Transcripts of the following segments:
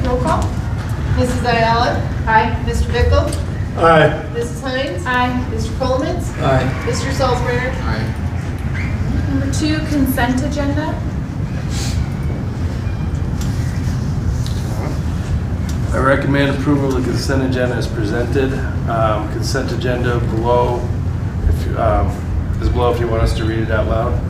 roll call. Mrs. Ayala? Aye. Mr. Bickle? Aye. Mrs. Hines? Aye. Mr. Coleman's? Aye. Mr. Salzburner? Aye. Number 2, consent agenda. I recommend approval of the consent agenda as presented. Consent agenda below, is below if you want us to read it out loud.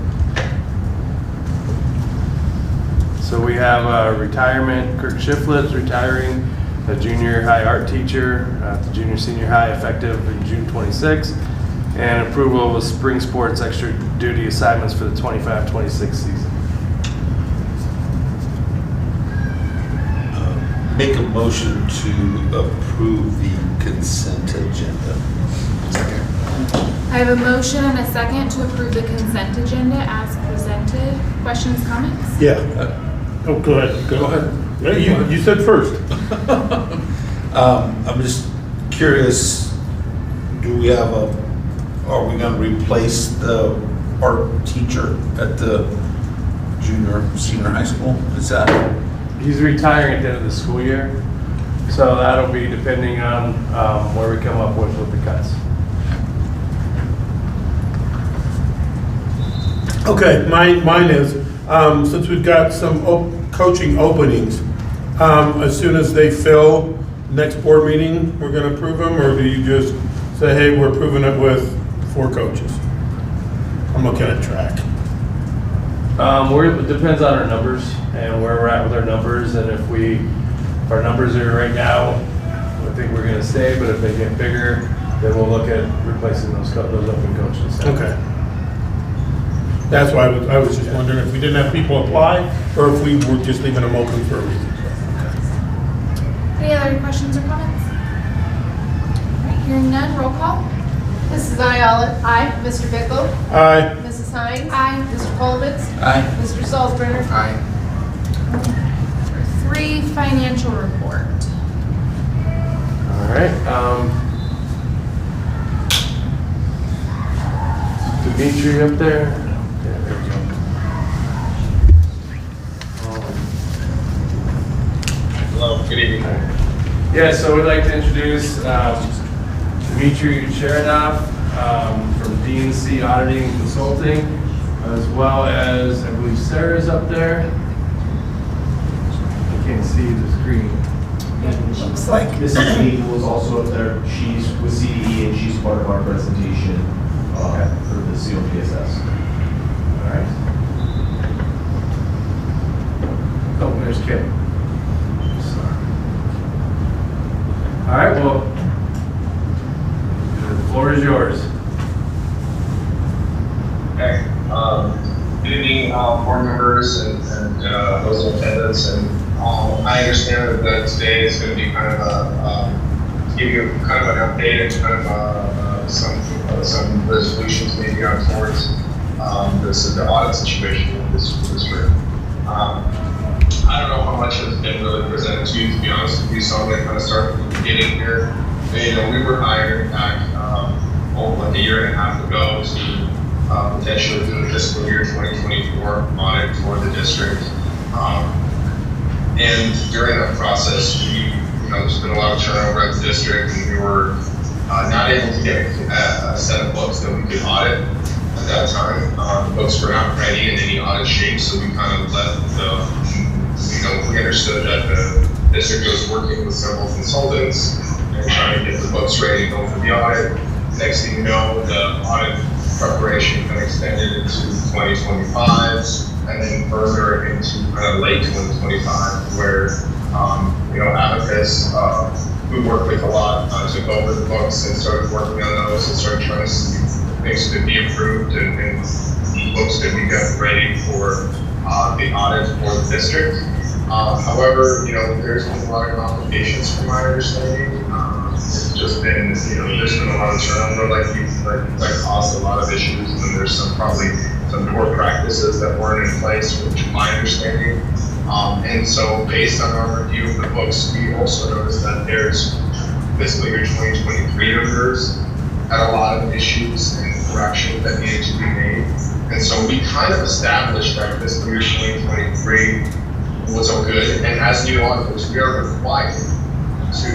So we have retirement. Kirk Shiflett is retiring, a junior high art teacher at the junior senior high effective in June 26th. And approval of spring sports extra duty assignments for the 25-26 season. Make a motion to approve the consent agenda. Second. I have a motion and a second to approve the consent agenda as presented. Questions, comments? Yeah. Oh, go ahead. Go ahead. Yeah, you said first. I'm just curious, are we gonna replace the art teacher at the senior high school? Is that? He's retiring at the end of the school year, so that'll be depending on where we come up with the cuts. Okay, mine is, since we've got some coaching openings, as soon as they fill, next board meeting, we're gonna approve them, or do you just say, hey, we're approving it with 4 coaches? I'm looking at track. It depends on our numbers and where we're at with our numbers, and if our numbers are right now, I think we're gonna stay, but if they get bigger, then we'll look at replacing those open coaches. Okay. That's why I was just wondering if we didn't have people apply, or if we were just leaving them open for a reason. Any other questions or comments? All right, hearing none, roll call. Mrs. Ayala? Aye. Mr. Bickle? Aye. Mrs. Hines? Aye. Mr. Coleman's? Aye. Mr. Salzburner? Aye. Number 3, financial report. All right. Dimitri up there. Yeah, there we go. Hello, good evening. Yeah, so we'd like to introduce Dimitri Chernoff from DNC Auditing and Consulting, as well as, I believe Sarah's up there. I can't see the screen. Looks like Mrs. Lee was also up there. She's with CDE and she's part of our presentation for the COPSS. All right. Oh, there's Kim. Sorry. All right, well, the floor is yours. Okay. Good evening, board members and those in attendance. And I understand that today is going to be kind of to give you kind of an update and kind of some resolutions maybe on towards the audit situation with this group. I don't know how much has been really presented to you, to be honest with you, so I'm going to kind of start from the beginning here. You know, we were hired back like a year and a half ago to potentially do the fiscal year 2024 audit for the district. And during that process, there's been a lot of turnover at the district, and we were not able to get a set of books that we could audit at that time. The books were not ready in any audit shape, so we kind of let we understood that the district was working with several consultants and trying to get the books ready to go for the audit. Next thing you know, the audit preparation got extended into 2025, and then further into kind of late 2025, where Abacus, who worked with a lot, took over the books and started working on those and started trying to see things could be improved and the books could be got ready for the audit for the district. However, there's been a lot of complications from my understanding. It's just been, there's been a lot of turnover, like caused a lot of issues, and then there's probably some poor practices that weren't in place, which is my understanding. And so based on our review of the books, we also noticed that there's fiscal year 2023 numbers had a lot of issues and corrections that needed to be made. And so we kind of established that fiscal year 2023 was all good. And as new auditors, we are required to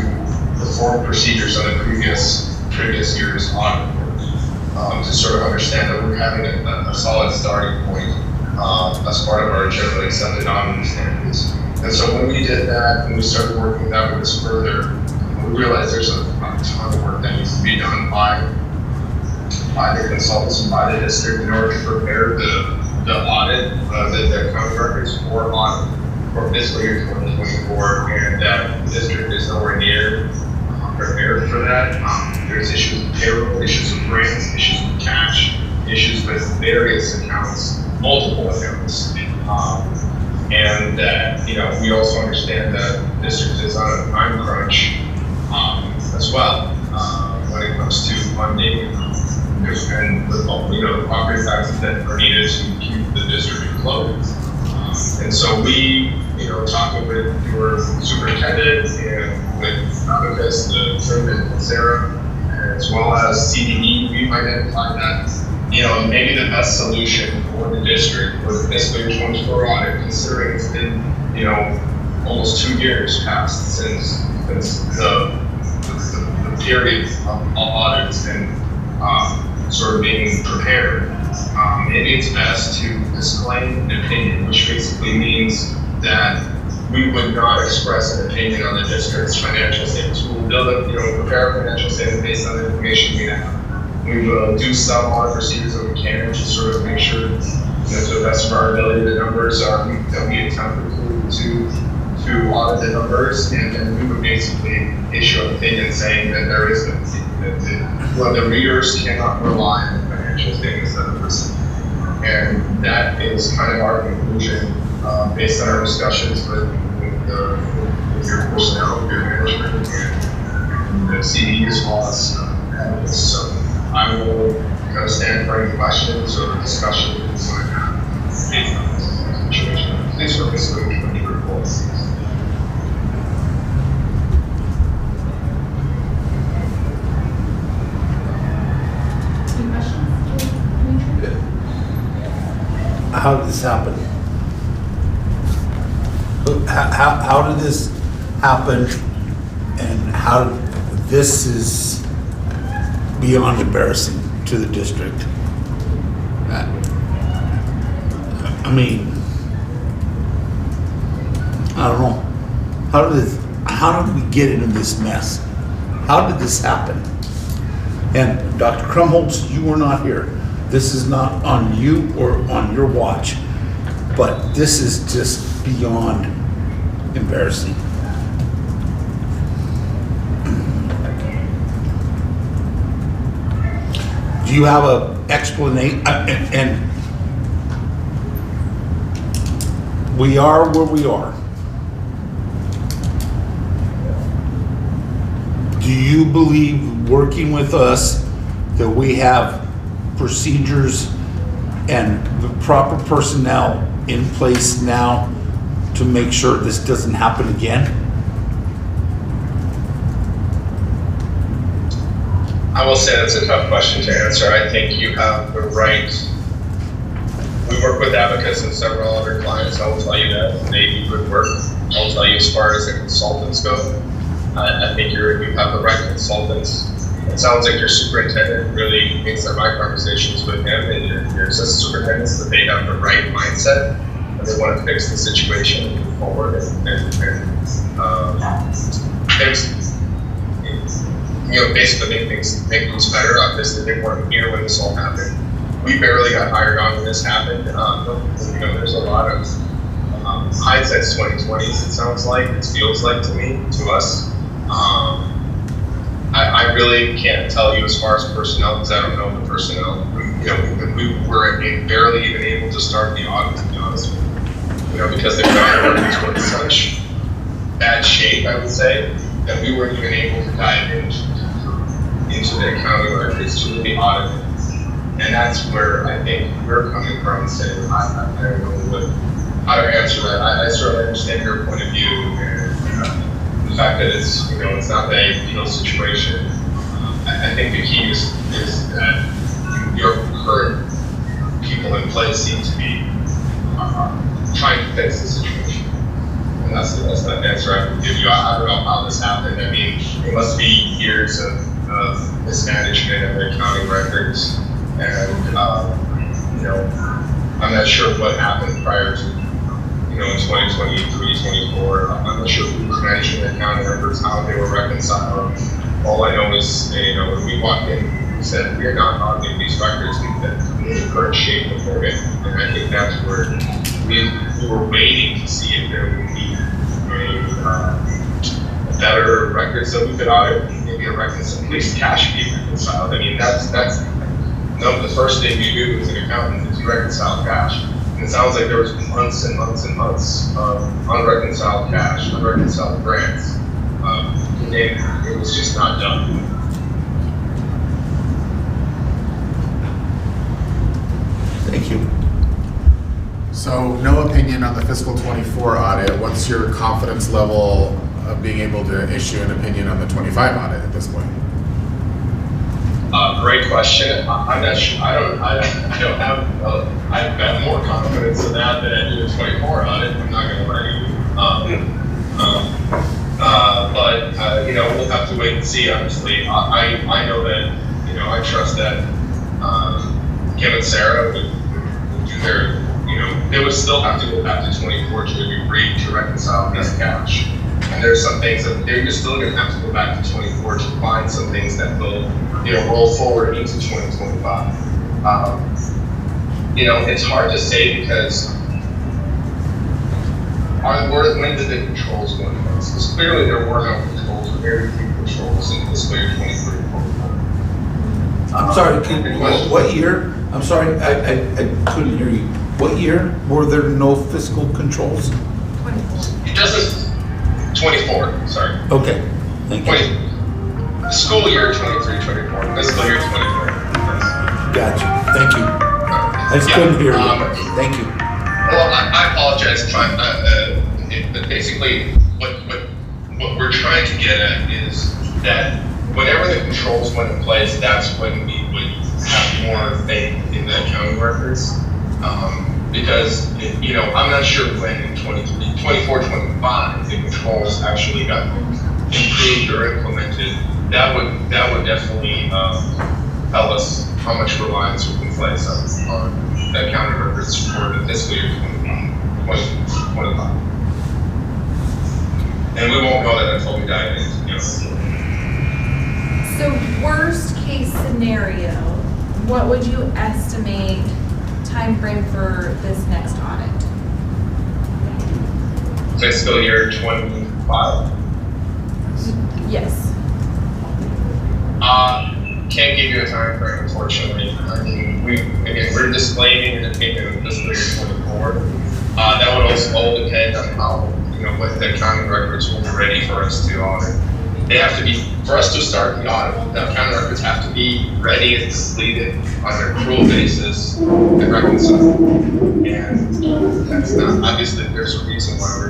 perform procedures on the previous year's audit report, to sort of understand that we're having a solid starting point as part of our generally accepted auditing standards. And so when we did that, and we started working that with us further, we realized there's a ton of work that needs to be done by the consultants and by the district in order to prepare the audit, the accounting records for fiscal year 2024, and that the district is nowhere near prepared for that. There's issues with payroll, issues with grants, issues with cash, issues with various accounts, multiple accounts. And that, we also understand that the district is on a time crunch as well when it comes to funding and with the property taxes that are needed to keep the district afloat. And so we, talking with your superintendent and with Abacus, the Junta and Sarah, as well as CDE, we've identified that maybe the best solution for the district for the fiscal year 24 audit, considering it's been, almost 2 years passed since the period of audit has been sort of being prepared. Maybe it's best to disclaim an opinion, which basically means that we would not express an opinion on the district's financial statements. We will prepare a financial statement based on the information we have. We will do some audit procedures that we can to sort of make sure that to the best of our ability the numbers are that we attempt to audit the numbers, and then we would basically issue an opinion saying that there is the readers cannot rely on the financial statements that are presented. And that is kind of our conclusion based on our discussions with your personnel, your management, and the CDE as well as analysts. So I will kind of stand for any questions or discussion you want to have based on this situation. Please focus on the reports. Any questions? How did this happen? How did this happen, and how this is beyond embarrassing to the district? I mean, I don't know. How did we get into this mess? How did this happen? And Dr. Krumholtz, you were not here. This is not on you or on your watch, but this is just beyond embarrassing. Do you have an explanation? And we are where we are. Do you believe, working with us, that we have procedures and the proper personnel in place now to make sure this doesn't happen again? I will say that's a tough question to answer. I think you have the right. We work with Abacus and several other clients. I will tell you that they do good work. I will tell you as far as the consultants go, I think you have the right consultants. It sounds like your superintendent really thinks that my conversations with him and your assistant superintendents that they have the right mindset and they want to fix the situation and move forward and basically make things better. Obviously, they weren't here when this all happened. We barely got hired on when this happened. There's a lot of hindsight's 20/20s. It sounds like, it feels like to us. I really can't tell you as far as personnel because I don't know the personnel. We were barely even able to start the audit, to be honest with you. Because the ground workers were in such bad shape, I would say, that we weren't even able to dive into the accounting records to really audit it. And that's where I think we're coming from and saying, I don't know how to answer that. I certainly understand your point of view and the fact that it's not the ideal situation. I think the key is that your current people in place seem to be trying to fix the situation. And that's the best answer I can give you. I don't know how this happened. I mean, it must be years of mismanagement of the accounting records. And, you know, I'm not sure what happened prior to, you know, in 2023, 24. I'm not sure who was managing the accounting records, how they were reconciled. All I know is, you know, when we walked in, we said, we are not auditing these records in the current shape that they're in. And I think that's where we were waiting to see if there would be a better records that we could audit, maybe a reconcile, at least cash being reconciled. I mean, that's no, the first thing you do as an accountant is you reconcile cash. And it sounds like there was months and months and months of unreconciled cash, unreconciled grants. And it was just not done. Thank you. So no opinion on the fiscal 24 audit. What's your confidence level of being able to issue an opinion on the 25 audit at this point? Great question. I'm not sure. I don't have. I've got more confidence in that than I do the 24 audit. I'm not going to lie to you. But you know, we'll have to wait and see. Honestly, I know that, you know, I trust that Kim and Sarah would do their. You know, they would still have to go back to 24 to agree to reconcile this cash. And there's some things that they're still going to have to go back to 24 to find some things that will, you know, roll forward into 2025. You know, it's hard to say because when did the controls go into place? Because clearly there were no controls, or very few controls in fiscal year 23 and 24. I'm sorry, what year? I'm sorry, I couldn't hear you. What year were there no fiscal controls? It doesn't, 24, sorry. Okay, thank you. The school year 23, 24, fiscal year 24. Yes. Gotcha, thank you. I just couldn't hear you. Thank you. Well, I apologize. But basically, what we're trying to get at is that whenever the controls went in place, that's when we would have more faith in the accounting records. Because, you know, I'm not sure when in 24, 25, the controls actually got improved or implemented. That would definitely tell us how much reliance we can place on the accounting records for the fiscal year 2025. And we won't know that until we dive into, you know. So worst case scenario, what would you estimate time frame for this next audit? Fiscal year 25? Yes. Can't give you a time frame, unfortunately. I mean, we're disclaiming an opinion of fiscal year 24. That would also all depend on how, you know, what the accounting records will be ready for us to audit. They have to be, for us to start the audit, the accounting records have to be ready and completed on an accrual basis and reconciled. And that's not, obviously there's a reason why we're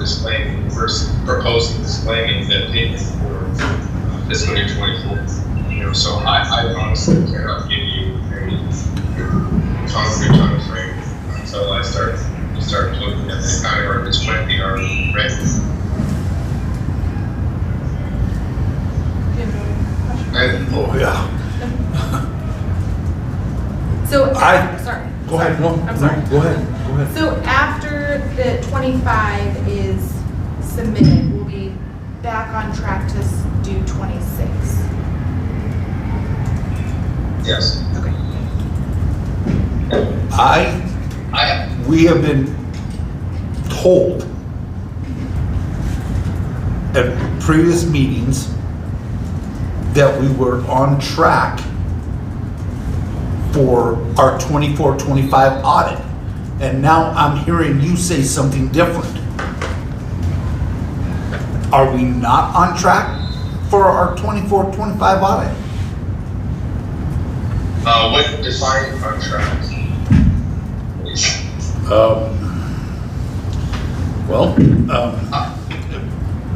proposing disclaiming the opinion for fiscal year 24. You know, so I honestly cannot give you a concrete time frame until I start looking at the accounting records when they are ready. Oh, yeah. So, I- sorry. Go ahead, no, I'm sorry. no, go ahead. So after the 25 is submitted, we'll be back on track to do 26. Yes. Okay. We have been told at previous meetings that we were on track for our 24-25 audit. And now I'm hearing you say something different. Are we not on track for our 24-25 audit? What define on track?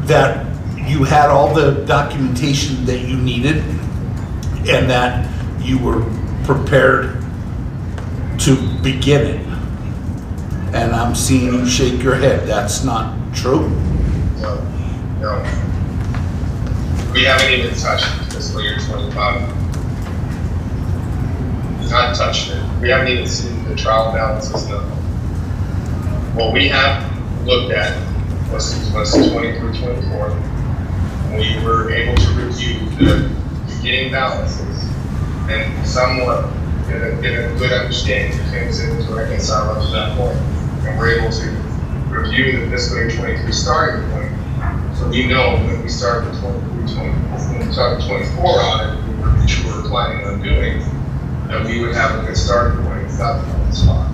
That you had all the documentation that you needed and that you were prepared to begin it. And I'm seeing you shake your head. That's not true? No. We haven't even touched fiscal year 25. Not touched it. We haven't even seen the trial balances, no. What we have looked at was 23-24. We were able to review the beginning balances and somewhat get a good understanding of things able to reconcile up to that point. And we're able to review the fiscal year 23 starting point. So we know when we start the 24 audit, which we're planning on doing, that we would have a good starting point without the whole spot.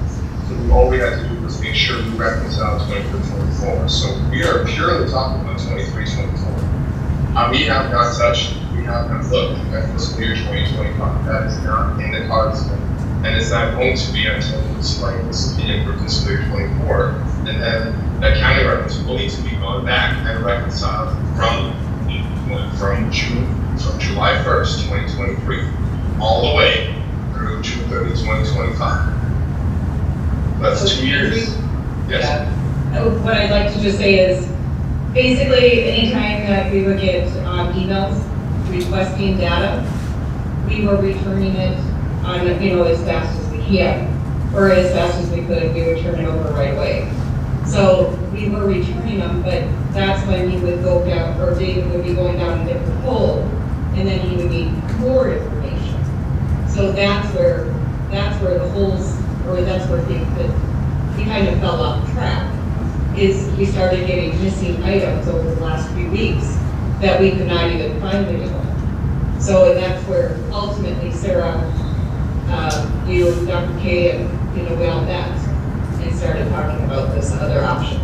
So all we had to do was make sure we reconcile 23-24. So we are purely talking about 23-24. We have not touched, we have not looked at fiscal year 2025. That is not in the cards. And it's not going to be until we display this opinion for fiscal year 24. And then that county records will need to be going back and reconciled from July 1st, 2023, all the way through June 30, 2025. That's 2 years. Yes. Yeah. What I'd like to just say is, basically, anytime that we would get emails requesting data, we were returning it on, as fast as we can, or as fast as we could. We would turn it over right away. So we were returning them, but that's when he would go down, or David would be going down a different hole, and then he would need more information. So that's where the holes, or that's where we kind of fell off track, is we started getting missing items over the last few weeks that we could not even find anymore. So that's where ultimately Sarah, you, Dr. K, and we all met and started talking about this other option.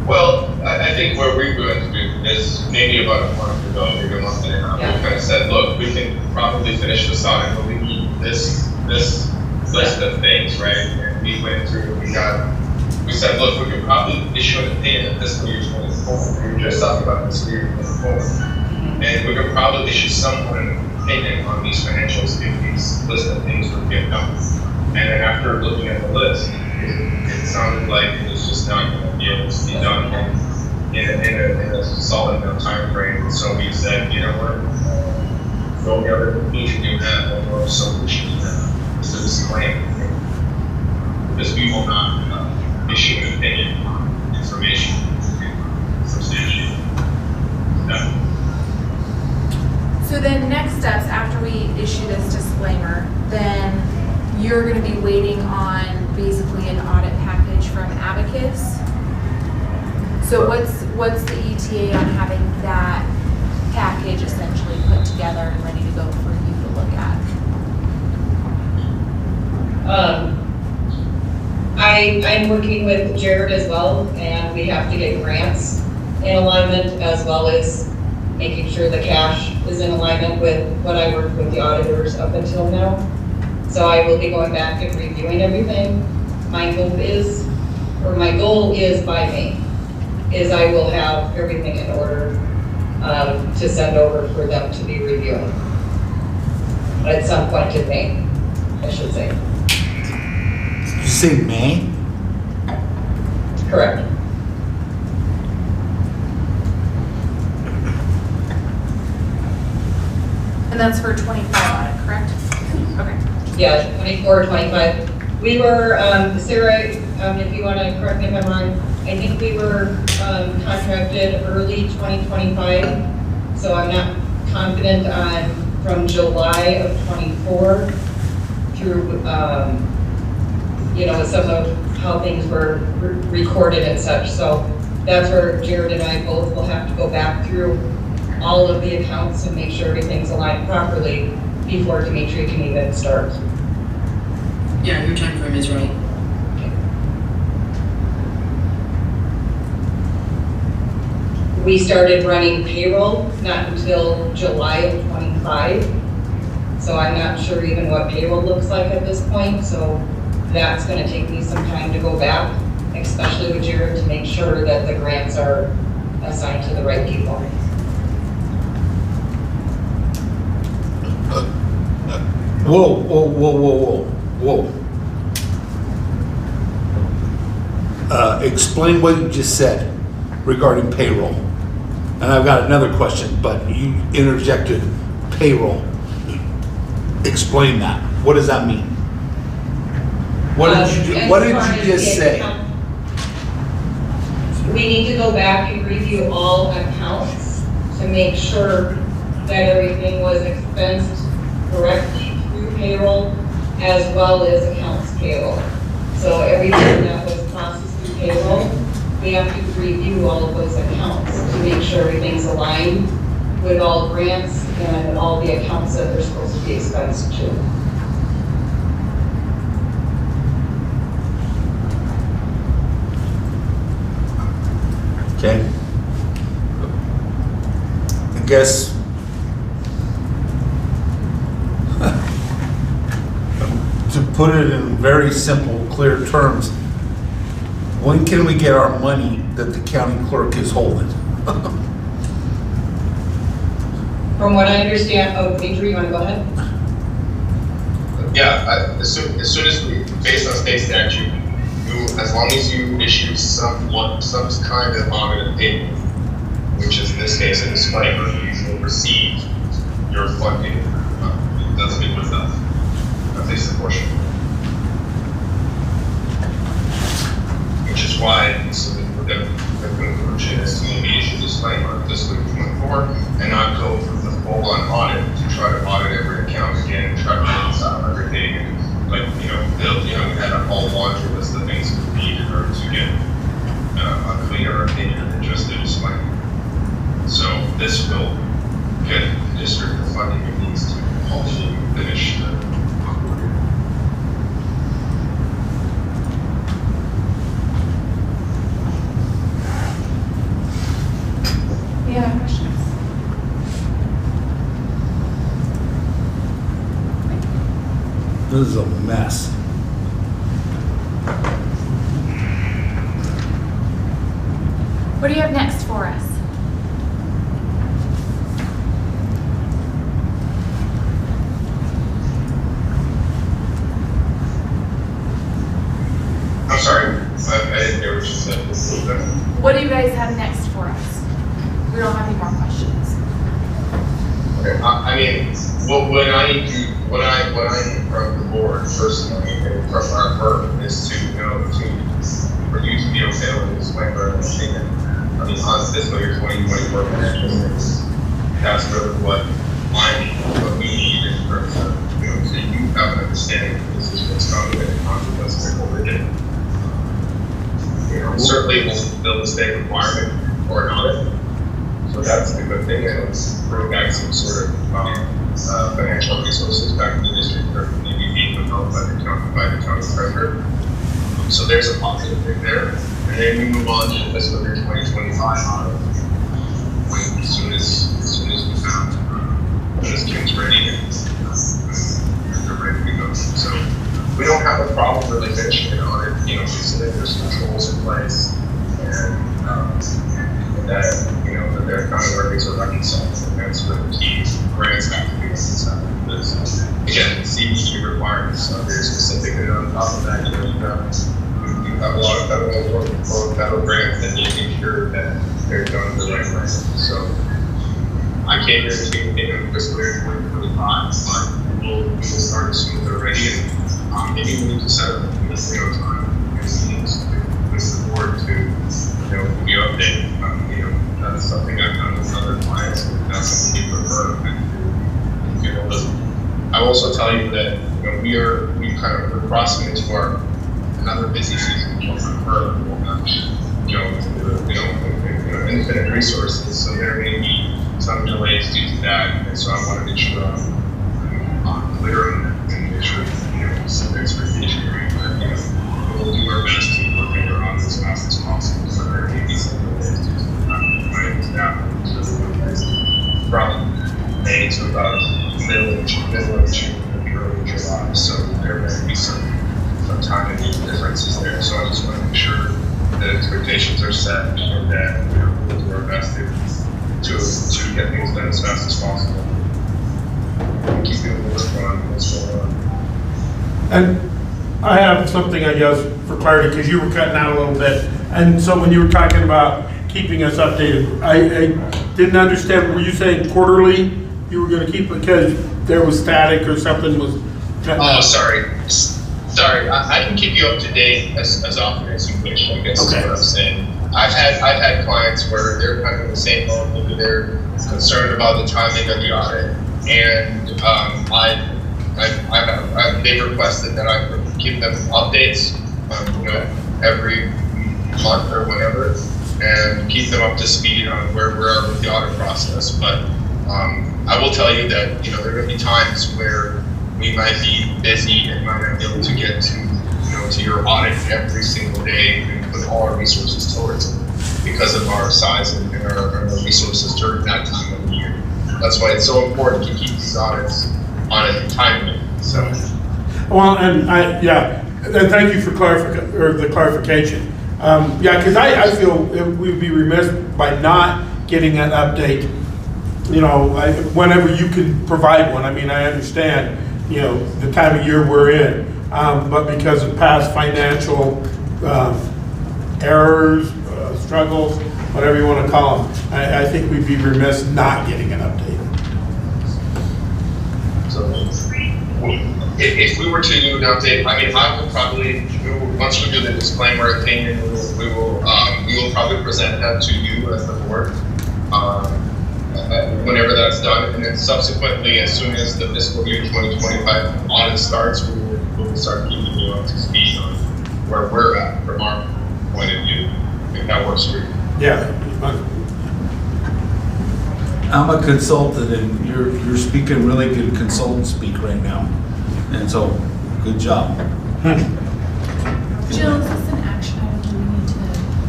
Well, I think what we're going to do is maybe about a month ago, maybe a month and a half, we kind of said, look, we can probably finish this audit, but we need this list of things, right? And we went through, we said, look, we could probably issue an opinion in fiscal year 24. We were just talking about fiscal year 24. And we could probably issue someone an opinion on these financials if these list of things would get done. And then after looking at the list, it sounded like it was just not going to be able to be done in a solid enough time frame. And so we said, you know what, the only other conclusion you have, the only other solution you have is to disclaim. Because we will not issue an opinion on information substantiated. So then next steps, after we issue this disclaimer, then you're going to be waiting on basically an audit package from Abacus. So what's the ETA on having that package essentially put together and ready to go for you to look at? I'm working with Jared as well, and we have to get grants in alignment, as well as making sure the cash is in alignment with what I worked with the auditors up until now. So I will be going back and reviewing everything. My goal is by May, is I will have everything in order to send over for them to be reviewing. At some point in May, I should say. Did you say May? Correct. And that's for 25 audit, correct? Okay. Yeah, 24, 25. We were, Sarah, if you want to correct me if I'm wrong, I think we were contracted early 2025. So I'm not confident on from July of 24 through, some of how things were recorded and such. So that's where Jared and I both will have to go back through all of the accounts and make sure everything's aligned properly before Dimitri can even start. Yeah, your time frame is right. We started running payroll not until July of 25. So I'm not sure even what payroll looks like at this point. So that's going to take me some time to go back, especially with Jared, to make sure that the grants are assigned to the right people. Whoa. Explain what you just said. regarding payroll. And I've got another question, but you interjected payroll. Explain that. What does that mean? What did you just say? We need to go back and review all accounts to make sure that everything was expensed correctly through payroll as well as accounts payable. So everything that was processed through payroll, we have to review all of those accounts to make sure everything's aligned with all grants and all the accounts that they're supposed to be expensed to. Okay. I guess to put it in very simple, clear terms, when can we get our money that the county clerk is holding? From what I understand, Adrian, you want to go ahead? Yeah, as soon as we, based on state statute, as long as you issue some kind of audit payment, which is in this case a disclaimer, you will receive your funding. That's good with us, at least a portion. Which is why the conclusion is to maybe issue a disclaimer fiscal year 24 and not go for the full-on audit to try to audit every account again and try to reconcile everything. And like, we had a whole laundry list of things we need in order to get a cleaner opinion than just a disclaimer. So this will get the district the funding it needs to hopefully finish the year. Any other questions? This is a mess. What do you have next for us? I'm sorry, I didn't hear what you said. What do you guys have next for us? We don't have any more questions. Okay, I mean, what I need from the board personally, and from our firm, is to for you to be okay with this waiver and opinion. I mean, on fiscal year 2024 financial statements, that's really what we need in terms of, so you have an understanding that this is what's coming and the consequences of what we're doing. Certainly we'll fulfill the state requirement for an audit. So that's the good thing, and let's bring back some sort of financial resources back to the district that maybe being developed by the county treasurer. So there's a positive thing there. And then we move on to the fiscal year 2025 audit. As soon as we found this Kim's ready and they're ready to go. So we don't have a problem really finishing an audit, considering there's controls in place and that they're kind of working to reconcile. And that's really key. Grants have to be reconciled. Because again, CBG requirements are very specific, and on top of that, you have a lot of federal grants that need to make sure that they're done the right way. So I can't guarantee anything in fiscal year 2025, but we'll start as soon as they're ready, and maybe we need to set up time and meetings with the board to be updated. That's something I've done with other clients, and that's something we prefer. I will also tell you that we're crossing into another busy season for infinite resources. So there may be some delays due to that, and so I want to make sure I'm clear on that and make sure some expectation rate. We'll do our best to work around as fast as possible. So there may be some delays due to staff, from May to about middle of June, early July. So there may be some time and differences there. So I just want to make sure that expectations are set and that we'll do our best to get things done as fast as possible. And keep doing the work on what's going on. And I have something, I guess, for clarity, because you were cutting out a little bit. And so when you were talking about keeping us updated. I didn't understand, were you saying quarterly you were gonna keep, because there was static or something was? Oh, sorry. Sorry, I can keep you up to date as often as you wish, I guess is Okay. what I'm saying. I've had clients where they're kind of in the same boat, maybe they're concerned about the timing of the audit, and they've requested that I keep them updates, every month or whatever, and keep them up to speed on where we are with the audit process. But I will tell you that there are going to be times where we might be busy and might not be able to get to your audit every single day and put all our resources towards it because of our size and our resources during that time of the year. That's why it's so important to keep these audits on a timeline. So, Well, and and thank you for the clarification. Because I feel we'd be remiss by not getting an update, whenever you can provide one. I mean, I understand, the time of year we're in, but because of past financial errors, struggles, whatever you want to call them, I think we'd be remiss not getting an update. so if we were to do an update, I mean, I would probably, once we do the disclaimer opinion, we will probably present that to you as the board. Whenever that's done, and then subsequently, as soon as the fiscal year 2025 audit starts, we will start keeping you up to speed on where we're at from our point of view, if that works for you. Yeah. I'm a consultant, and you're speaking really good consultant speak right now, and so good job. Jill, is this an action item? Do we need to?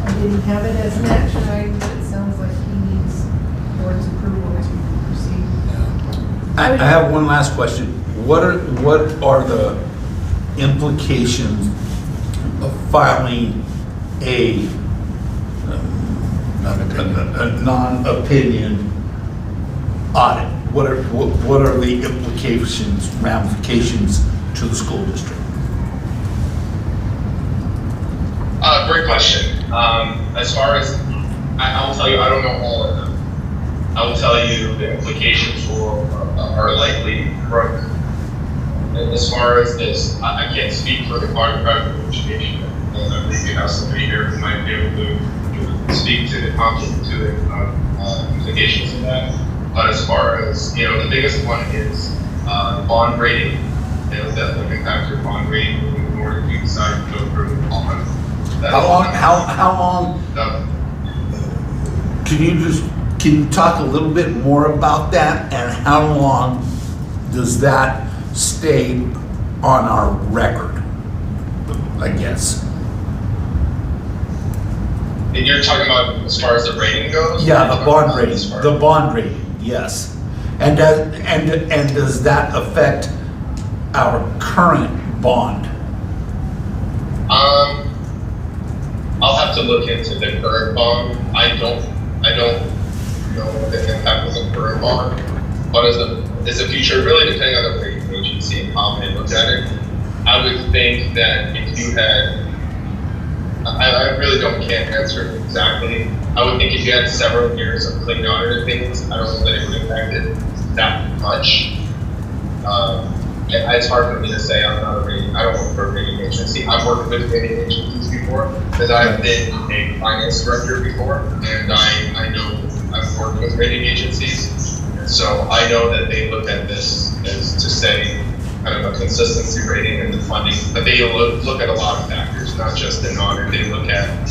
I didn't have it as an action item, but it sounds like he needs board's approval to proceed. I have one last question. What are the implications of filing a non-opinion audit? What are the implications, ramifications to the school district? Great question. As far as, I will tell you, I don't know all of them. I will tell you the implications are likely broke. As far as this, I can't speak for the Department of Education. I believe you have somebody here who might be able to speak to the implications of that. But as far as, the biggest one is bond rating. That will impact your bond rating in order to decide to approve the bond. How long? Can you talk a little bit more about that, and how long does that stay on our record, I guess? And you're talking about as far as the rating goes? Yeah, the bond rating, yes. And does that affect our current bond? I'll have to look into the current bond. I don't know the impact of the current bond, but as a future, really depending on the rating agency and how they look at it, I would think that if you had, I really can't answer it exactly. I would think if you had several years of clean audit opinions, I don't know that it would impact it that much. It's hard for me to say. I don't work for a rating agency. I've worked with rating agencies before because I've been a finance director before, and I know I've worked with rating agencies. So I know that they look at this as to say kind of a consistency rating and the funding, but they look at a lot of factors, not just an audit. They look at,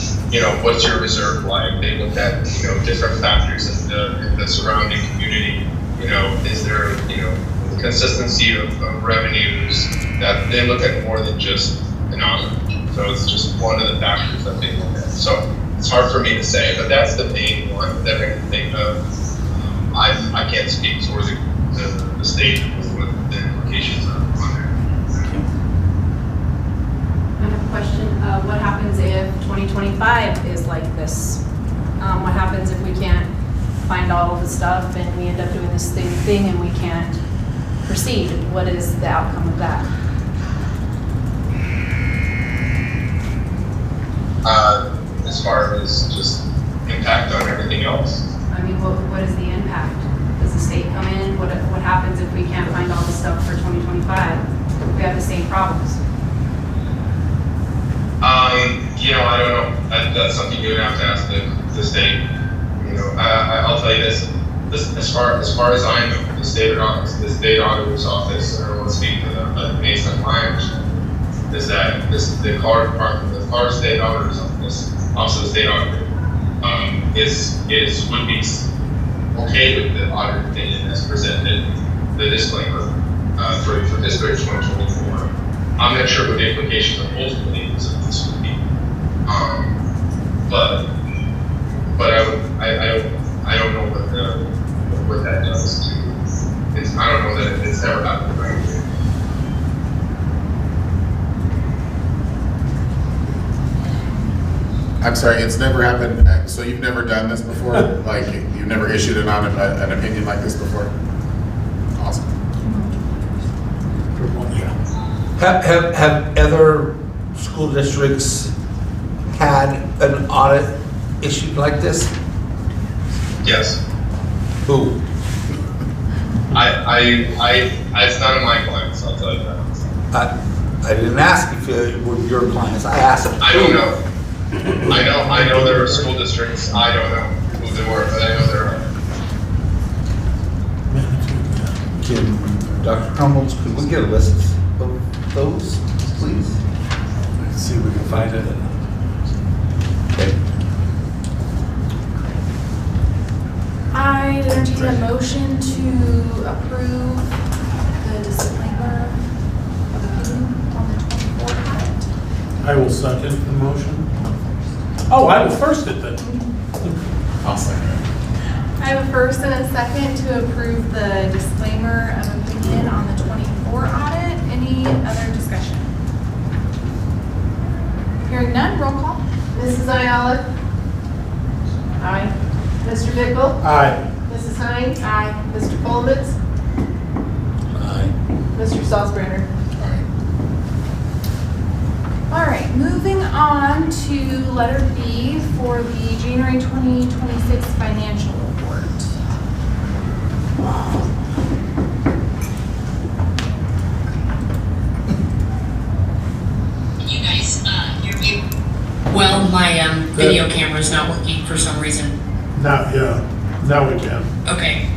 what's your reserve like? They look at, different factors in the surrounding community. Is there, consistency of revenues, that they look at more than just an audit. So it's just one of the factors that they look at. So it's hard for me to say, but that's the main one that I can think of. I can't speak for the state with the implications on there. I have a question. What happens if 2025 is like this? What happens if we can't find all of the stuff and we end up doing this same thing and we can't proceed? What is the outcome of that? As far as just impact on everything else. I mean, what is the impact? Does the state come in? What happens if we can't find all the stuff for 2025? We have the same problems. I don't know. That's something you would have to ask the state. I'll tell you this. As far as I know, the state auditor's office, I don't want to speak for them, but based on my understanding, is that the Colorado Department, the Colorado State Auditor's Office, also the state auditor, would be okay with the audit opinion as presented, the disclaimer for fiscal year 2024. I'm not sure what the implications of ultimately of this would be, but I don't know what that does to. I don't know that it's ever happened right. I'm sorry, it's never happened, so you've never done this before? Like, you've never issued an opinion like this before? Awesome. Have other school districts had an audit issued like this? Yes. Who? It's none of my clients, I'll tell you that. I didn't ask if it were your clients, I asked. I don't know. I know there are school districts, I don't know who they were, but I know there are. Can Dr. Crumbles, could we get a list of those, please? Let's see if we can find it. Okay. I entertain a motion to approve the disclaimer of opinion on the 24 audit. I will second the motion. Oh, I will first it then. I'll second it. I have a first and a second to approve the disclaimer of opinion on the 24 audit. Any other discussion? Hearing none, roll call. Mrs. Ayala? Aye. Mr. Bickle? Aye. Mrs. Hines? Aye. Mr. Coleman? Aye. Mr. Salzbrenner? All right, moving on to letter B for the January 2026 financial report. You guys, hear me? Well, my video camera's not working for some reason. Now we can. Okay.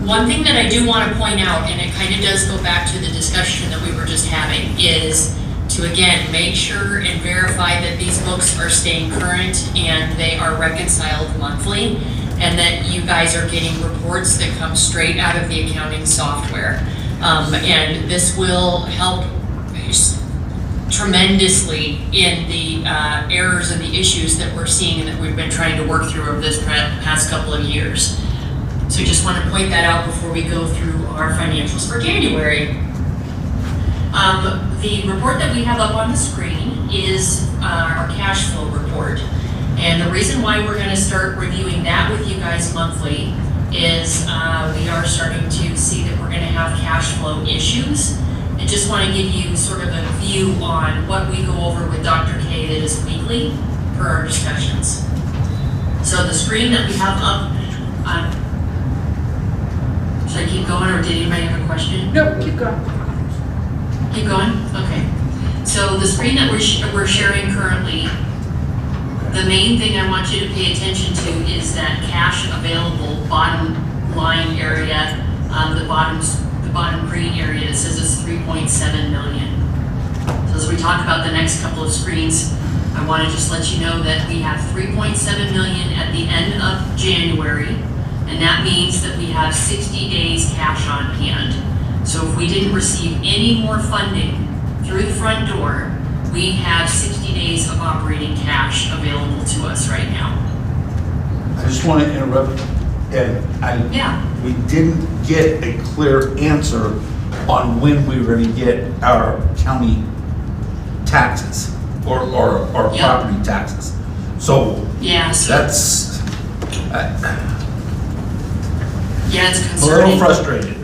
One thing that I do want to point out, and it kind of does go back to the discussion that we were just having, is to again, make sure and verify that these books are staying current and they are reconciled monthly, and that you guys are getting reports that come straight out of the accounting software. And this will help tremendously in the errors and the issues that we're seeing and that we've been trying to work through over this past couple of years. So just want to point that out before we go through our financials for January. The report that we have up on the screen is our cash flow report. And the reason why we're going to start reviewing that with you guys monthly is we are starting to see that we're going to have cash flow issues. I just want to give you sort of a view on what we go over with Dr. K that is weekly for our discussions. So the screen that we have up, should I keep going or did anybody have a question? Nope, keep going. Keep going? Okay. So the screen that we're sharing currently, the main thing I want you to pay attention to is that cash available bottom line area, the bottom green area that says it's 3.7 million. So as we talk about the next couple of screens, I want to just let you know that we have 3.7 million at the end of January, and that means that we have 60 days cash on hand. So if we didn't receive any more funding through the front door, we have 60 days of operating cash available to us right now. I just want to interrupt, and we didn't get a clear answer on when we were going to get our county taxes or property taxes. So that's it's a concerning. little frustrated.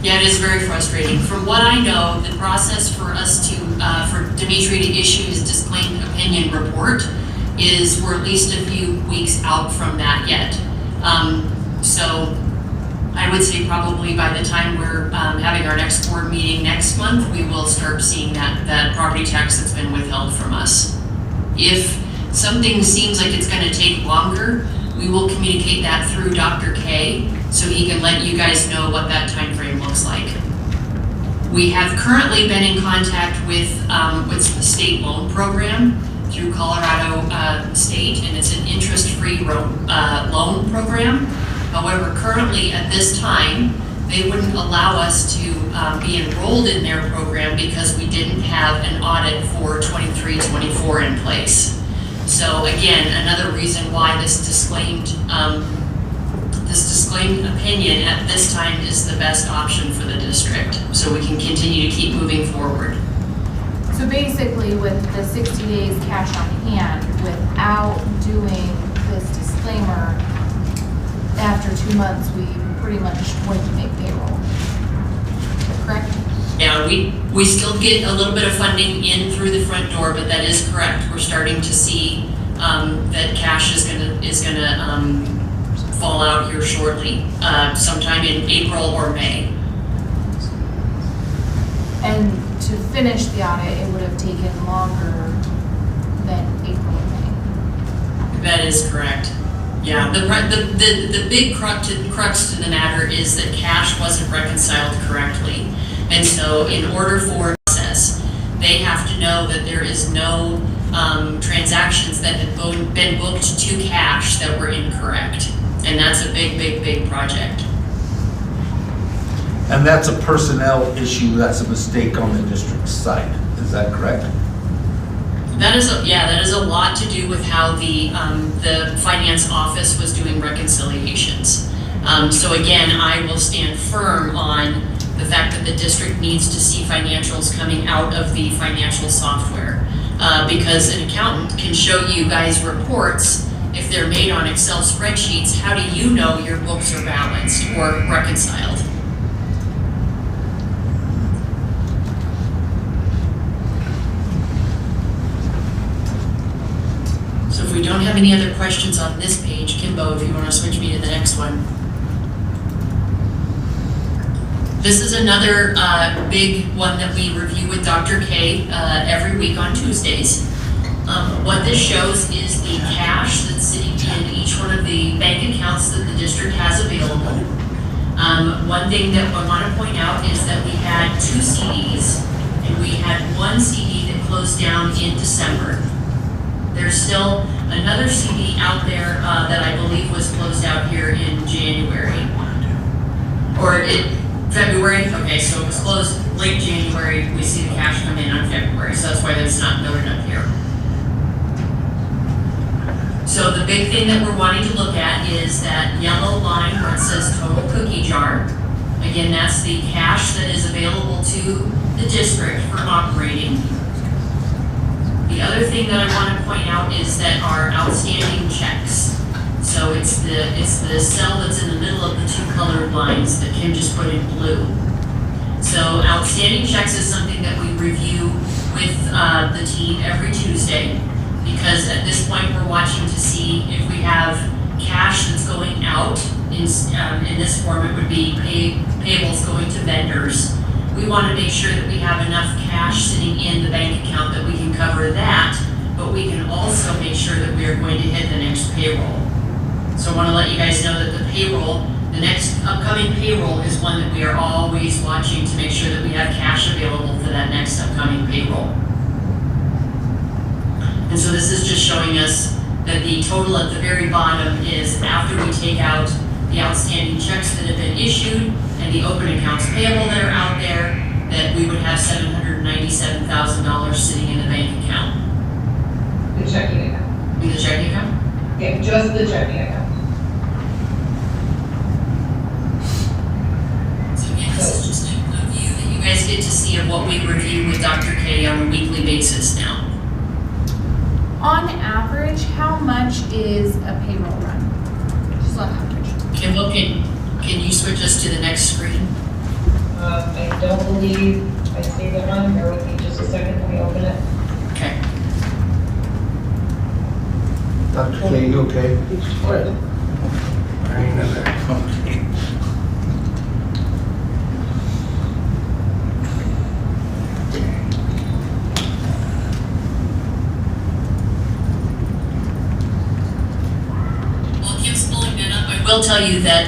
Yeah, it is very frustrating. From what I know, the process for us for Dimitri to issue his disclaimed opinion report is we're at least a few weeks out from that yet. So I would say probably by the time we're having our next board meeting next month, we will start seeing that property tax that's been withheld from us. If something seems like it's gonna take longer, we will communicate that through Dr. K, so he can let you guys know what that time frame looks like. We have currently been in contact with the state loan program through Colorado State, and it's an interest-free loan program. However, currently at this time, they wouldn't allow us to be enrolled in their program because we didn't have an audit for 23-24 in place. So again, another reason why this disclaimed opinion at this time is the best option for the district, so we can continue to keep moving forward. So basically, with the 60 days cash on hand, without doing this disclaimer, after 2 months, we pretty much going to make payroll. Correct? Yeah, we still get a little bit of funding in through the front door, but that is correct. We're starting to see that cash is gonna fall out here shortly, sometime in April or May. And to finish the audit, it would have taken longer than April or May. That is correct. Yeah, the big crux to the matter is that cash wasn't reconciled correctly. And so in order for the process, they have to know that there is no transactions that had been booked to cash that were incorrect. And that's a big project. And that's a personnel issue, that's a mistake on the district's side, is that correct? That is a lot to do with how the finance office was doing reconciliations. So again, I will stand firm on the fact that the district needs to see financials coming out of the financial software. Because an accountant can show you guys reports. If they're made on Excel spreadsheets, how do you know your books are balanced or reconciled? So if we don't have any other questions on this page, Kimbo, if you want to switch me to the next one. This is another big one that we review with Dr. K every week on Tuesdays. What this shows is the cash that's sitting in each one of the bank accounts that the district has available. One thing that I want to point out is that we had 2 CDs, and we had 1 CD that closed down in December. There's still another CD out there that I believe was closed out here in January. February? Okay, so it was closed late January. We see the cash come in on February, so that's why that's not noted up here. So the big thing that we're wanting to look at is that yellow line where it says total cookie jar. Again, that's the cash that is available to the district for operating. The other thing that I want to point out is that our outstanding checks. So it's the cell that's in the middle of the 2 colored lines that Kim just put in blue. So outstanding checks is something that we review with the team every Tuesday, because at this point we're watching to see if we have cash that's going out. In this form, it would be payables going to vendors. We want to make sure that we have enough cash sitting in the bank account that we can cover that, but we can also make sure that we are going to hit the next payroll. So I want to let you guys know that the next upcoming payroll is one that we are always watching to make sure that we have cash available for that next upcoming payroll. And so this is just showing us that the total at the very bottom is after we take out the outstanding checks that have been issued and the open accounts payable that are out there, that we would have $797,000 sitting in the bank account. The checking account. In the checking account? Yeah, just the checking account. So again, this is just a view that you guys get to see of what we review with Dr. K on a weekly basis now. On average, how much is a payroll run? Just on average. Kimbo, can you switch us to the next screen? I don't believe I see the one. Bear with me just a second. Let me open it. Okay. Dr. K, you okay? Hang in there. Okay. While Kim's pulling that up, I will tell you that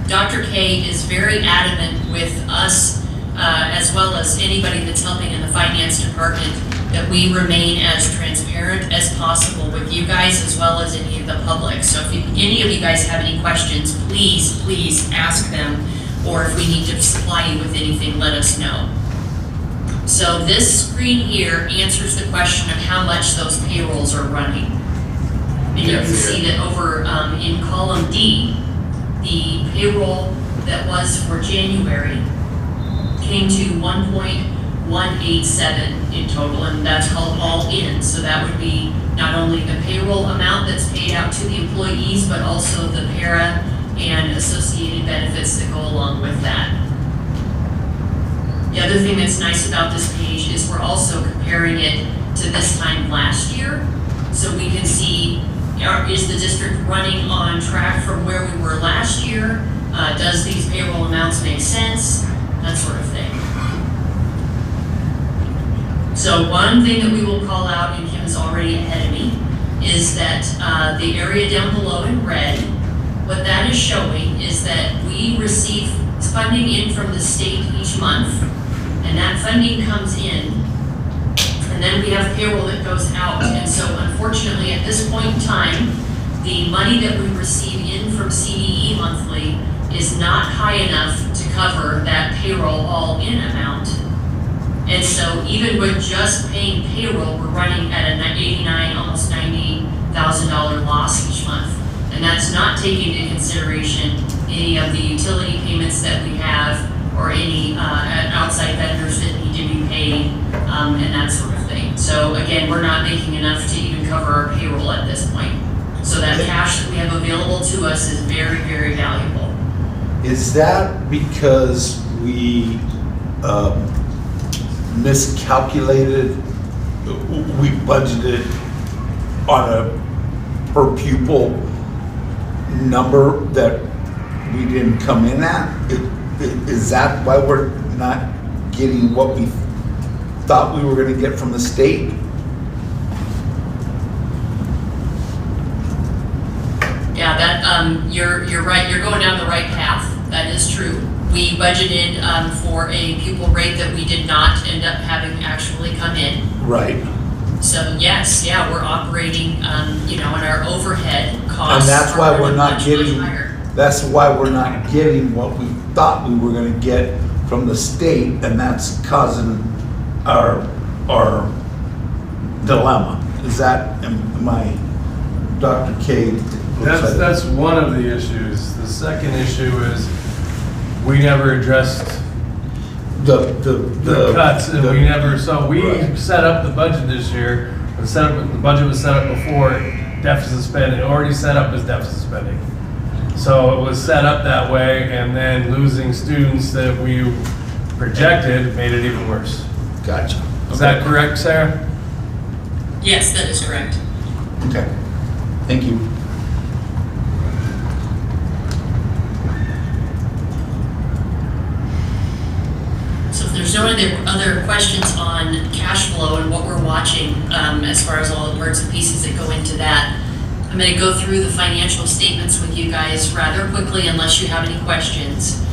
Dr. K is very adamant with us, as well as anybody that's helping in the finance department, that we remain as transparent as possible with you guys as well as any of the public. So if any of you guys have any questions, please ask them, or if we need to supply you with anything, let us know. So this screen here answers the question of how much those payrolls are running. And you can see that over in column D, the payroll that was for January came to 1.187 in total, and that's called all in. So that would be not only the payroll amount that's paid out to the employees, but also the para and associated benefits that go along with that. The other thing that's nice about this page is we're also comparing it to this time last year. So we can see, is the district running on track from where we were last year? Does these payroll amounts make sense? That sort of thing. So one thing that we will call out, and Kim is already ahead of me, is that the area down below in red, what that is showing is that we receive funding in from the state each month, and that funding comes in, and then we have payroll that goes out. And so unfortunately, at this point in time, the money that we receive in from CDE monthly is not high enough to cover that payroll all-in amount. And so even with just paying payroll, we're running at an $89,000, almost $90,000 loss each month. And that's not taking into consideration any of the utility payments that we have, or any outside vendors that need to be paid, and that sort of thing. So again, we're not making enough to even cover our payroll at this point. So that cash that we have available to us is very, very valuable. Is that because we miscalculated, we budgeted on a per pupil number that we didn't come in at? Is that why we're not getting what we thought we were going to get from the state? Yeah, that you're right. You're going down the right path. That is true. We budgeted for a pupil rate that we did not end up having actually come in. Right. So yes, yeah, we're operating, and our overhead costs. And that's why are we're not much getting. higher. That's why we're not getting what we thought we were going to get from the state, and that's causing our dilemma. Is that, am I, Dr. K? That's one of the issues. The second issue is we never addressed the cuts, and we never, so we set up the budget this year, the budget was set up before deficit spending, already set up as deficit spending. So it was set up that way, and then losing students that we projected made it even worse. Gotcha. Is that correct, Sarah? Yes, that is correct. Okay. Thank you. So if there's no other questions on cash flow and what we're watching, as far as all the parts and pieces that go into that, I'm going to go through the financial statements with you guys rather quickly unless you have any questions.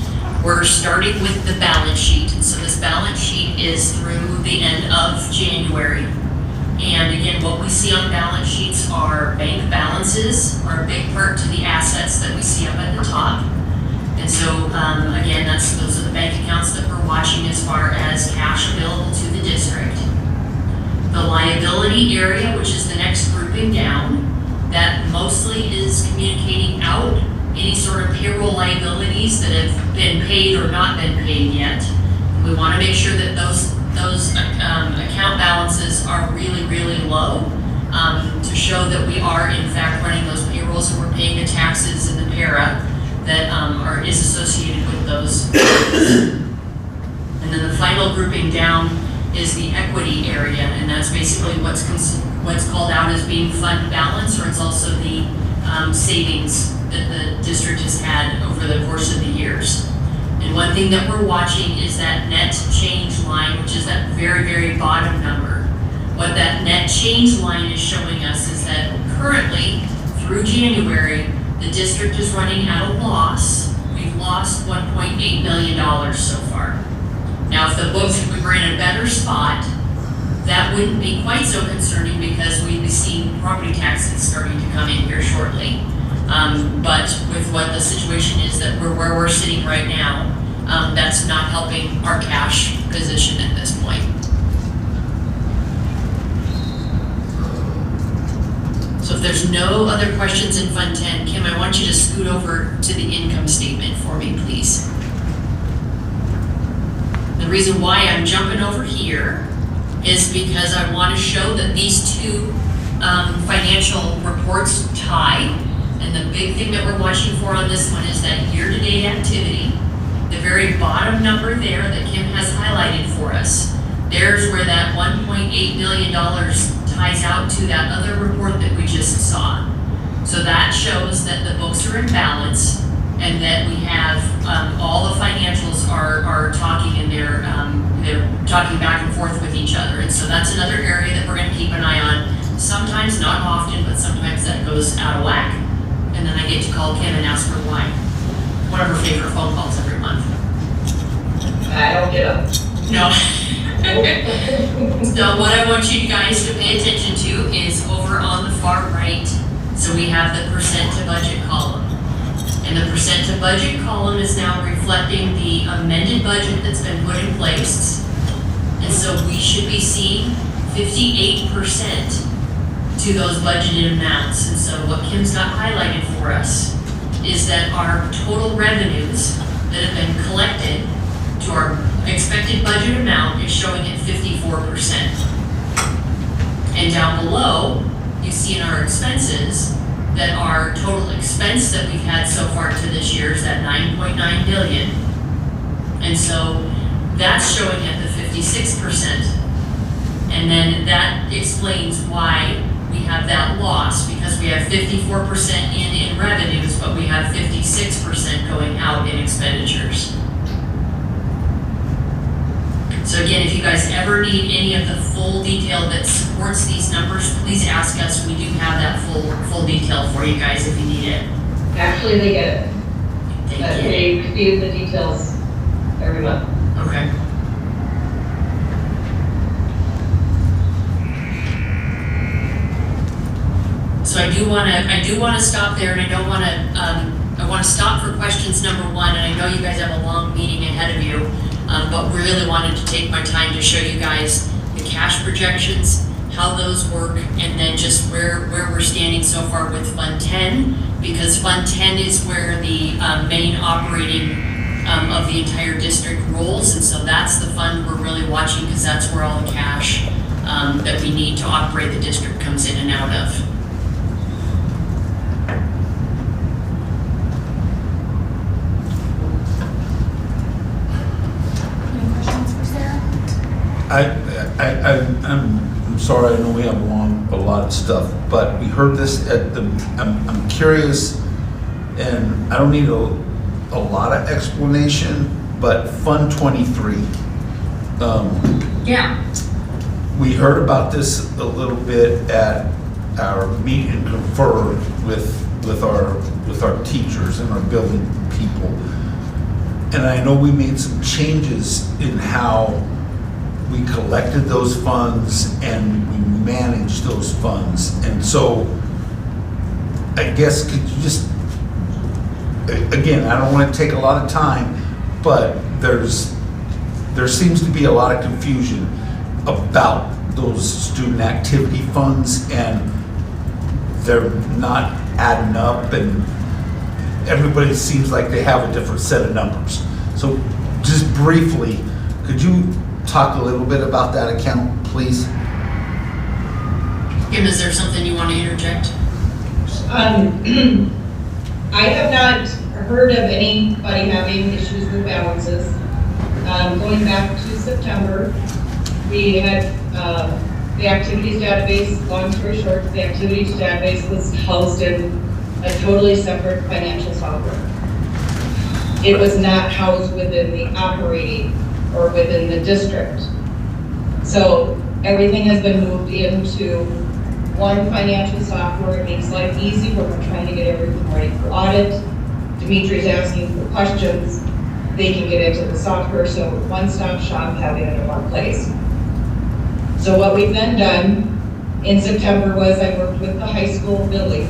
We're starting with the balance sheet. And so this balance sheet is through the end of January. And again, what we see on balance sheets are bank balances, are a big part to the assets that we see up at the top. And so again, those are the bank accounts that we're watching as far as cash available to the district. The liability area, which is the next grouping down, that mostly is communicating out any sort of payroll liabilities that have been paid or not been paid yet. We want to make sure that those account balances are really, really low to show that we are in fact running those payrolls and we're paying the taxes and the para that is associated with those. And then the final grouping down is the equity area, and that's basically what's what's called out as being fund balance, or it's also the savings that the district has had over the course of the years. And one thing that we're watching is that net change line, which is that very, very bottom number. What that net change line is showing us is that currently, through January, the district is running at a loss. We've lost $1.8 million so far. Now, if the books were in a better spot, that wouldn't be quite so concerning because we'd be seeing property taxes starting to come in here shortly. But with what the situation is that where we're sitting right now, that's not helping our cash position at this point. So if there's no other questions in Fund 10, Kim, I want you to scoot over to the income statement for me, please. The reason why I'm jumping over here is because I want to show that these two financial reports tie. And the big thing that we're watching for on this one is that year-to-date activity. The very bottom number there that Kim has highlighted for us. There's where that $1.8 million ties out to that other report that we just saw. So that shows that the books are in balance and that we have all the financials are talking and they're talking back and forth with each other. And so that's another area that we're going to keep an eye on. Sometimes, not often, but sometimes that goes out of whack. And then I get to call Kim and ask her why. One of her favorite phone calls every month. I don't get them. No. So what I want you guys to pay attention to is over on the far right. So we have the percent to budget column. And the percent to budget column is now reflecting the amended budget that's been put in place. And so we should be seeing 58% to those budgeted amounts. And so what Kim's got highlighted for us is that our total revenues that have been collected to our expected budget amount is showing at 54%. And down below, you see in our expenses that our total expense that we've had so far to this year is at $9.9 billion. And so that's showing at the 56%. And then that explains why we have that loss, because we have 54% in revenues, but we have 56% going out in expenditures. So again, if you guys ever need any of the full detail that supports these numbers, please ask us. We do have that full detail for you guys if you need it. Actually, they get it. Thank you. They receive the details every month. Okay. So I do want to stop there, and I don't want to. I want to stop for questions number one, and I know you guys have a long meeting ahead of you, but we really wanted to take my time to show you guys the cash projections, how those work, and then just where we're standing so far with Fund 10, because Fund 10 is where the main operating of the entire district rolls, and so that's the fund we're really watching, because that's where all the cash that we need to operate the district comes in and out of. I'm sorry, I know we have a lot of stuff, but we heard this at the, I'm curious, and I don't need a lot of explanation, but Fund 23. Yeah. We heard about this a little bit at our meet and confer with our teachers and our building people. And I know we made some changes in how we collected those funds and we managed those funds. And so I guess could you just, again, I don't want to take a lot of time, but there seems to be a lot of confusion about those student activity funds, and they're not adding up, and everybody seems like they have a different set of numbers. So just briefly, could you talk a little bit about that account, please? Kim, is there something you want to interject? I have not heard of anybody having issues with balances. Going back to September, we had The activities database, long story short, the activities database was housed in a totally separate financial software. It was not housed within the operating or within the district. So everything has been moved into one financial software. It makes life easy when we're trying to get everything ready for audit. Dimitri's asking for questions. They can get into the software, so one-stop shop, having it in one place. So what we've then done in September was I worked with the high school Billy,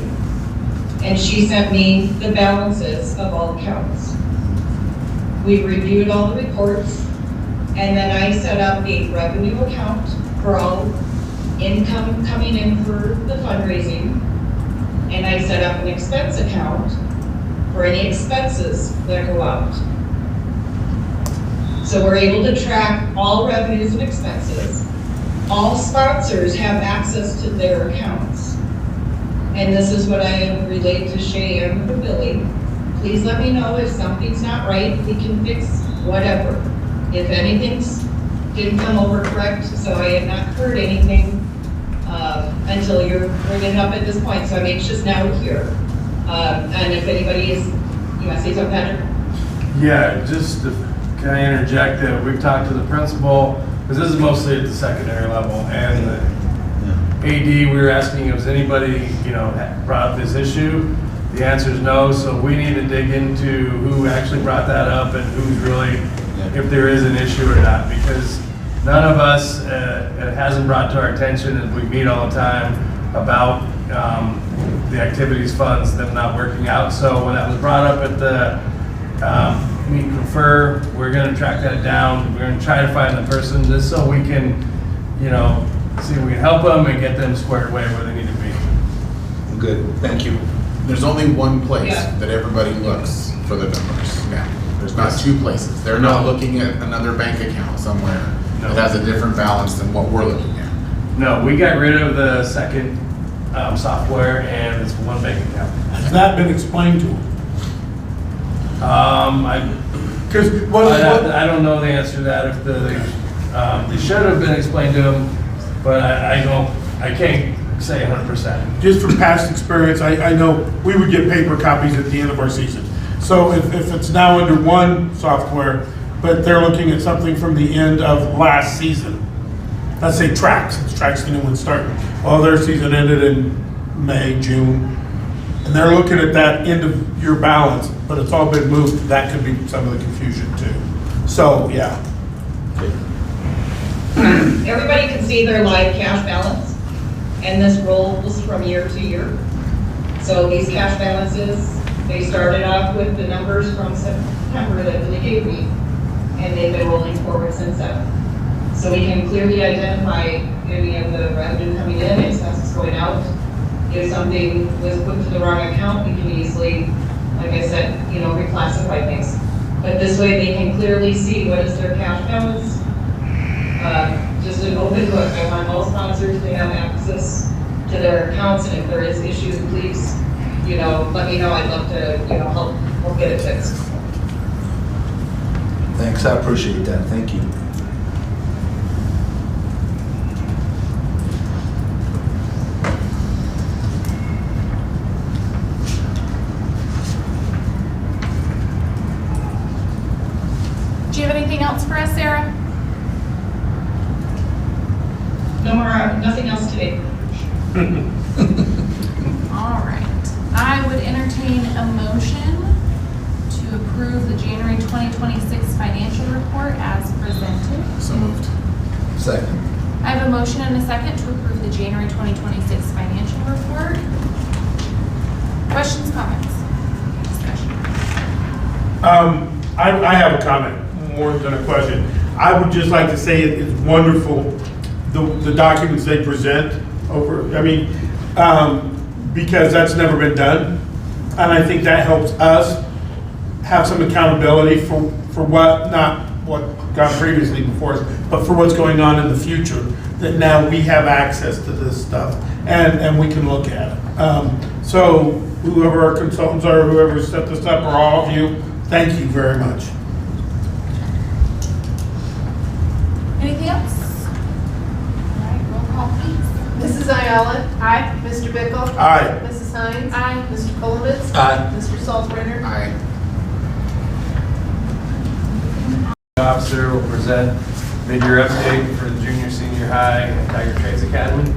and she sent me the balances of all accounts. We reviewed all the reports, and then I set up a revenue account for all income coming in for the fundraising, and I set up an expense account for any expenses that go out. So we're able to track all revenues and expenses. All sponsors have access to their accounts. And this is what I have relayed to Shay and to Billy. Please let me know if something's not right. We can fix whatever. If anything's didn't come over correct, so I have not heard anything until you're bringing it up at this point. So I'm anxious now to hear. And if anybody is, you want to say something, Patrick? Yeah, just can I interject that we've talked to the principal, because this is mostly at the secondary level, and the AD, we were asking if anybody, brought up this issue. The answer is no, so we need to dig into who actually brought that up and who's really, if there is an issue or not, because none of us, it hasn't brought to our attention, and we meet all the time about the activities funds, them not working out. So when that was brought up at the meet and confer, we're going to track that down. We're going to try to find the person just so we can, see if we can help them and get them squared away where they need to be. Good, thank you. There's only one place Yeah. that everybody looks for the numbers now. There's not two places. They're not looking at another bank account somewhere that has a different balance than what we're looking at. No, we got rid of the second software, and it's one bank account. Has that been explained to them? Because I don't know the answer to that. If they should have been explained to them, but I can't say 100%. just from past experience, I know we would get paper copies at the end of our season. So if it's now under one software, but they're looking at something from the end of last season, let's say tracks, it's tracks the new one starting. Well, their season ended in May, June, and they're looking at that end of year balance, but it's all been moved. That could be some of the confusion too. So, yeah. Everybody can see their live cash balance, and this rolls from year to year. So these cash balances, they started off with the numbers from September that Billy gave me, and they've been rolling forward since then. So we can clearly identify any of the revenue coming in, expenses going out. If something was put to the wrong account, we can easily, like I said, reclassify things. But this way they can clearly see what is their cash balance. Just an open book. I want all sponsors to have access to their accounts, and if there is issues, please, let me know. I'd love to, help get it fixed. Thanks, I appreciate that, thank you. Do you have anything else for us, Sarah? No more, nothing else today. All right. I would entertain a motion to approve the January 2026 financial report as presented. So moved. Second. I have a motion and a second to approve the January 2026 financial report. Questions, comments, discussion? I have a comment, more than a question. I would just like to say it's wonderful, the documents they present because that's never been done. And I think that helps us have some accountability for not what gone previously before us, but for what's going on in the future, that now we have access to this stuff and we can look at it. So whoever our consultants are, whoever set this up, or all of you, thank you very much. Anything else? All right, roll call. Mrs. Ayala. Aye. Mr. Bickle. Aye. Mrs. Hines. Aye. Mr. Colovitz. Aye. Mr. Salzbrunner. Aye. Officer will present mid-year update for the junior, senior high and Tiger Trades Academy.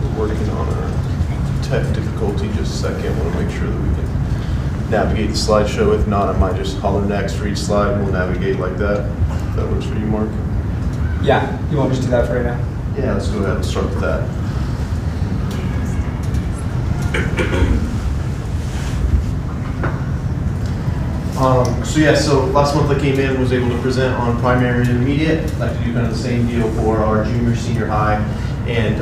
We're working on a tech difficulty, just a second. Want to make sure that we can navigate the slideshow. If not, I might just holler next for each slide and we'll navigate like that. If that works for you, Mark? Yeah, you want to just do that for right now? Yeah, let's go ahead and start with that. So last month I came in and was able to present on primary and intermediate. I'd like to do kind of the same deal for our junior, senior high, and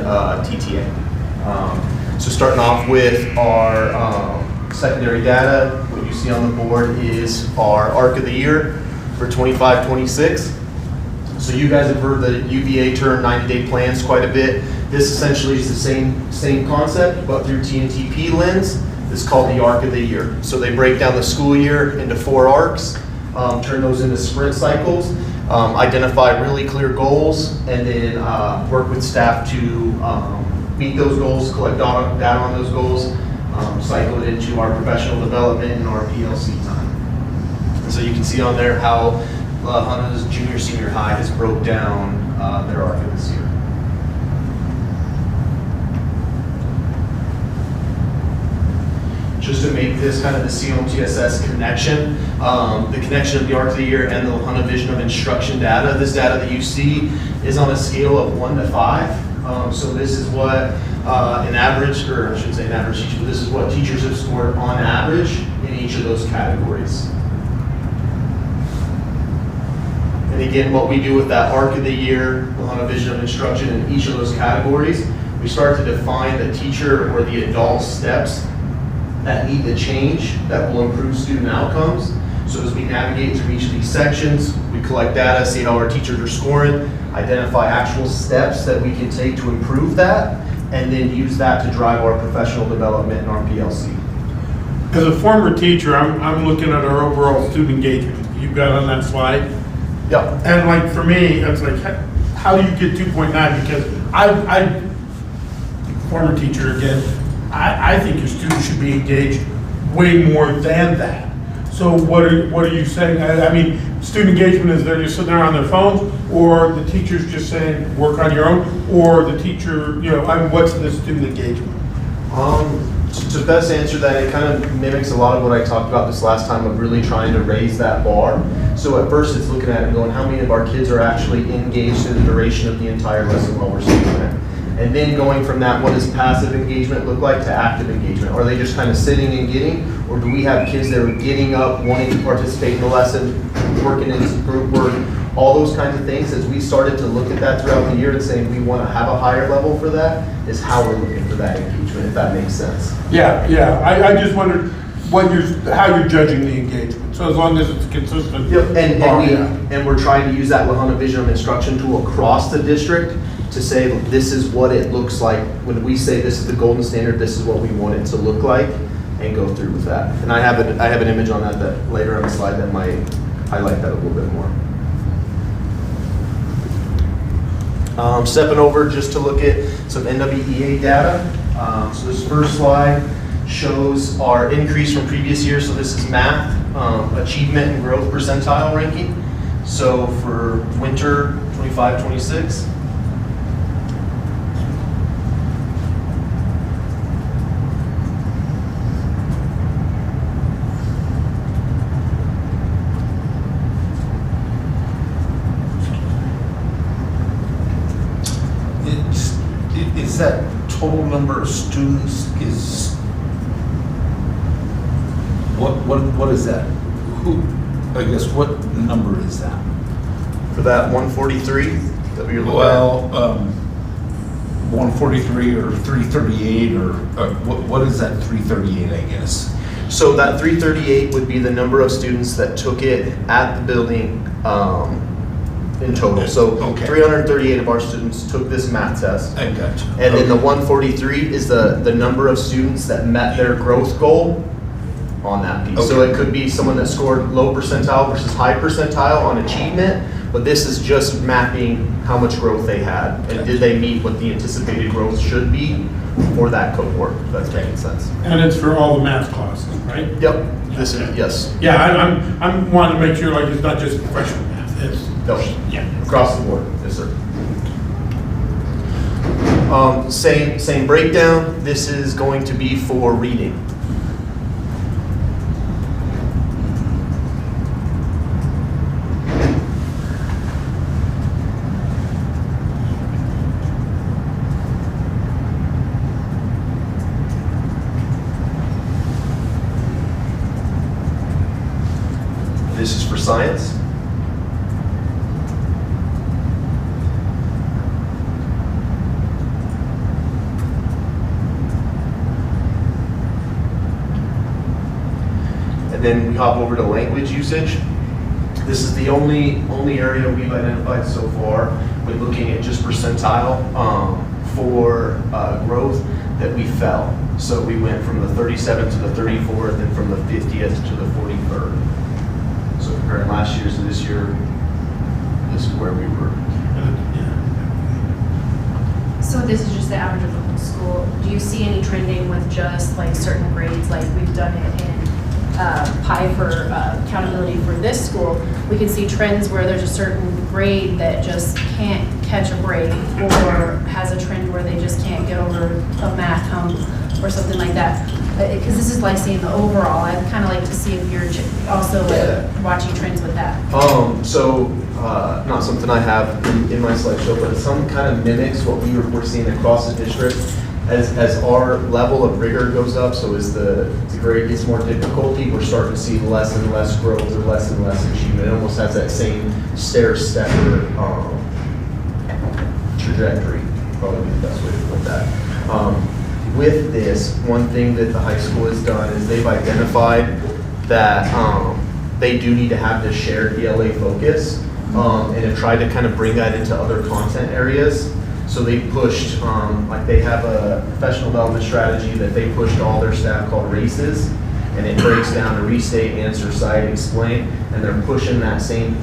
TTA. So starting off with our secondary data, what you see on the board is our ARC of the year for 25-26. So you guys have heard the UVA term 90-day plans quite a bit. This essentially is the same concept, but through TNTP lens. It's called the ARC of the year. So they break down the school year into 4 ARCs, turn those into sprint cycles, identify really clear goals, and then work with staff to meet those goals, collect data on those goals, cycle it into our professional development and our PLC time. And so you can see on there how Hunter's junior, senior high has broke down their ARC of this year. Just to make this kind of the MTSS connection, the connection of the ARC of the year and the HUNA Vision of Instruction data. This data that you see is on a scale of 1 to 5. So this is what an average, or I shouldn't say an average teacher, but this is what teachers have scored on average in each of those categories. And again, what we do with that ARC of the year, the HUNA Vision of Instruction in each of those categories, we start to define the teacher or the adult steps that need to change that will improve student outcomes. So as we navigate through each of these sections, we collect data, see how our teachers are scoring, identify actual steps that we can take to improve that, and then use that to drive our professional development and our PLC. As a former teacher, I'm looking at our overall student engagement. You've got on that slide. Yep. And like for me, it's like, how do you get 2.9? Because I former teacher again, I think your students should be engaged way more than that. So what are you saying? I mean, student engagement is they're just sitting there on their phones, or the teacher's just saying work on your own, or the teacher, what's the student engagement? To best answer that, it kind of mimics a lot of what I talked about this last time of really trying to raise that bar. So at first it's looking at it and going, how many of our kids are actually engaged in the duration of the entire lesson while we're seeing it? And then going from that, what does passive engagement look like, to active engagement? Are they just kind of sitting and getting, or do we have kids that are getting up, wanting to participate in the lesson, working in group work, all those kinds of things? As we started to look at that throughout the year and saying we want to have a higher level for that, is how we're looking for that engagement, if that makes sense. Yeah. I just wondered how you're judging the engagement. So as long as it's consistent. Yep. And we're trying to use that HUNA Vision of Instruction tool across the district to say, look, this is what it looks like. When we say this is the golden standard, this is what we want it to look like, and go through with that. And I have an image on that later on the slide that might highlight that a little bit more. Stepping over just to look at some NWEA data. So this first slide shows our increase from previous years. So this is math, achievement and growth percentile ranking. So for winter 25-26. Is that total number of students is, what is that? What number is that? For that 143 that you're looking Well, 143 or 338 or what is that 338, I guess? So that 338 would be the number of students that took it at the building in total. So Okay. 338 of our students took this math test. I got you. And then the 143 is the number of students that met their growth goal on that piece. So Okay. it could be someone that scored low percentile versus high percentile on achievement, But this is just mapping how much growth they had, and did they meet what the anticipated growth should be for that cohort, if that's making sense. And it's for all the math classes, right? Yep, this is, yes. Yeah, I'm wanting to make sure like it's not just freshman math, it's, No, yeah. across the board, yes, sir. Same breakdown. This is going to be for reading. This is for science. And then we hop over to language usage. This is the only area we've identified so far with looking at just percentile for growth that we fell. So we went from the 37th to the 34th and from the 50th to the 43rd. So comparing last year's to this year, this is where we were. So this is just the average of the whole school. Do you see any trending with just like certain grades, like we've done it in PI for accountability for this school? We can see trends where there's a certain grade that just can't catch a break, or has a trend where they just can't get over a math hump or something like that. Because this is like seeing the overall. I'd kind of like to see if you're also like watching trends with that. Not something I have in my slideshow, but some kind of mimics what we're seeing across the district as our level of rigor goes up. So as the grade gets more difficulty, we're starting to see less and less growth or less and less achievement. It almost has that same stair-stepper trajectory, probably the best way to put that. With this, one thing that the high school has done is they've identified that they do need to have this shared ELA focus, and have tried to kind of bring that into other content areas. So they pushed, like they have a professional development strategy that they pushed to all their staff called RACES, and it breaks down to restate, answer, cite, explain, and they're pushing that same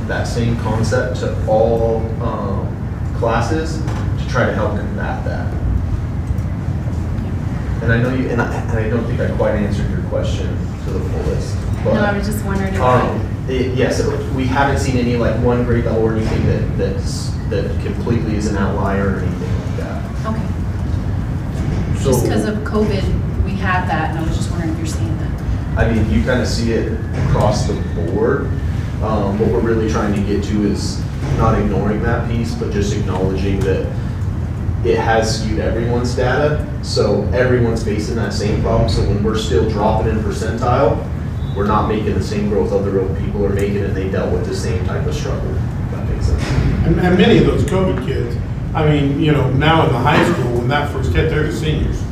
concept to all classes to try to help combat that. And I know you, and I don't think I quite answered your question to the fullest. But, No, I was just wondering if yes, we haven't seen any like one grade level or anything that completely is an outlier or anything like that. Okay. So, Just because of COVID, we had that, and I was just wondering if you're seeing that. I mean, you kind of see it across the board. What we're really trying to get to is not ignoring that piece, but just acknowledging that it has skewed everyone's data. So everyone's facing that same problem. So when we're still dropping in percentile, we're not making the same growth other people are making, and they dealt with the same type of struggle. If that makes sense. And many of those COVID kids, I mean, now in the high school, when that first hit, they're the seniors.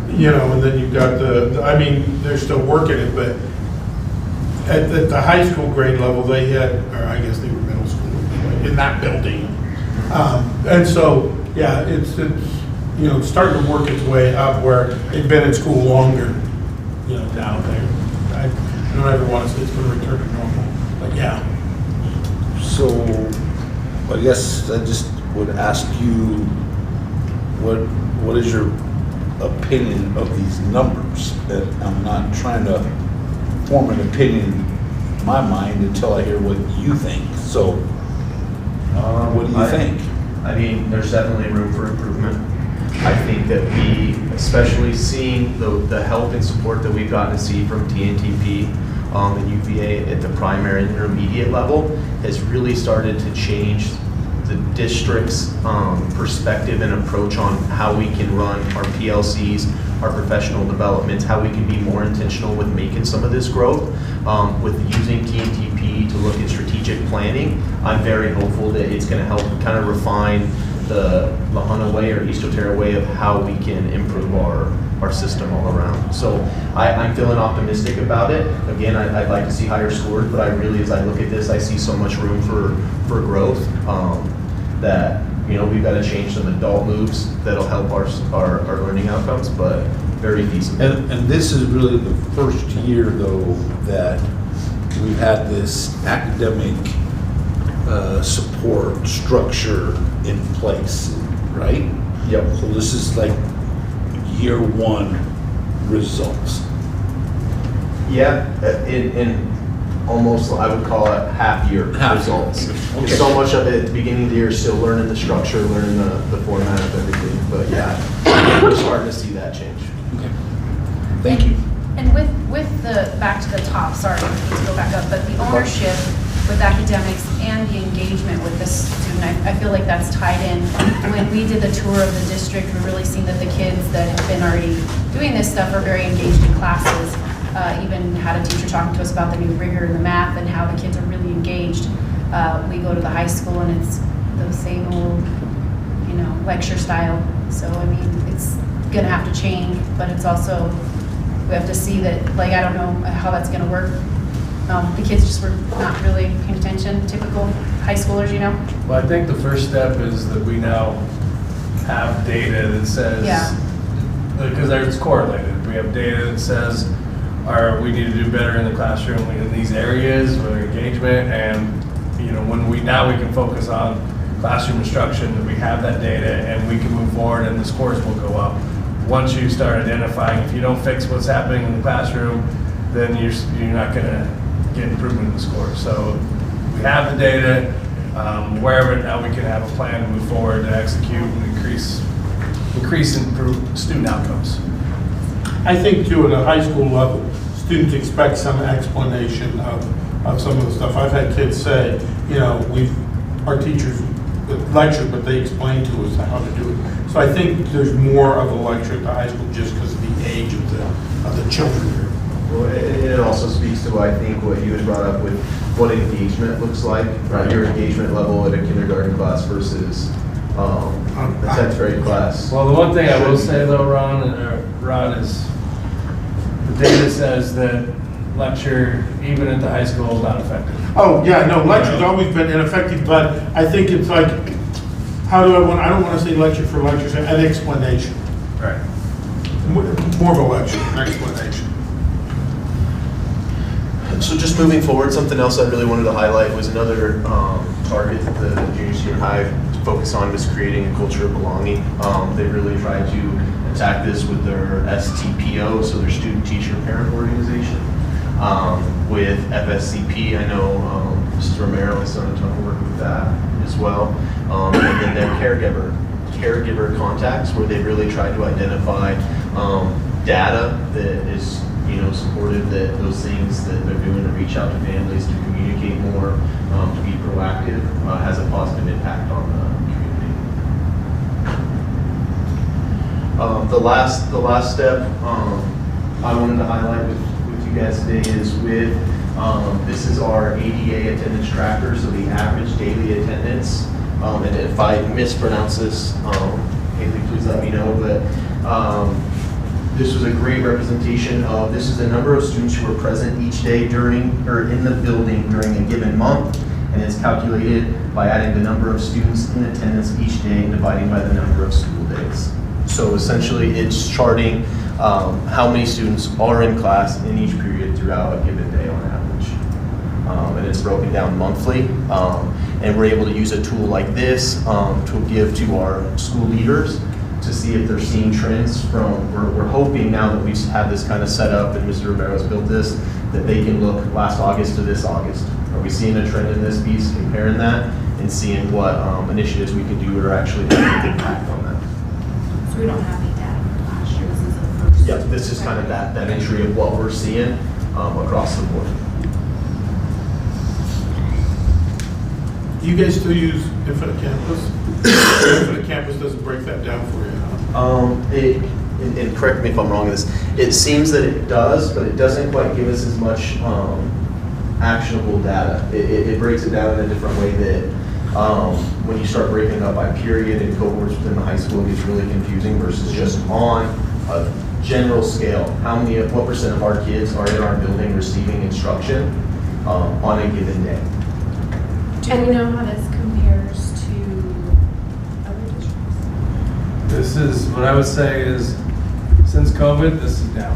And then you've got they're still working it, but at the high school grade level, they had, or I guess they were middle school, in that building. And so, yeah, it's starting to work its way up where they've been in school longer, down there. I don't ever want to say it's going to return to normal, but yeah. So, I guess I just would ask you, what is your opinion of these numbers? That I'm not trying to form an opinion in my mind until I hear what you think. So, what do you think? I mean, there's definitely room for improvement. I think that we, especially seeing the help and support that we've gotten to see from TNTP and UVA at the primary and intermediate level, has really started to change the district's perspective and approach on how we can run our PLCs, our professional developments, how we can be more intentional with making some of this growth. With using TNTP to look at strategic planning, I'm very hopeful that it's going to help kind of refine the Lahana way or East Otero way of how we can improve our system all around. So I'm feeling optimistic about it. Again, I'd like to see higher scores, but I really, as I look at this, I see so much room for growth that we've got to change some adult moves that'll help our learning outcomes, but very feasible. And this is really the first year, though, that we've had this academic support structure in place, right? Yep. So this is like year one results. Yeah, in almost, I would call it half-year Half results. year. And Okay. so much of it, at the beginning of the year, still learning the structure, learning the format of everything. But yeah, we're starting to see that change. Okay. Thank you. And with the, back to the top, sorry, I need to go back up, but the ownership with academics and the engagement with the student, I feel like that's tied in. When we did the tour of the district, we really seen that the kids that have been already doing this stuff are very engaged in classes. Even had a teacher talking to us about the new rigor in the math and how the kids are really engaged. We go to the high school and it's the same old, lecture style. So, I mean, it's gonna have to change, but it's also, we have to see that, I don't know how that's gonna work. The kids just were not really paying attention, typical high schoolers, Well, I think the first step is that we now have data that says, Yeah. because it's correlated. We have data that says, we need to do better in the classroom in these areas with engagement, and when we can focus on classroom instruction, that we have that data and we can move forward and the scores will go up. Once you start identifying, if you don't fix what's happening in the classroom, then you're not going to get improvement in the scores. So we have the data, aware of it, now we can have a plan to move forward to execute and increase and improve student outcomes. I think too, at a high school level, students expect some explanation of some of the stuff. I've had kids say, our teachers lecture, but they explain to us how to do it. So I think there's more of a lecture at the high school just because of the age of the children here. Well, it also speaks to, I think, what you had brought up with what engagement looks like, right? Your engagement level at a kindergarten class versus a 10th grade class. Well, the one thing I will say though, Ron, is the data says that lecture, even at the high school, is not effective. Oh, yeah, no, lecture's always been ineffective, but I think it's like, I don't want to say lecture for lecture, say an explanation. Right. More of a lecture, an explanation. So just moving forward, something else I really wanted to highlight was another target that the junior senior high focus on was creating a culture of belonging. They really tried to attack this with their STPO, so their student teacher parent organization. With FSCP, I know Mrs. Romero has done a ton of work with that as well. And then their caregiver contacts, where they really tried to identify data that is supportive, that those things that they're doing to reach out to families, to communicate more, to be proactive, has a positive impact on the community. The last step I wanted to highlight with you guys today is this is our ADA attendance tracker, so the average daily attendance. And if I mispronounce this, Haley, please let me know, but this was a great representation of, this is the number of students who were present each day in the building during a given month, and it's calculated by adding the number of students in attendance each day and dividing by the number of school days. So essentially it's charting how many students are in class in each period throughout a given day on average. And it's broken down monthly. And we're able to use a tool like this to give to our school leaders to see if they're seeing trends from, we're hoping now that we've had this kind of set up and Mr. Romero's built this, that they can look last August to this August. Are we seeing a trend in this piece, comparing that, and seeing what initiatives we can do that are actually having an impact on that? So we don't have any data from last year, this is the first. Yep, this is kind of that entry of what we're seeing across the board. Do you guys still use Infinite Campus? Infinite Campus doesn't break that down for you, huh? And correct me if I'm wrong in this, it seems that it does, but it doesn't quite give us as much actionable data. It breaks it down in a different way that when you start breaking it up by period and cohorts within the high school, it gets really confusing versus just on a general scale. What % of our kids are in our building receiving instruction on a given day? Do you know how this compares to other districts? This is, what I would say is, since COVID, this is down.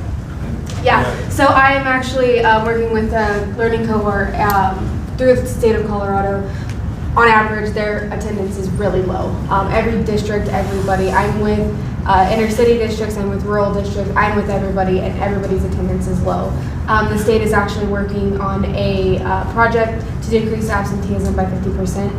Yeah, so I am actually working with a learning cohort through the state of Colorado. on average, their attendance is really low. Every district, everybody, I'm with inner city districts, I'm with rural districts, I'm with everybody, and everybody's attendance is low. The state is actually working on a project to decrease absenteeism by 50%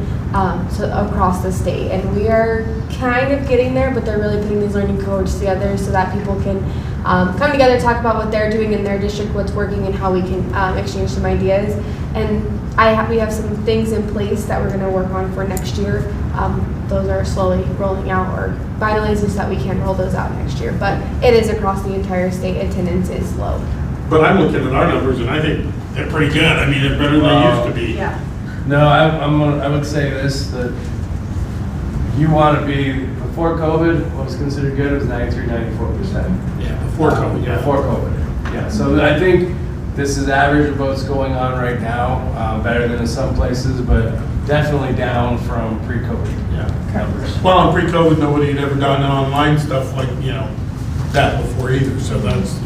across the state. And we are kind of getting there, but they're really putting these learning cohorts together so that people can come together, talk about what they're doing in their district, what's working, and how we can exchange some ideas. And we have some things in place that we're going to work on for next year. Those are slowly rolling out, or finalizing so that we can roll those out next year. But it is across the entire state. Attendance is low. But I'm looking at our numbers and I think they're pretty good. I mean, they're better than they used to be. Yeah. No, I would say this, that you want to be, before COVID, what was considered good was 93, 94%. Yeah, before COVID, yeah. Before COVID, yeah. So I think this is average of what's going on right now, better than in some places, but definitely down from pre-COVID numbers. Well, in pre-COVID, nobody had ever done online stuff like, that before either, so that's,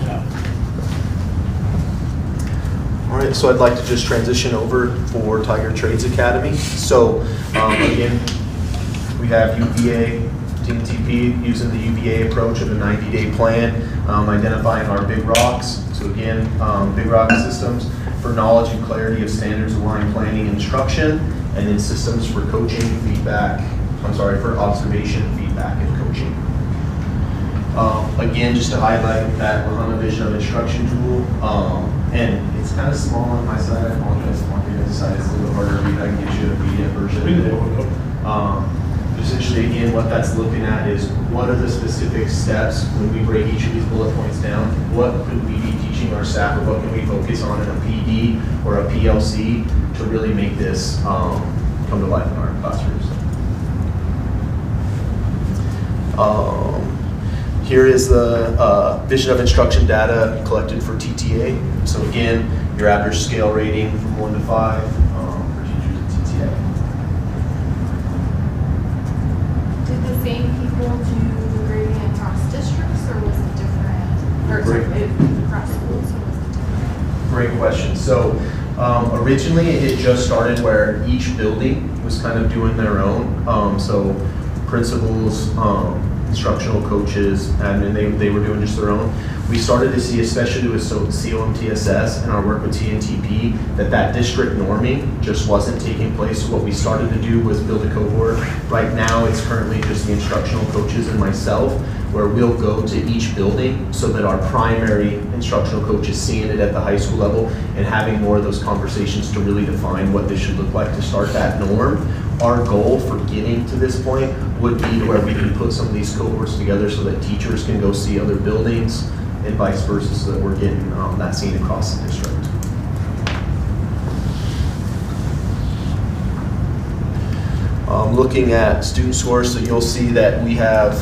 All right, so I'd like to just transition over for Tiger Trades Academy. So again, we have UVA, TNTP using the UVA approach of a 90-day plan, identifying our big rocks. So again, big rock systems for knowledge and clarity of standards aligned planning and instruction, and then systems for coaching, feedback, for observation, feedback, and coaching. Again, just to highlight that Lahana Vision of Instruction tool, and it's kind of small on my side. I apologize on your side. It's a little harder to read. I can get you a PDF version of it. Essentially, again, what that's looking at is what are the specific steps when we break each of these bullet points down? What could we be teaching our staff, or what can we focus on in a PD or a PLC to really make this come to life in our classrooms? Here is the Vision of Instruction data collected for TTA. So again, your average scale rating from 1 to 5 for teachers at TTA. Did the same people do the grading across districts, or was it different? Or across schools, or was it different? Great question. So originally it just started where each building was kind of doing their own. So principals, instructional coaches, admin, they were doing just their own. We started to see, especially with MTSS and our work with TNTP, that district norming just wasn't taking place. So what we started to do was build a cohort. Right now, it's currently just the instructional coaches and myself, where we'll go to each building so that our primary instructional coach is seeing it at the high school level and having more of those conversations to really define what this should look like to start that norm. Our goal for getting to this point would be to where we can put some of these cohorts together so that teachers can go see other buildings and vice versa, so that we're getting that seen across the district. Looking at student scores, so you'll see that we have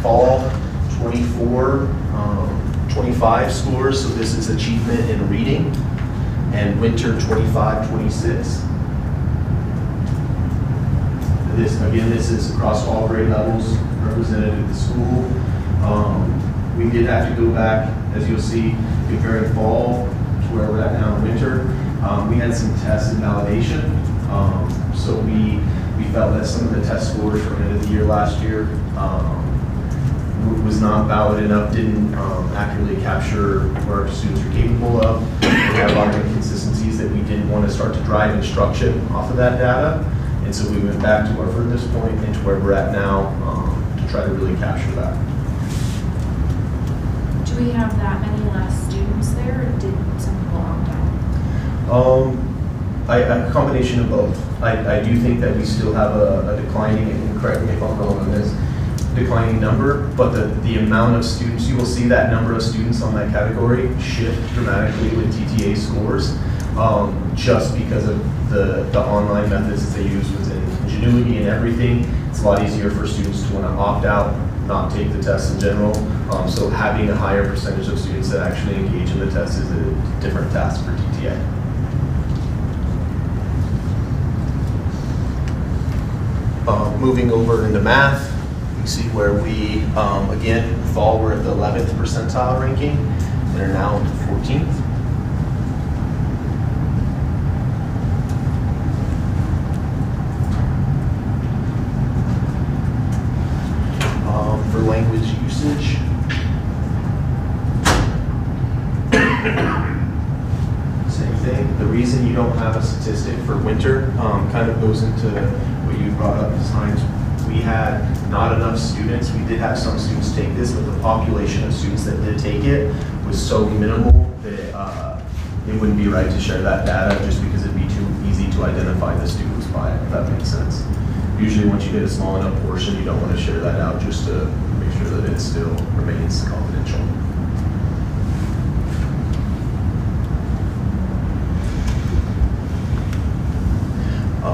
fall 24, 25 scores, so this is achievement in reading, and winter 25, 26. This is across all grade levels represented at the school. We did have to go back, as you'll see, comparing fall to where we're at now in winter. We had some tests and validation. So we felt that some of the test scores from the end of the year last year was not valid enough, didn't accurately capture what our students are capable of. We had a lot of inconsistencies that we didn't want to start to drive instruction off of that data. And so we went back to our furthest point into where we're at now to try to really capture that. Do we have that many less students there, or did some people opt out? A combination of both. I do think that we still have a declining, and correct me if I'm wrong on this, declining number, but the amount of students, you will see that number of students on that category shift dramatically with TTA scores, just because of the online methods that they use within Ingenuity and everything. It's a lot easier for students to want to opt out, not take the test in general. So having a higher percentage of students that actually engage in the test is a different task for TTA. Moving over into math, you see where we, again, fall, we're at the 11th percentile ranking, and are now to 14th. For language usage. Same thing. The reason you don't have a statistic for winter kind of goes into what you brought up as times. We had not enough students. We did have some students take this, but the population of students that did take it was so minimal that it wouldn't be right to share that data just because it'd be too easy to identify the students by it, if that makes sense. Usually once you get a small enough portion, you don't want to share that out just to make sure that it still remains confidential.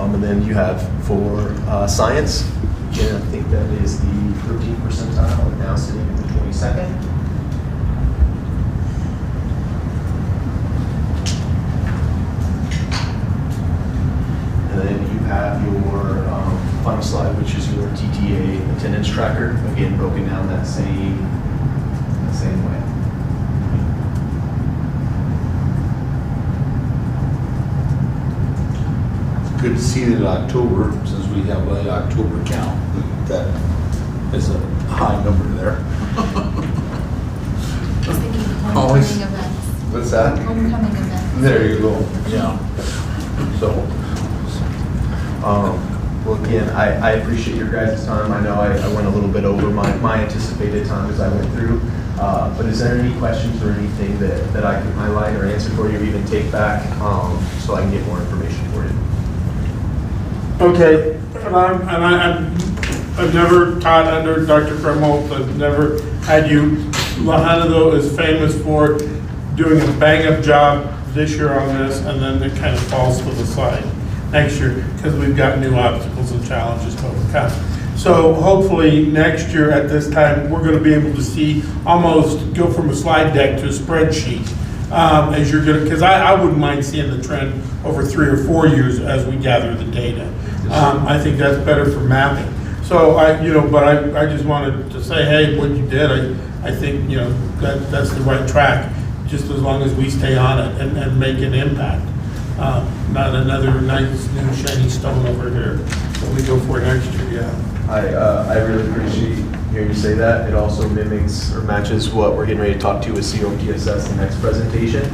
And then you have for science, again, I think that is the 13th percentile, and now sitting at the 22nd. And then you have your final slide, which is your TTA attendance tracker, again, broken down that same way. Good to see that in October, since we have an October count, that is a high number there. Just thinking of Always. homecoming events. What's that? Homecoming events. There you go, yeah. So, well, again, I appreciate your guys' time. I know I went a little bit over my anticipated time as I went through. But is there any questions or anything that I can highlight or answer for you, or even take back so I can get more information for you? Okay, I've never taught under Dr. Krumholtz. I've never had you. Lahana, though, is famous for doing a bang-up job this year on this, and then it kind of falls to the side next year because we've got new obstacles and challenges to overcome. So hopefully next year at this time, we're going to be able to see almost go from a slide deck to a spreadsheet. As you're going to, because I wouldn't mind seeing the trend over 3 or 4 years as we gather the data. I think that's better for mapping. So I just wanted to say, hey, what you did, I think, that's the right track, just as long as we stay on it and make an impact. Not another nice new shiny stone over here that we go for next year, yeah. I really appreciate hearing you say that. It also mimics or matches what we're getting ready to talk to with MTSS the next presentation,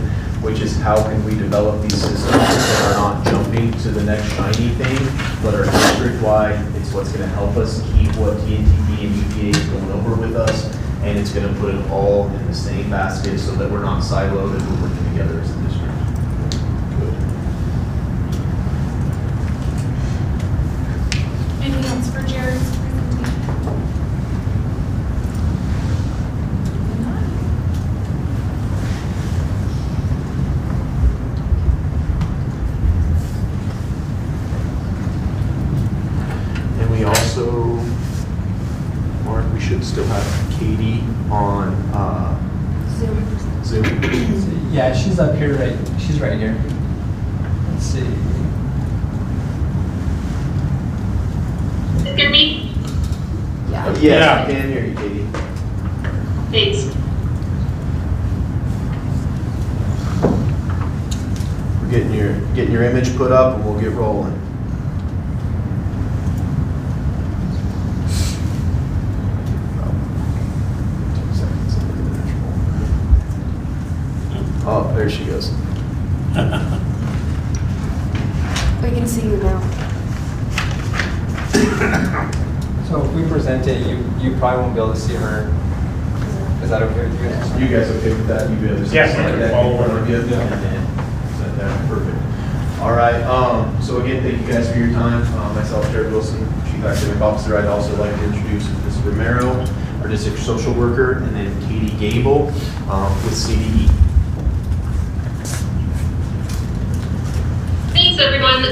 which is how can we develop these systems that are not jumping to the next shiny thing, but are district-wide. It's what's going to help us keep what TNTP and UPA is going over with us, and it's going to put it all in the same basket so that we're not siloed and we're working together as a district. Good. Anything else for Jared's presentation? And we also, Mark, we should still have Katie on Zoom. Yeah, she's up here, she's right here. Let's see. Hear me? Yeah. Yes, Yeah. I can hear you, Katie. Thanks. We're getting your image put up and we'll get rolling. Oh, there she goes. We can see you now. So if we present it, you probably won't be able to see her. Is that okay with you guys? You guys okay with that? You guys Yeah, slide that follow in front of you? Yeah. And then set that, perfect. All right, so again, thank you guys for your time. Myself, Jared Wilson, Chief Academic Officer. I'd also like to introduce Ms. Romero, our district social worker, and then Katie Gable with CDE. Thanks, everyone.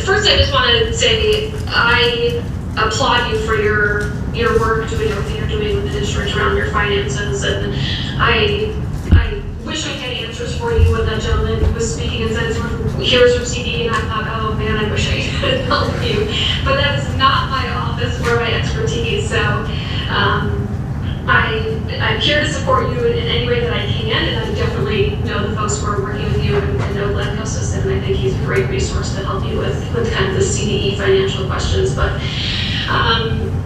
First, I just want to say I applaud you for your work, doing everything you're doing with the district around your finances, and I wish I had answers for you when that gentleman was speaking and said here's from CD, and I thought, oh man, I wish I could help you, but that is not my office or my expertise. So I'm here to support you in any way that I can, and I definitely know the folks who are working with you and know Glenn Costas, and I think he's a great resource to help you with kind of the CDE financial questions. But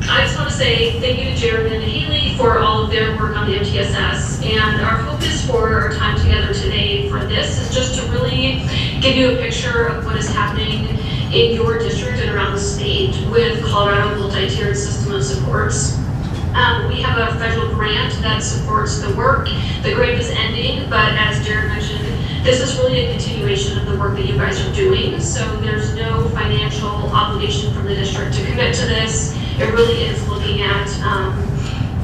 I just want to say thank you to Jared and Haley for our time together today for this is just to really give you a picture of what is happening in your district and around the state with Colorado multi-tiered system of supports. We have a federal grant that supports the work. The grant is ending, but as Jared mentioned, this is really a continuation of the work that you guys are doing. So there's no financial obligation from the district to commit to this. It really is looking at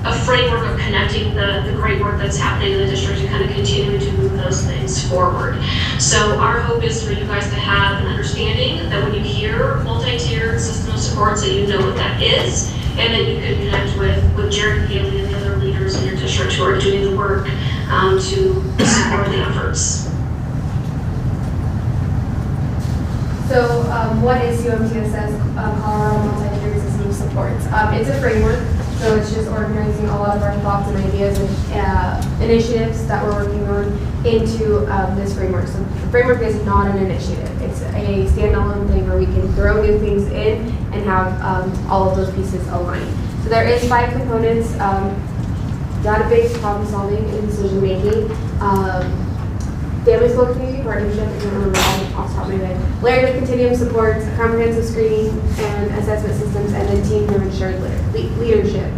a framework of connecting the great work that's happening in the district and kind of continuing to move those things forward. So our hope is for you guys to have an understanding that when you hear multi-tiered system of supports, that you know what that is, and that you can connect with Jared and Haley and the other leaders in your district who are doing the work to support the efforts. So what is UMTSS Colorado Multi-Tiered System of Supports? It's a framework, so it's just organizing a lot of our thoughts and ideas and initiatives that we're working on into this framework. So the framework is not an initiative. It's a standalone thing where we can throw new things in and have all of those pieces aligned. So there is 5 components: database, problem solving, and decision making. Family School Community Partnership, I can't remember off the top of my head. Layered continuum supports, comprehensive screening and assessment systems, and then team-driven shared leadership.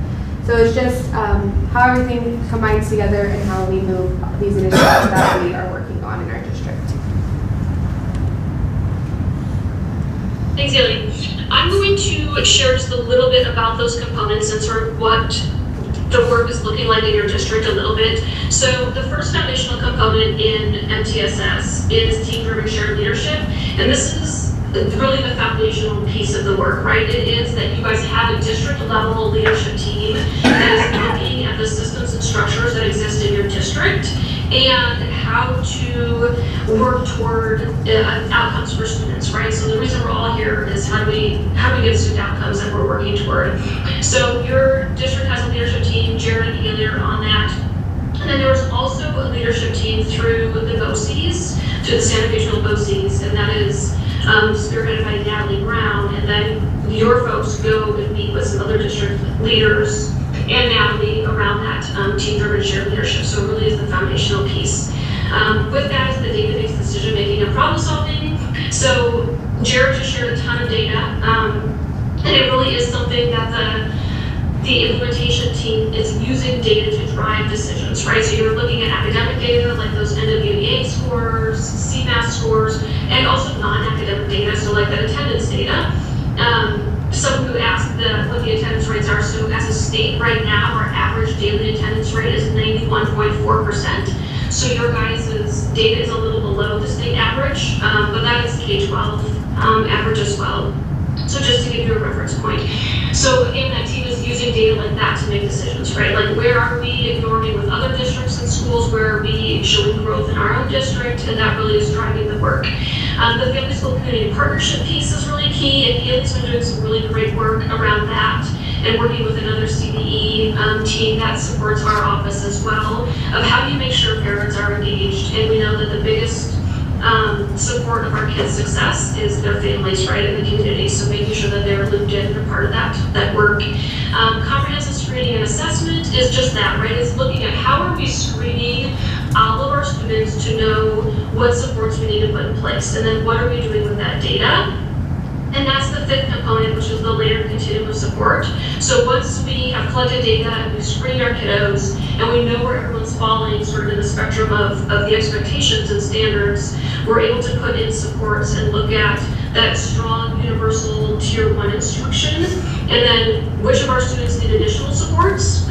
So it's just how everything combines together and how we move these initiatives that we are working on in our district. Thanks, Haley. I'm going to share just a little bit about those components and sort of what the work is looking like in your district a little bit. So the first foundational component in MTSS is team-driven shared leadership, and this is really the foundational piece of the work, right? It is that you guys have a district-level leadership team that is looking at the systems and structures that exist in your district and how to work toward outcomes for students, right? So the reason we're all here is how do we get student outcomes that we're working toward. So your district has a leadership team, Jared and Haley are on that. And then there's also a leadership team through the BOCES, to the Santa Fe Regional BOCES, and that is spearheaded by Natalie Brown. And then your folks go and meet with some other district leaders and Natalie around that team-driven shared leadership. So it really is the foundational piece. With that is the database decision-making and problem-solving. So Jared just shared a ton of data, and it really is something that the implementation team is using data to drive decisions, right? So you're looking at academic data like those NWEA scores, CMAS scores, and also non-academic data, so like that attendance data. Someone who asked what the attendance rates are, so as a state right now, our average daily attendance rate is 91.4%. So your guys' data is a little below the state average, but that is K-12 average as well. So just to give you a reference point. So again, that team is using data like that to make decisions, right? Like where are we ignoring with other districts and schools? Where are we showing growth in our own district? And that really is driving the work. The Family School Community Partnership piece is really key, and Haley's been doing some really great work around that and working with another CDE team that supports our office as well, of how do you make sure parents are engaged. And we know that the biggest support of our kids' success is their families, right, in the community. So making sure that they're looped in and a part of that work. Comprehensive screening and assessment is just that, right? It's looking at how are we screening all of our students to know what supports we need to put in place, and then what are we doing with that data. And that's the 5th component, which is the layered continuum of support. So once we have collected data and we've screened our kiddos and we know where everyone's falling sort of in the spectrum of the expectations and standards, we're able to put in supports and look at that strong universal tier 1 instruction, and then which of our students need additional supports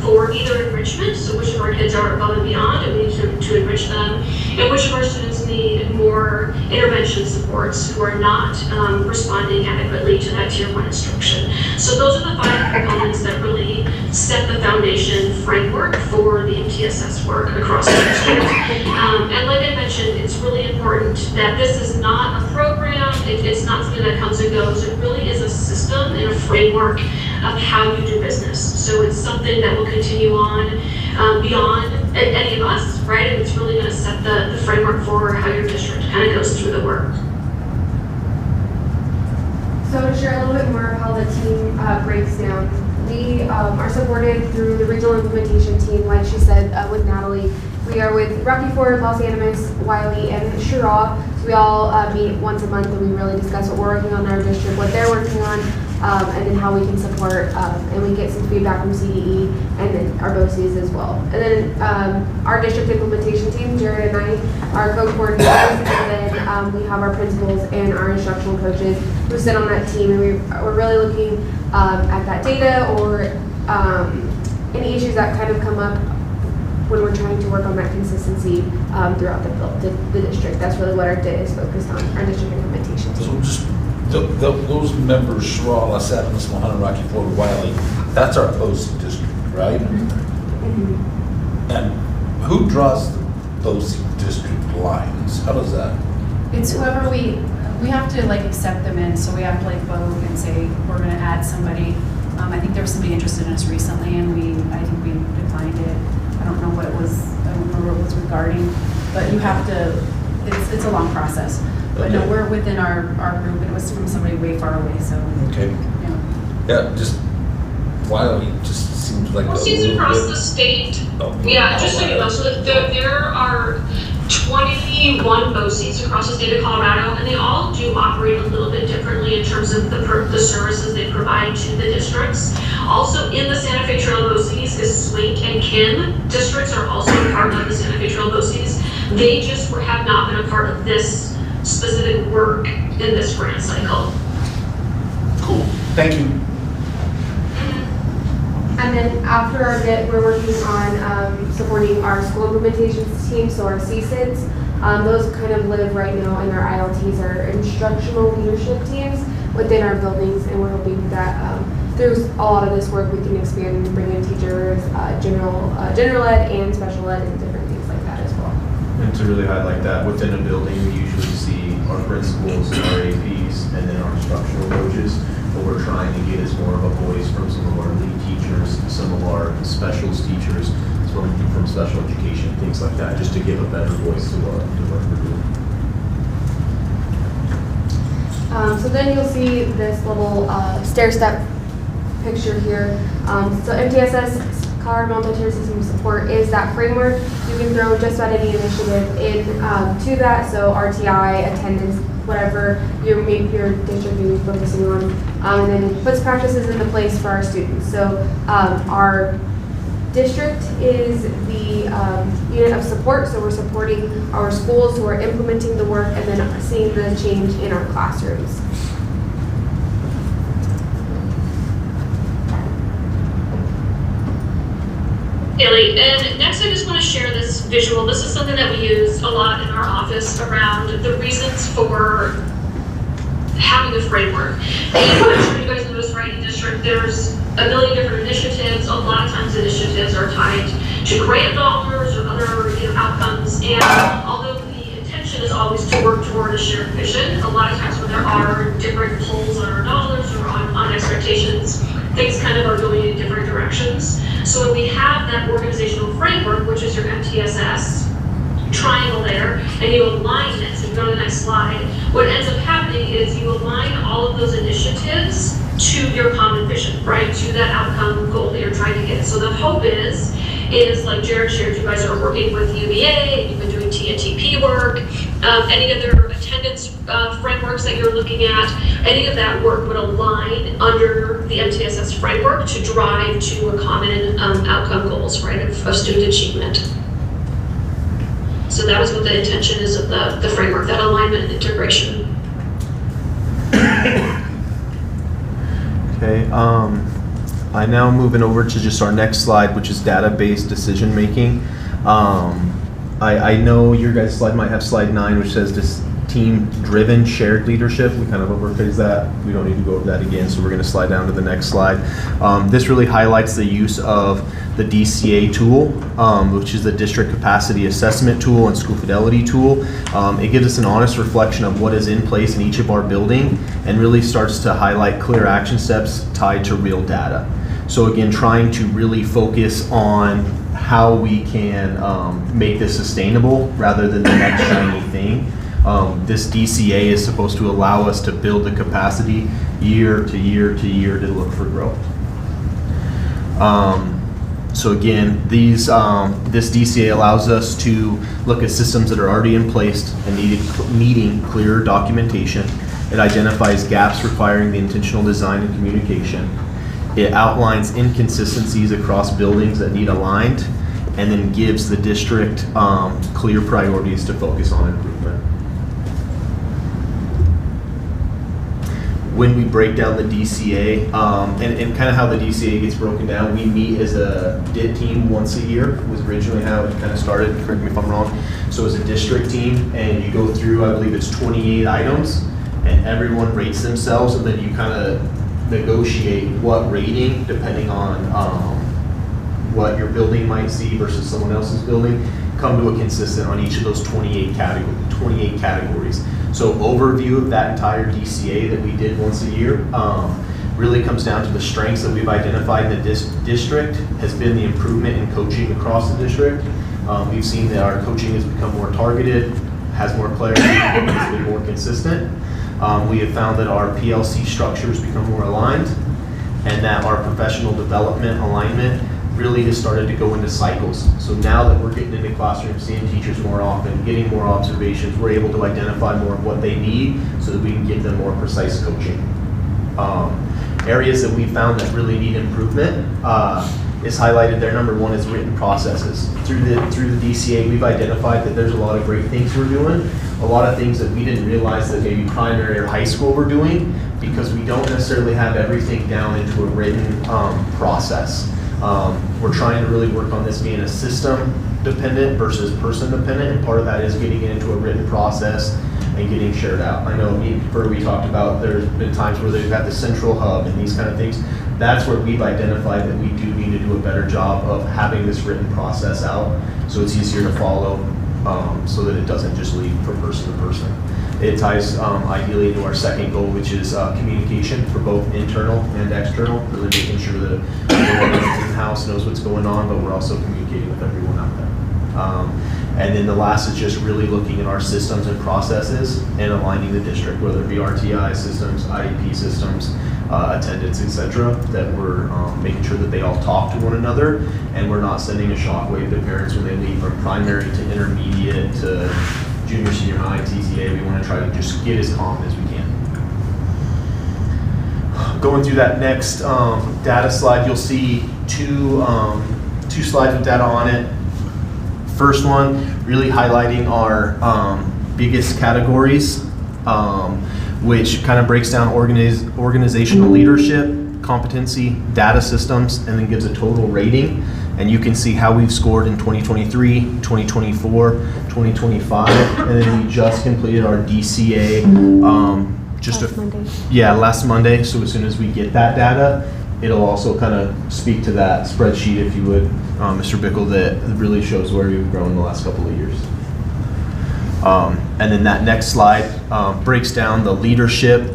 for either enrichment, so which of our kids are above and beyond and we need to enrich them, and which of our students need more intervention supports who are not responding adequately to that tier 1 instruction. So those are the 5 components that really set the foundation framework for the MTSS work across the district. And like I mentioned, it's really important that this is not a program, it's not something that comes and goes. It really is a system and a framework of how you do business. So it's something that will continue on beyond any of us, right? And it's really going to set the framework for how your district kind of goes through the work. So to share a little bit more of how the team breaks down we are supported through the regional implementation team, like she said, with Natalie. We are with Rocky Ford, Los Animas, Wiley, and Shiraw. So we all meet once a month and we really discuss what we're working on in our district, what they're working on, and then how we can support, and we get some feedback from CDE and then our BOCES as well. And then our district implementation team, Jared and I, are co-coordinators, and then we have our principals and our instructional coaches who sit on that team, and we're really looking at that data or any issues that kind of come up when we're trying to work on that consistency throughout the district. That's really what our day is focused on, our district implementation team. So just, those members, Shiraw, Los Animas, Mohana, Rocky Ford, Wiley, that's our BOCES district, right? Mm-hmm. And who draws those district lines? How does that? It's whoever we have to like accept them in, so we have to like vote and say we're gonna add somebody. I think there was somebody interested in us recently and I think we declined it. I don't know what it was, I don't remember what it was regarding, but you have to, it's a long process. But no, Okay. we're within our group, and it was from somebody way far away, so. Okay. Yeah, just Wiley just seems like. BOCES across the state. Yeah, just so you know, so there are 21 BOCES across the state of Colorado, and they all do operate a little bit differently in terms of the services they provide to the districts. Also in the Santa Fe Trail BOCES is Swink and Kim. Districts are also a part of the Santa Fe Trail BOCES. They just have not been a part of this specific work in this grant cycle. Cool, thank you. And then after our bit, we're working on supporting our school implementations team, so our CSIDs. Those kind of live right now in our ILTs, our instructional leadership teams within our buildings, and we're hoping that through a lot of this work we can expand and bring in teachers, general ed and special ed and different things like that as well. And to really highlight that, within a building, we usually see our principals, our APs, and then our instructional coaches. But we're trying to get as more of a voice from some of our lead teachers, some of our specials teachers, from special education, things like that, just to give a better voice to what we're doing. So then you'll see this little stair step picture here. So MTSS, Colorado Multi-Tier System Support, is that framework. You can throw just about any initiative in to that. So RTI, attendance, whatever your district may be focusing on, and then puts practices into place for our students. So our district is the unit of support, so we're supporting our schools who are implementing the work and then seeing the change in our classrooms. Haley, and next I just want to share this visual. This is something that we use a lot in our office around the reasons for having a framework. And I'm sure you guys know this, right? In district, there's a million different initiatives. A lot of times initiatives are tied to grant dollars or other outcomes. And although the intention is always to work toward a shared vision, a lot of times when there are different pulls on our dollars or on expectations, things kind of are going in different directions. So when we have that organizational framework, which is your MTSS triangle there, and you align it, so you go to the next slide, what ends up happening is you align all of those initiatives to your common vision, right? To that outcome goal that you're trying to get. So the hope is like Jared shared, you guys are working with UVA, you've been doing TNTP work, any other attendance frameworks that you're looking at, any of that work would align under the MTSS framework to drive to a common outcome goals, right, of student achievement. So that was what the intention is of the framework, that alignment and integration. Okay, I now moving over to just our next slide, which is data-based decision making. I know your guys' slide might have slide 9, which says this team-driven shared leadership. We kind of overphrased that. We don't need to go over that again, so we're going to slide down to the next slide. This really highlights the use of the DCA tool, which is the District Capacity Assessment Tool and School Fidelity Tool. It gives us an honest reflection of what is in place in each of our building and really starts to highlight clear action steps tied to real data. So again, trying to really focus on how we can make this sustainable rather than the next shiny thing. This DCA is supposed to allow us to build the capacity year to year to year to look for growth. So again, this DCA allows us to look at systems that are already in place and needing clearer documentation. It identifies gaps requiring the intentional design and communication. It outlines inconsistencies across buildings that need aligned, and then gives the district clear priorities to focus on improvement. When we break down the DCA, and kind of how the DCA gets broken down, we meet as a DIT team once a year, was originally how it kind of started, correct me if I'm wrong. So as a district team, and you go through, I believe it's 28 items, and everyone rates themselves, and then you kind of negotiate what rating, depending on what your building might see versus someone else's building, come to a consistent on each of those 28 categories. So overview of that entire DCA that we did once a year really comes down to the strengths that we've identified in the district has been the improvement in coaching across the district. We've seen that our coaching has become more targeted, has more clarity, has been more consistent. We have found that our PLC structures become more aligned, and that our professional development alignment really has started to go into cycles. So now that we're getting into classrooms, seeing teachers more often, getting more observations, we're able to identify more of what they need so that we can give them more precise coaching. Areas that we found that really need improvement is highlighted there. Number one is written processes. Through the DCA, we've identified that there's a lot of great things we're doing, a lot of things that we didn't realize that maybe primary or high school were doing, because we don't necessarily have everything down into a written process. We're trying to really work on this being a system dependent versus person dependent, and part of that is getting it into a written process and getting shared out. I know me and Kurt, we talked about there's been times where they've got the central hub and these kind of things. That's where we've identified that we do need to do a better job of having this written process out so it's easier to follow, so that it doesn't just lead from person to person. It ties ideally to our second goal, which is communication for both internal and external, really making sure that everyone in-house knows what's going on, but we're also communicating with everyone out there. And then the last is just really looking at our systems and processes and aligning the district, whether it be RTI systems, IEP systems, attendance, etc., that we're making sure that they all talk to one another, and we're not sending a shockwave to parents when they leave from primary to intermediate to junior, senior high, TTA. We want to try to just get as calm as we can. Going through that next data slide, you'll see two slides with data on it. First one, really highlighting our biggest categories, which kind of breaks down organizational leadership, competency, data systems, and then gives a total rating. And you can see how we've scored in 2023, 2024, 2025, and then we just completed our DCA last Monday. So as soon as we get that data, it'll also kind of speak to that spreadsheet, if you would, Mr. Bickle, that really shows where we've grown in the last couple of years. And then that next slide breaks down the leadership,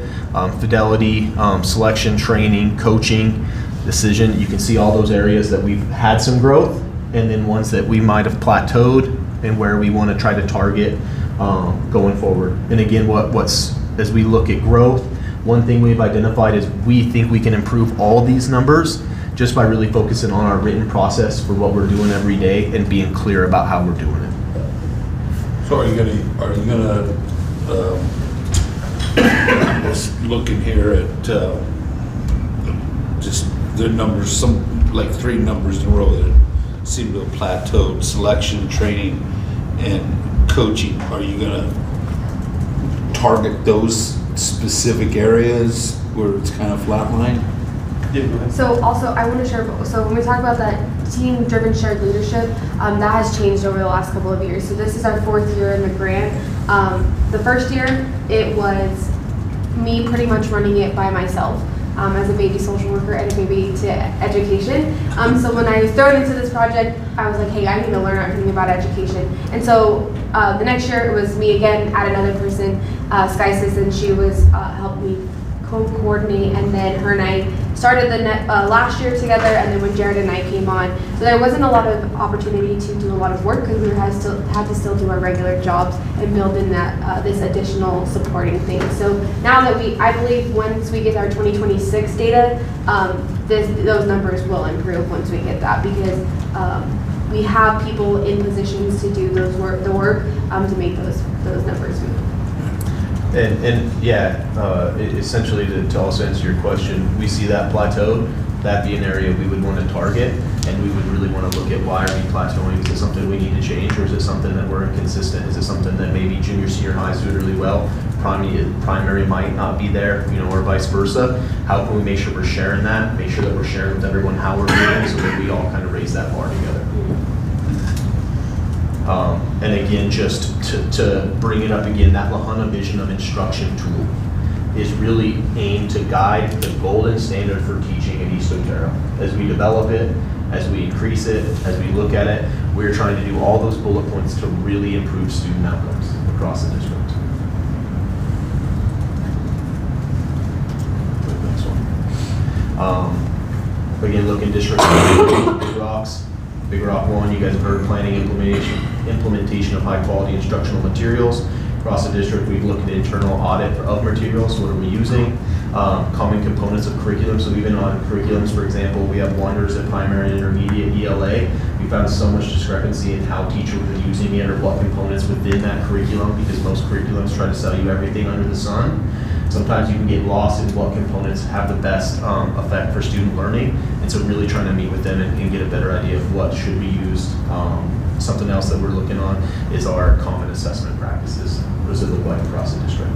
fidelity, selection, training, coaching, decision. You can see all those areas that we've had some growth, and then ones that we might have plateaued, and where we want to try to target going forward. And again, as we look at growth, one thing we've identified is we think we can improve all these numbers just by really focusing on our written process for what we're doing every day and being clear about how we're doing it. So are you gonna just looking here at just the numbers, some like 3 numbers in a row that seem to have plateaued: selection, training, and coaching. Are you gonna target those specific areas where it's kind of flatlined? Yeah, go ahead. So also, I want to share, so when we talk about that team-driven shared leadership, that has changed over the last couple of years. So this is our 4th year in the grant. The first year, it was me pretty much running it by myself as a baby social worker and a baby to education. So when I was thrown into this project, I was like, hey, I need to learn everything about education. And so the next year, it was me again, add another person, Sky Sis, and she was helping me co-coordinate, and then her and I started the last year together, and then when Jared and I came on, so there wasn't a lot of opportunity to do a lot of work because we had to still do our regular jobs and build in that this additional supporting thing. So now that I believe once we get our 2026 data, those numbers will improve once we get that, because we have people in positions to do the work to make those numbers move. And yeah, essentially to also answer your question, we see that plateau, that be an area we would want to target, and we would really want to look at why are we plateauing? Is it something we need to change, or is it something that we're inconsistent? Is it something that maybe junior, senior high is doing really well? Primary might not be there, or vice versa. How can we make sure we're sharing that? Make sure that we're sharing with everyone how we're doing, so that we all kind of raise that bar together. And again, just to bring it up again, that Lahana Vision of Instruction tool is really aimed to guide the golden standard for teaching at East Otero. As we develop it, as we increase it, as we look at it, we're trying to do all those bullet points to really improve student outcomes across the district. Next one. Again, look in district Big Rocks. Big Rock 1, you guys have heard planning implementation of high quality instructional materials. Across the district, we've looked at internal audit of materials. What are we using? Common components of curriculum. So even on curriculums, for example, we have wonders at primary and intermediate ELA. We found so much discrepancy in how teachers are using it or what components within that curriculum, because most curriculums try to sell you everything under the sun. Sometimes you can get lost in what components have the best effect for student learning. And so really trying to meet with them and get a better idea of what should be used. Something else that we're looking on is our common assessment practices. What does it look like across the district?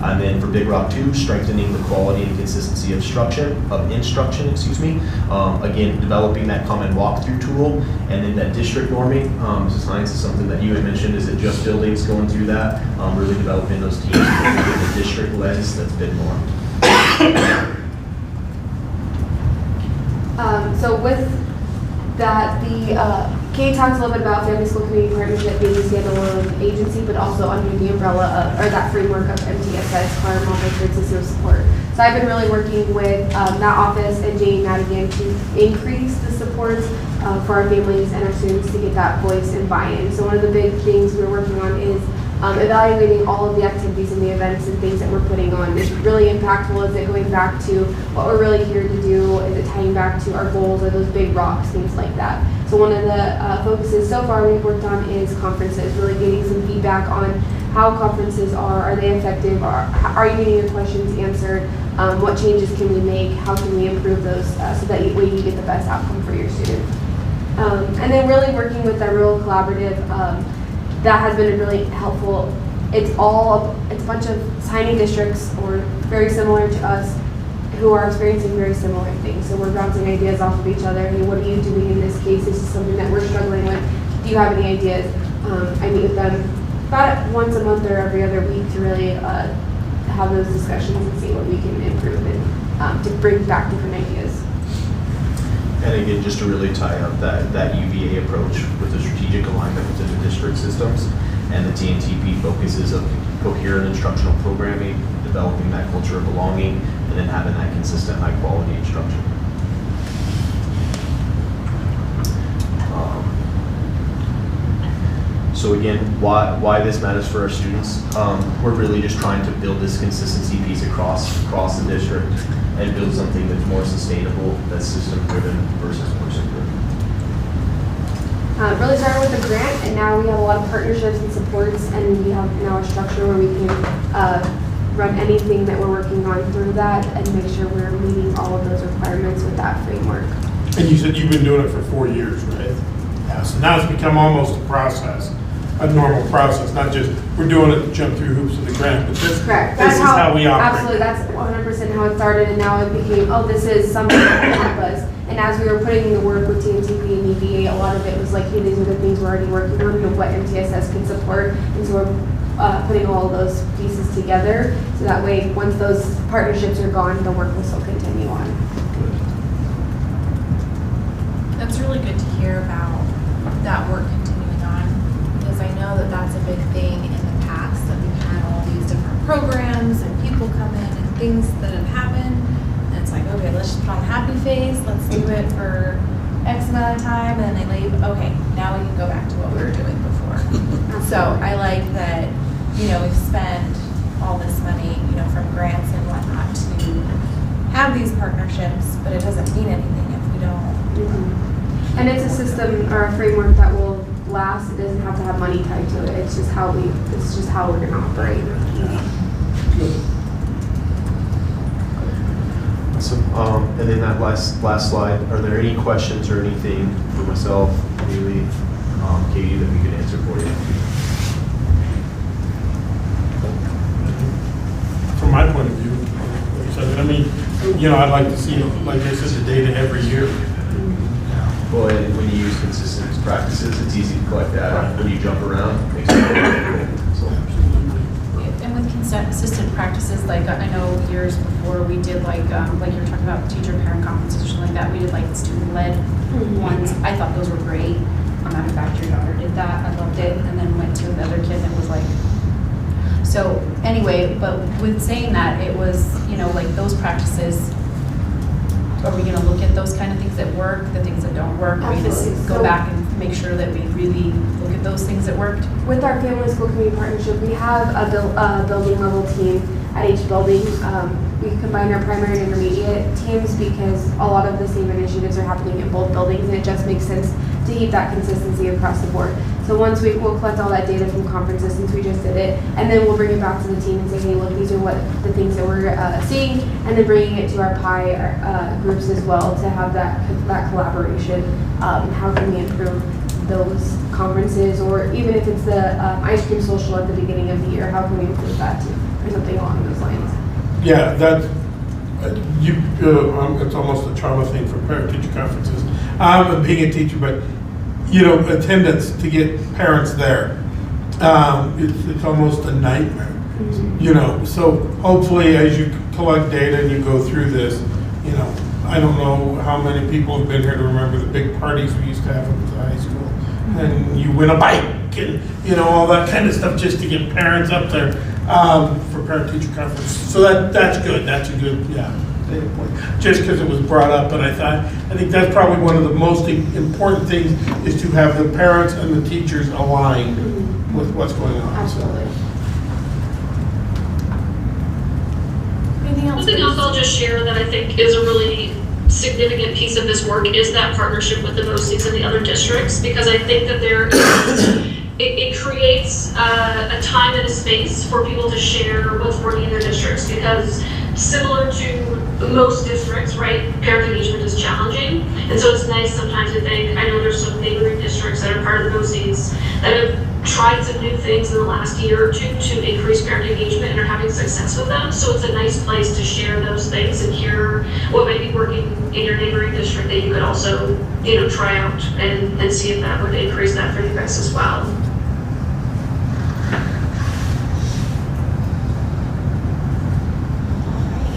And then for Big Rock 2, strengthening the quality and consistency of instruction. Again, developing that common walkthrough tool, and then that district norming. Mrs. Hines, is something that you had mentioned. Is it just buildings going through that? Really developing those teams with the district lens that's been more. So with that, Kate talks a little bit about family school community partnership being a standalone agency, but also under the umbrella of, or that framework of MTSS, Climate Monitoring System Support. So I've been really working with that office and Jane Madigan to increase the supports for our families and our students to get that voice and buy-in. So one of the big things we're working on is evaluating all of the activities and the events and things that we're putting on. Is it really impactful? Is it going back to what we're really here to do? Is it tying back to our goals or those big rocks, things like that? So one of the focuses so far we've worked on is conferences, really getting some feedback on how conferences are they effective? Are you getting your questions answered? What changes can we make? How can we improve those so that way you get the best outcome for your student? And then really working with that rural collaborative, that has been really helpful. It's a bunch of tiny districts or very similar to us who are experiencing very similar things. So we're bouncing ideas off of each other. Hey, what are you doing in this case? This is something that we're struggling with. Do you have any ideas? I meet with them about once a month or every other week to really have those discussions and see what we can improve and to bring back different ideas. And again, just to really tie up that UVA approach with the strategic alignment within the district systems, and the TNTP focuses of coherent instructional programming, developing that culture of belonging, and then having that consistent high quality instruction. So again, why this matters for our students? We're really just trying to build this consistency piece across the district and build something that's more sustainable, that's system driven versus person driven. Really started with a grant, and now we have a lot of partnerships and supports, and we have now a structure where we can run anything that we're working on through that and make sure we're meeting all of those requirements with that framework. And you said you've been doing it for 4 years, right? Yeah, so now it's become almost a process, a normal process, not just we're doing it to jump through hoops of the grant, but this is how we operate. Absolutely, that's 100% how it started, and now it became, oh, this is something that can help us. And as we were putting in the work with TNTP and EVA, a lot of it was like, hey, these are the things we're already working on and what MTSS can support. And so we're putting all of those pieces together, so that way, once those partnerships are gone, the work will still continue on. That's really good to hear about that work continuing on, because I know that that's a big thing in the past, that we've had all these different programs and people come in and things that have happened. And it's like, okay, let's just put on a happy face, let's do it for X amount of time, and then they leave. Okay, now we can go back to what we were doing before. So I like that, we've spent all this money, from grants and whatnot to, have these partnerships, but it doesn't mean anything if we don't. And it's a system or a framework that will last. It doesn't have to have money tied to it. It's just how we're gonna operate. Awesome. And then that last slide, are there any questions or anything for myself, Haley, Katie, that we could answer for you? From my point of view, like I said, I mean, I'd like to see, like I said, the data every year. Well, and when you use consistent practices, it's easy to collect data. When you jump around, it makes it more difficult. So, And with consistent practices, like I know years before we did like you were talking about teacher-parent conferences or something like that, we did like student-led ones. I thought those were great. Matter of fact, your daughter did that. I loved it. And then went to another kid that was like, so anyway, but with saying that, it was, like those practices, are we gonna look at those kind of things that work, the things that don't work? Are we just go back and make sure that we really look at those things that worked? With our family school community partnership, we have a building level team at each building. We combine our primary and intermediate teams because a lot of the same initiatives are happening in both buildings, and it just makes sense to keep that consistency across the board. So once we'll collect all that data from conferences, since we just did it, and then we'll bring it back to the team and say, hey, look, these are what the things that we're seeing, and then bringing it to our PI groups as well to have that collaboration. How can we improve those conferences, or even if it's the ice cream social at the beginning of the year, how can we improve that too, or something along those lines? Yeah, that's, it's almost a trauma thing for parent-teacher conferences. Being a teacher, but, attendance to get parents there, it's almost a nightmare. So hopefully as you collect data and you go through this, I don't know how many people have been here to remember the big parties we used to have at the high school. And you win a bike and, all that kind of stuff just to get parents up there for parent-teacher conference. So that's good. That's a good, data point. Just because it was brought up, but I think that's probably one of the most important things is to have the parents and the teachers aligned with what's going on. Absolutely. Anything else? Something else I'll just share that I think is a really significant piece of this work is that partnership with the BOCES and the other districts, because I think that it creates a time and a space for people to share what's working in their districts, because similar to most districts, right, parent engagement is challenging, and so it's nice sometimes to think, I know there's some neighboring districts that are part of the BOCES that have tried some new things in the last year or two to increase parent engagement and are having success with them. So it's a nice place to share those things and hear what might be working in your neighboring district that you could also, try out and see if that would increase that for you guys as well.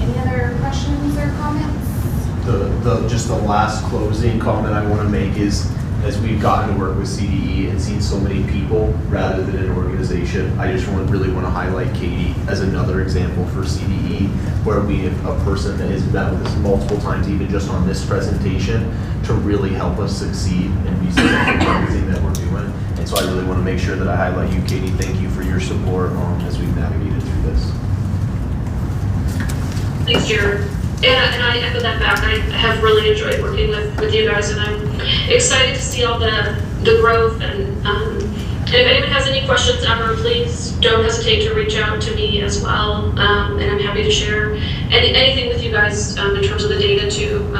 Any other questions or comments? Just the last closing comment I want to make is, as we've gotten to work with CDE and seen so many people rather than an organization, I just really want to highlight Katie as another example for CDE, where we have a person that has met with us multiple times, even just on this presentation, to really help us succeed and be successful in everything that we're doing. And so I really want to make sure that I highlight you, Katie. Thank you for your support as we've navigated through this. Thanks, Jared. And I echo that back. I have really enjoyed working with you guys, and I'm excited to see all the growth. And if anyone has any questions ever, please don't hesitate to reach out to me as well. And I'm happy to share anything with you guys in terms of the data too.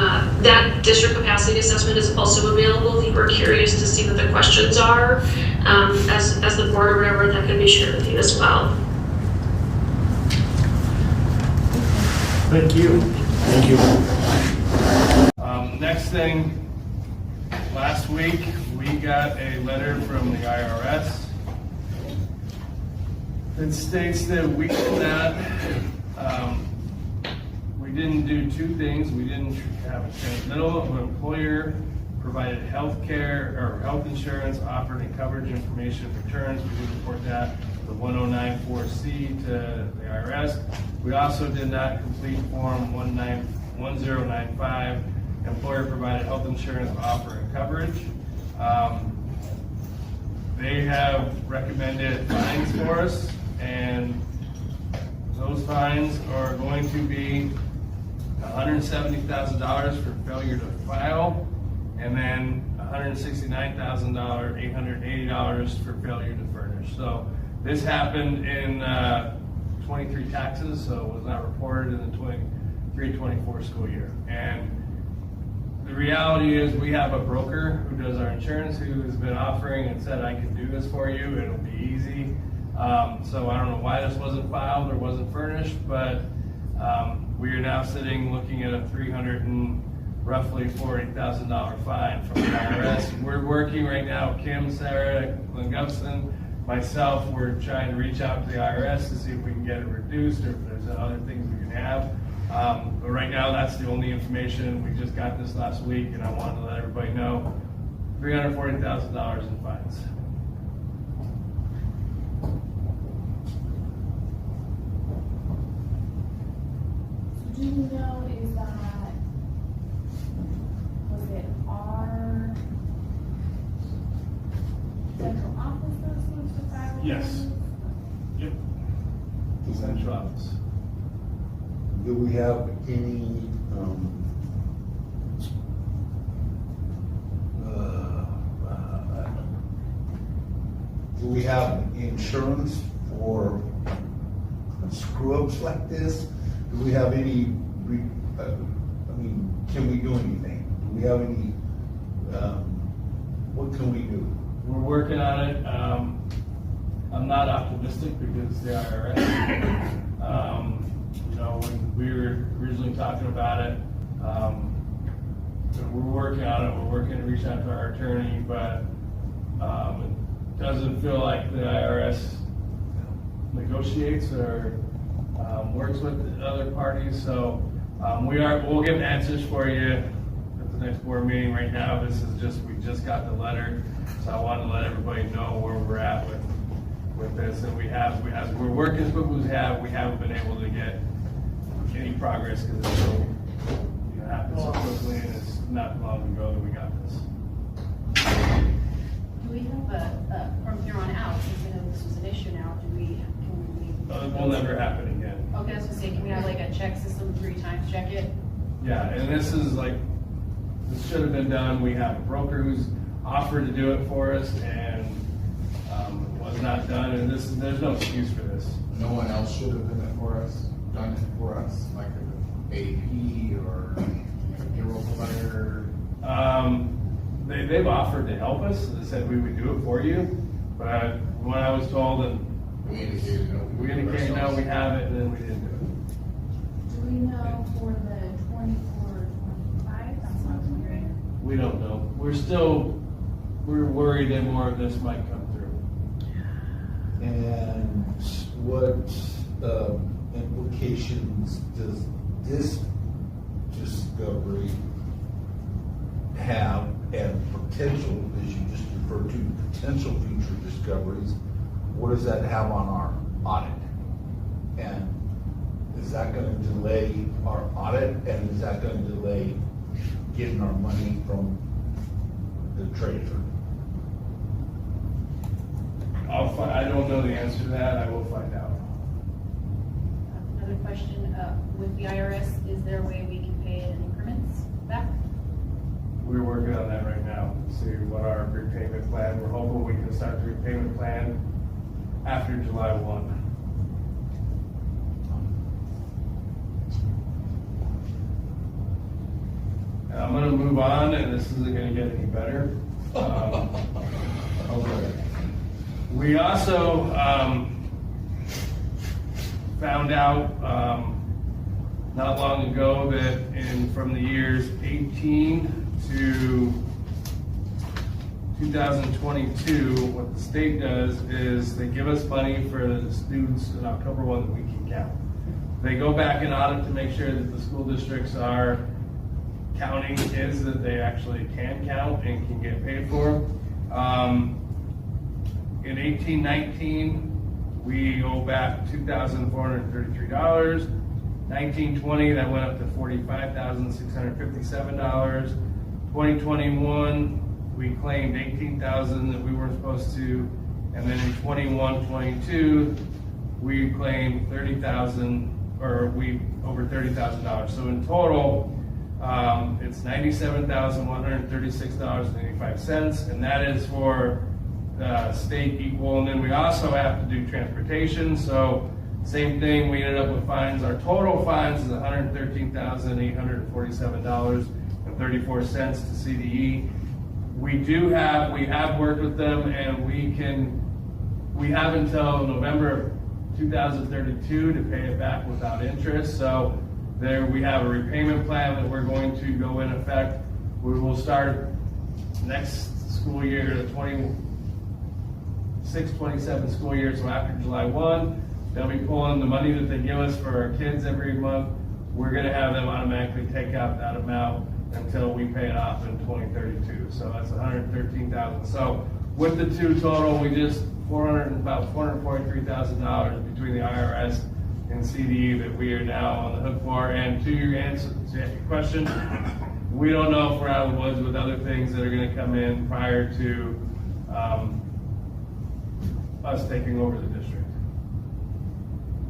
That district capacity assessment is also available if you were curious to see what the questions are as the board or whatever, that can be shared with you as well. Thank you. Thank you. Next thing, last week we got a letter from the IRS that states that we did not, we didn't do two things. We didn't have a transmittal of an employer provided health care or health insurance offered in coverage information returns. We did report that the 1094C to the IRS. We also did not complete form 1095, employer provided health insurance offer and coverage. They have recommended fines for us, and those fines are going to be $170,000 for failure to file, and then $169,000, $880 for failure to furnish. So this happened in 23 taxes, so it was not reported in the 23-24 school year. And the reality is we have a broker who does our insurance who has been offering and said, I can do this for you, it'll be easy. So I don't know why this wasn't filed or wasn't furnished, but we are now sitting looking at a roughly $40,000 fine from the IRS. We're working right now, Kim, Sarah, Glenn myself, we're trying to reach out to the IRS to see if we can get it reduced or if there's other things we can have. But right now, that's the only information. We just got this last week, and I wanted to let everybody know, $340,000 in fines. Do you know, is that, was it our central office that was supposed to file? Yes. Yep. The central office. Do we have any, do we have insurance for screw-ups like this? Do we have any, can we do anything? Do we have any, what can we do? We're working on it. I'm not optimistic because the IRS, when we were originally talking about it, we're working on it. We're working to reach out to our attorney, but it doesn't feel like the IRS negotiates or works with the other parties. So we'll give answers for you at the next board meeting. Right now, we just got the letter, so I wanted to let everybody know where we're at with this. And we're working as quickly as we have. We haven't been able to get any progress because it happened so quickly, and it's not long ago that we got this. Do we have from here on out, since we know this was an issue now, can we? It will never happen again. Okay, I was gonna say, can we have like a check system 3 times, check it? Yeah, and this should have been done. We have a broker who's offered to do it for us, and it was not done, and there's no excuse for this. No one else should have done it for us, like an AP or a payroll provider. They've offered to help us. They said we would do it for you, but when I was told, and We indicated no. we indicated no, we have it, and then we didn't do it. Do we know for the 24-25, that's what I was wondering? We don't know. We're worried that more of this might come through. And what implications does this discovery have, and potential, as you just referred to, potential future discoveries? What does that have on our audit? And is that going to delay our audit, and is that going to delay getting our money from the treasurer? I don't know the answer to that. I will find out. Another question, with the IRS, is there a way we can pay it in increments back? We're working on that right now, to see what our repayment plan, we're hoping we can start the repayment plan after July 1. And I'm gonna move on, and this isn't gonna get any better. We also found out not long ago that from the years 18 to 2022, what the state does is they give us money for the students in October 1 that we can count. They go back and audit to make sure that the school districts are counting kids that they actually can count and can get paid for. In 18-19, we owe back $2,433. 19-20, that went up to $45,657. 2021, we claimed $18,000 that we weren't supposed to, and then in 21-22, we claimed $30,000 over $30,000. So in total, it's $97,136.85, and that is for state equal. And then we also have to do transportation. So same thing, we ended up with fines. Our total fines is $113,847.34 to CDE. We have worked with them, and we have until November of 2032 to pay it back without interest. So there we have a repayment plan that we're going to go in effect. We will start next school year, the 26-27 school year, so after July 1, they'll be pulling the money that they give us for our kids every month. We're gonna have them automatically take out that amount until we pay it off in 2032. So that's $113,000. So with the two total, we just about $443,000 between the IRS and CDE that we are now on the hook for. And to your question, we don't know if we're out of the woods with other things that are going to come in prior to us taking over the district.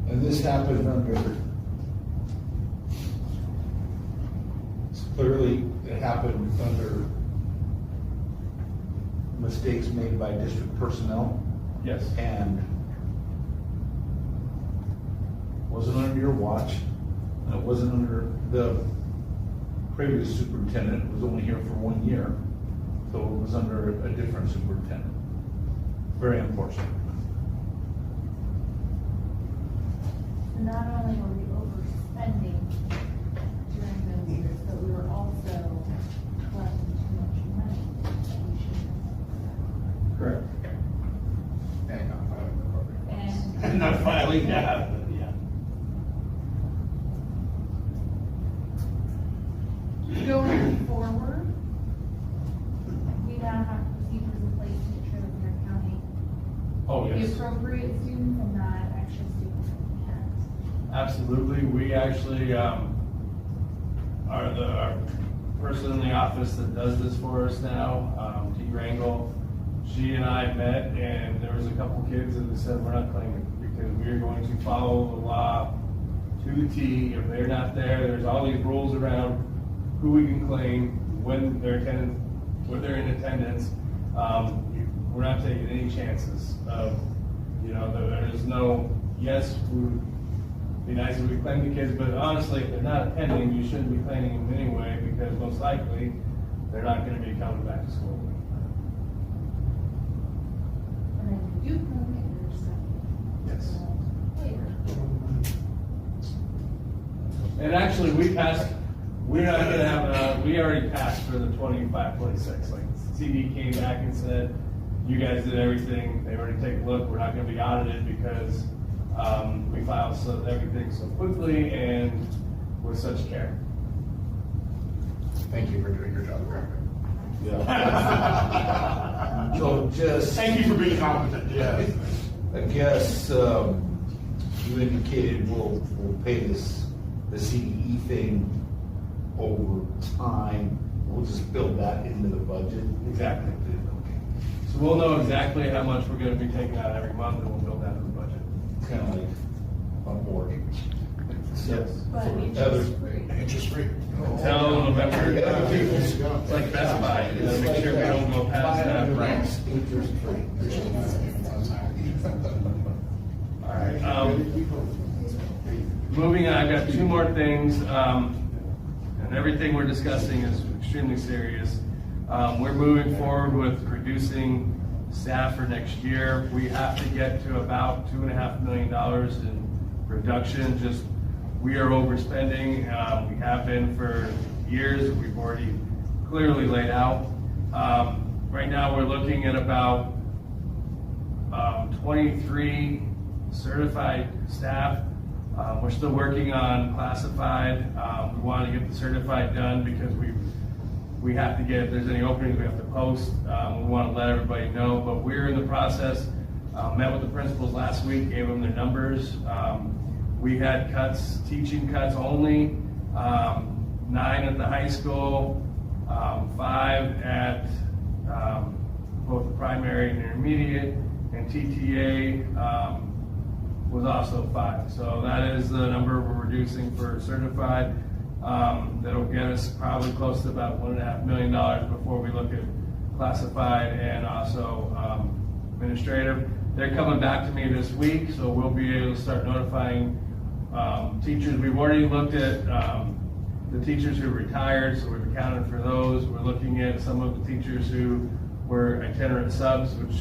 And this happened clearly, it happened under mistakes made by district personnel. Yes. And wasn't under your watch. And it wasn't under the previous superintendent. It was only here for 1 year. So it was under a different superintendent. Very unfortunate. Not only were we overspending during those years, but we were also collecting too much money that we shouldn't have. Correct. And not filing, yeah. Going forward, we now have procedures in place to make sure that we're counting Oh, the yes. appropriate students and not extra students that we can't. Absolutely. We actually are our person in the office that does this for us now, T. Wrangle. She and I met, and there was a couple kids that said we're not claiming because we're going to follow the law to the T. If they're not there, there's all these rules around who we can claim, when they're in attendance. We're not taking any chances of, there is no, yes, it would be nice if we claim the kids, but honestly, if they're not attending, you shouldn't be claiming them anyway, because most likely, they're not gonna be coming back to school. And then we do claim it, there's some. Yes. Later. And actually, we're not gonna have, we already passed for the 25-26. Like, CD came back and said, you guys did everything, they already take a look, we're not gonna be audited because we filed everything so quickly and with such care. Thank you for doing your job. Yeah. So just. Thank you for being competent. Yeah. I guess you indicated we'll pay the CDE thing over time. We'll just build that into the budget. Exactly. So we'll know exactly how much we're gonna be taking out every month, and we'll build that into the budget. Kind of like on board. Yes. But interest-free. Interest-free. Until November. It's like Best Buy, you gotta make sure we don't go past that. Interest-free. All right, moving on, I've got two more things, and everything we're discussing is extremely serious. We're moving forward with reducing staff for next year. We have to get to about $2.5 million in reduction. We are overspending. We have been for years. We've already clearly laid out. Right now, we're looking at about 23 certified staff. We're still working on classified. We want to get the certified done because we have to get, if there's any openings, we have to post. We want to let everybody know, but we're in the process. Met with the principals last week, gave them their numbers. We had cuts, teaching cuts only, 9 at the high school, 5 at both the primary and intermediate, and TTA was also 5. So that is the number we're reducing for certified. That'll get us probably close to about $1.5 million before we look at classified and also administrative. They're coming back to me this week, so we'll be able to start notifying teachers. We've already looked at the teachers who retired, so we've accounted for those. We're looking at some of the teachers who were itinerant subs, which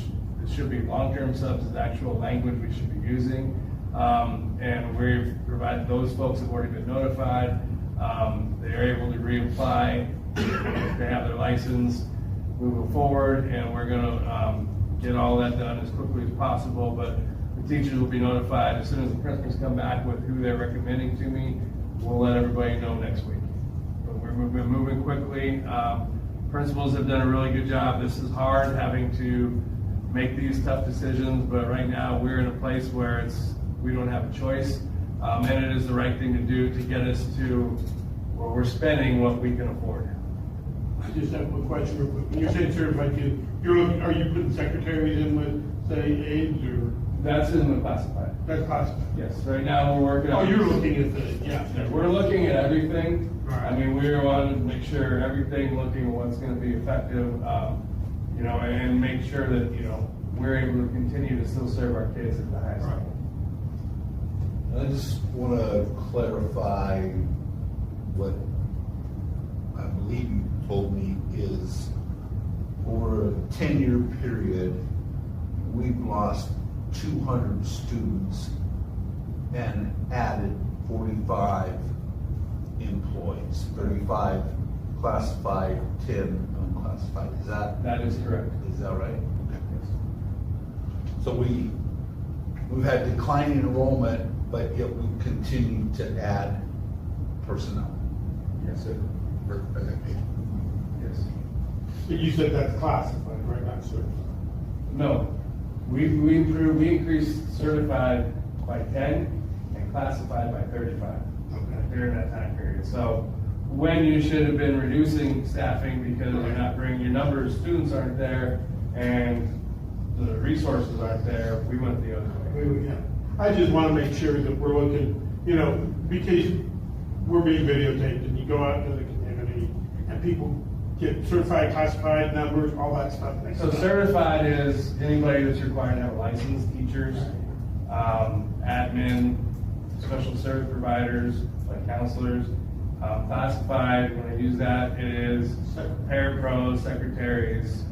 should be long-term subs, is the actual language we should be using. And we've provided, those folks have already been notified. They're able to reapply, they have their license, moving forward, and we're gonna get all that done as quickly as possible, but the teachers will be notified as soon as the principals come back with who they're recommending to me. We'll let everybody know next week. But we're moving quickly. Principals have done a really good job. This is hard, having to make these tough decisions, but right now we're in a place where we don't have a choice, and it is the right thing to do to get us to where we're spending what we can afford. I just have one question real quick. When you're saying certified kids, are you putting secretaries in with, say, aides or? That's in the classified. That's classified. Yes, right now we're working on. Oh, you're looking at the, yeah. We're looking at everything. Right. I mean, we want to make sure everything, looking at what's going to be effective, and make sure that, we're able to continue to still serve our kids at the highest level. I just want to clarify what I believe you told me is over a 10-year period, we've lost 200 students and added 45 employees, 35 classified, 10 unclassified. That is correct. Is that right? Okay. So we've had declining enrollment, but yet we continue to add personnel. Yes, sir. Yes. But you said that's classified, right, not certified? No, we increased certified by 10 and classified by 35 during that time period. So when you should have been reducing staffing because you're not bringing your numbers, students aren't there, and the resources aren't there, we went the other way. Yeah. I just want to make sure that we're looking, because we're being videotaped and you go out into the community and people get certified, classified numbers, all that stuff. So certified is anybody that's required to have a license, teachers, admin, special service providers, like counselors. Classified, when I use that, it is parapros, secretaries,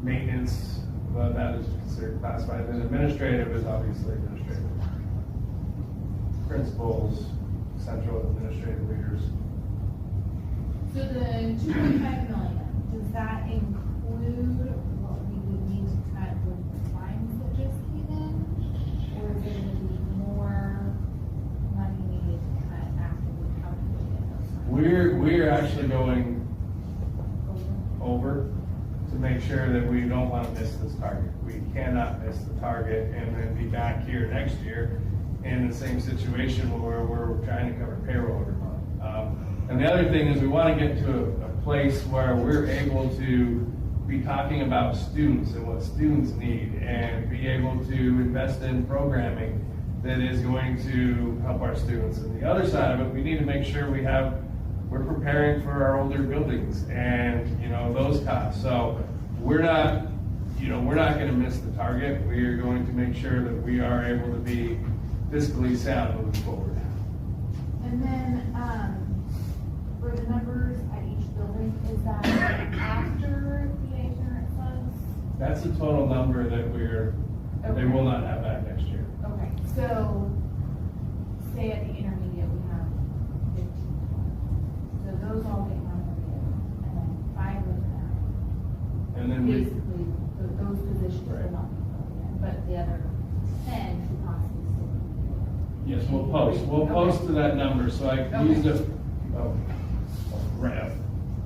maintenance, but that is considered classified. And administrative is obviously administrative. Principals, central administrative leaders. So the 2.5 million, does that include what we would need to cut with the fines that just came in? Or is there going to be more money needed to cut after we calculate those fines? We're actually going over to make sure that we don't want to miss this target. We cannot miss the target and then be back here next year in the same situation where we're trying to cover payroll every month. And the other thing is we want to get to a place where we're able to be talking about students and what students need and be able to invest in programming that is going to help our students. And the other side of it, we need to make sure we're preparing for our older buildings and, those costs. So we're not going to miss the target. We are going to make sure that we are able to be fiscally sound moving forward. And then, for the numbers at each building, is that after the ignorant subs? That's the total number that they will not have back next year. Okay, so say at the intermediate we have 15. So those all get renovated, and then 5 goes down. And then Basically, those positions will not be filled in, but the other 10 could possibly still be. yes, we'll post to that number. So I used a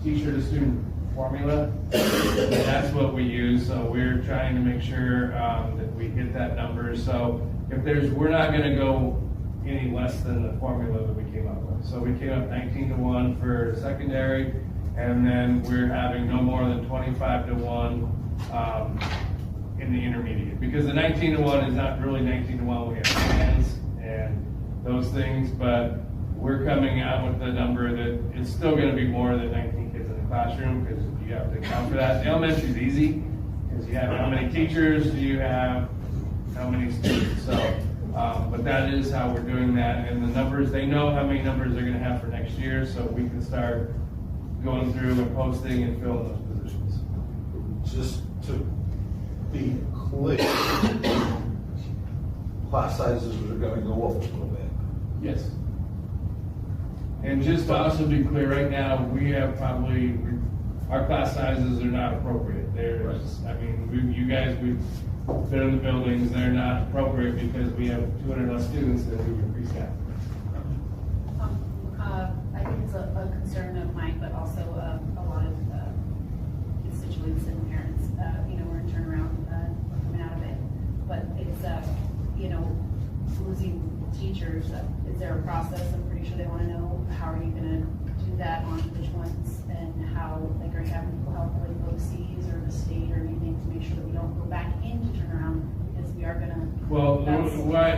teacher to student formula. And that's what we use. So we're trying to make sure that we hit that number. So if we're not going to go any less than the formula that we came up with. So we came up 19-1 for secondary, and then we're having no more than 25-1 in the intermediate, because the 19-1 is not really 19-1. We have plans and those things, but we're coming out with a number that it's still going to be more than 19 kids in the classroom, because you have to account for that. The elementary is easy, because you have how many teachers, you have how many students. So, but that is how we're doing that, and the numbers, they know how many numbers they're going to have for next year, so we can start going through and posting and filling those positions. Just to be clear, class sizes are gonna go up a little bit. Yes. And just to also be clear, right now, we have probably, our class sizes are not appropriate. There's, I mean, you guys, we've been in the buildings, they're not appropriate because we have 200 less students than we would pre-staff. I think it's a concern of mine, but also a lot of constituents and parents. We're in turnaround, we're coming out of it. But it's, losing teachers. Is there a process? I'm pretty sure they want to know, how are you going to do that, on which ones, and how, like, are you having people help with OCs or the state or anything to make sure that we don't go back into turnaround, because we are going to. Well,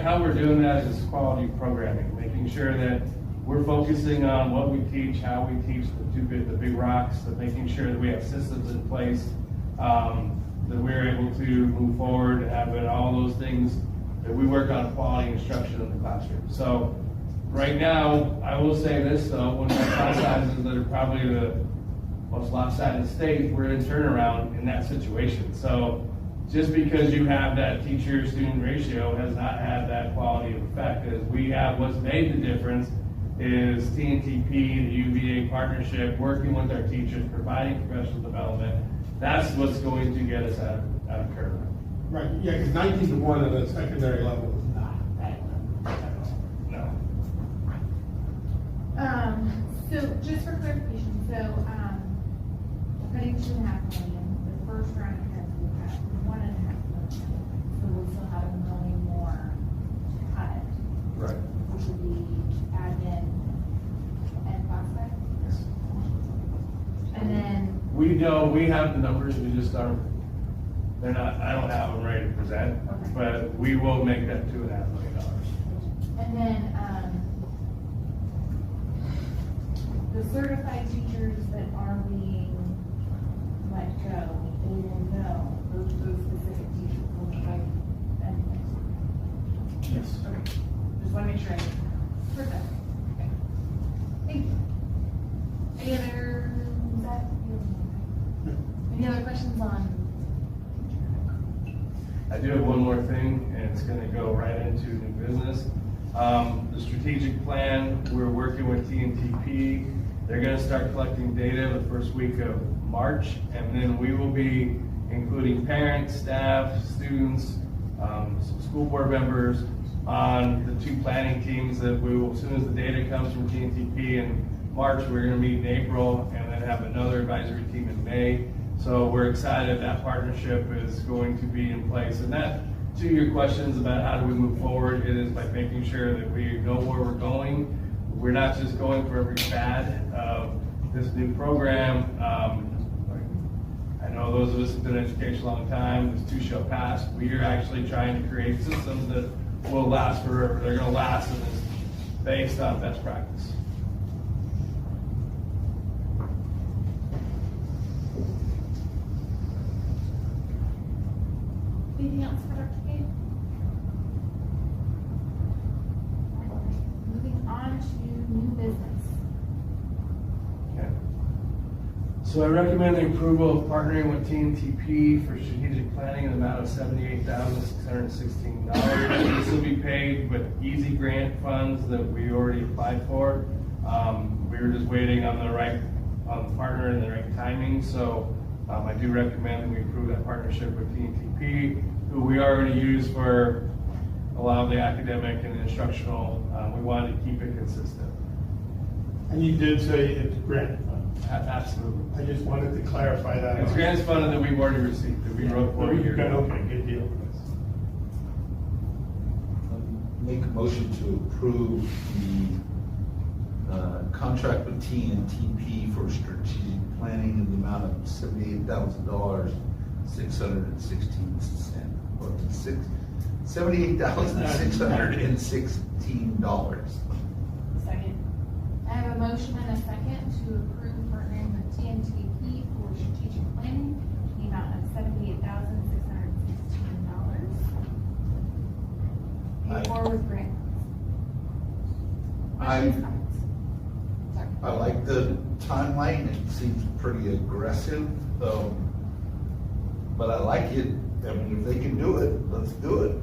how we're doing that is quality programming, making sure that we're focusing on what we teach, how we teach the big rocks, but making sure that we have systems in place, that we're able to move forward and have all those things, that we work on quality instruction in the classroom. So right now, I will say this though, when we have class sizes that are probably the most lopsided in the state, we're in turnaround in that situation. So just because you have that teacher-student ratio has not had that quality of effect. As we have, what's made the difference is TNTP, the UVA partnership, working with our teachers, providing professional development. That's what's going to get us out of curve. Right, yeah, because 19-1 at a secondary level is not that No. So just for clarification, we're putting $2.5 million. The first round of cuts, we have $1.5 million. So we'll still have $1 million more to cut, Right. which would be admin and classified. And then, We know, we have the numbers, we just aren't, they're not, I don't have them ready to present, Okay. but we will make that $2.5 million. and then, the certified teachers that are being let go, they will know, those specific teachers will be like, Yes. okay, just want to make sure I heard that. Okay. Thank you. Any other, is that, any other questions on? I do have one more thing, and it's gonna go right into new business. The strategic plan, we're working with TNTP. They're gonna start collecting data the first week of March, and then we will be including parents, staff, students, some school board members on the 2 planning teams that we will, as soon as the data comes from TNTP in March, we're gonna meet in April, and then have another advisory team in May. So we're excited that partnership is going to be in place. And that, to your questions about how do we move forward, it is by making sure that we know where we're going. We're not just going for every fad of this new program. I know those of us who've been in education a long time, this too shall pass. We are actually trying to create systems that will last forever. They're going to last, and it's based on best practice. Anything else for Dr. Kate? Moving on to new business. Okay. So I recommend the approval of partnering with TNTP for strategic planning in the amount of $78,616. This will be paid with easy grant funds that we already applied for. We were just waiting on the partner and the right timing. So I do recommend that we approve that partnership with TNTP, who we are going to use for a lot of the academic and instructional. We wanted to keep it consistent. And you did say it's grant funded. Absolutely. I just wanted to clarify that. It's grants funded that we've already received, that we wrote for a year ago. Okay, good deal. Make a motion to approve the contract with TNTP for strategic planning in the amount of $78,616 $78,616. Second. I have a motion and a second to approve partnering with TNTP for strategic planning, the amount of $78,616. Pay for with grants. Questions, comments? Sorry. I like the timeline, it seems pretty aggressive, but I like it. I mean, if they can do it, let's do it.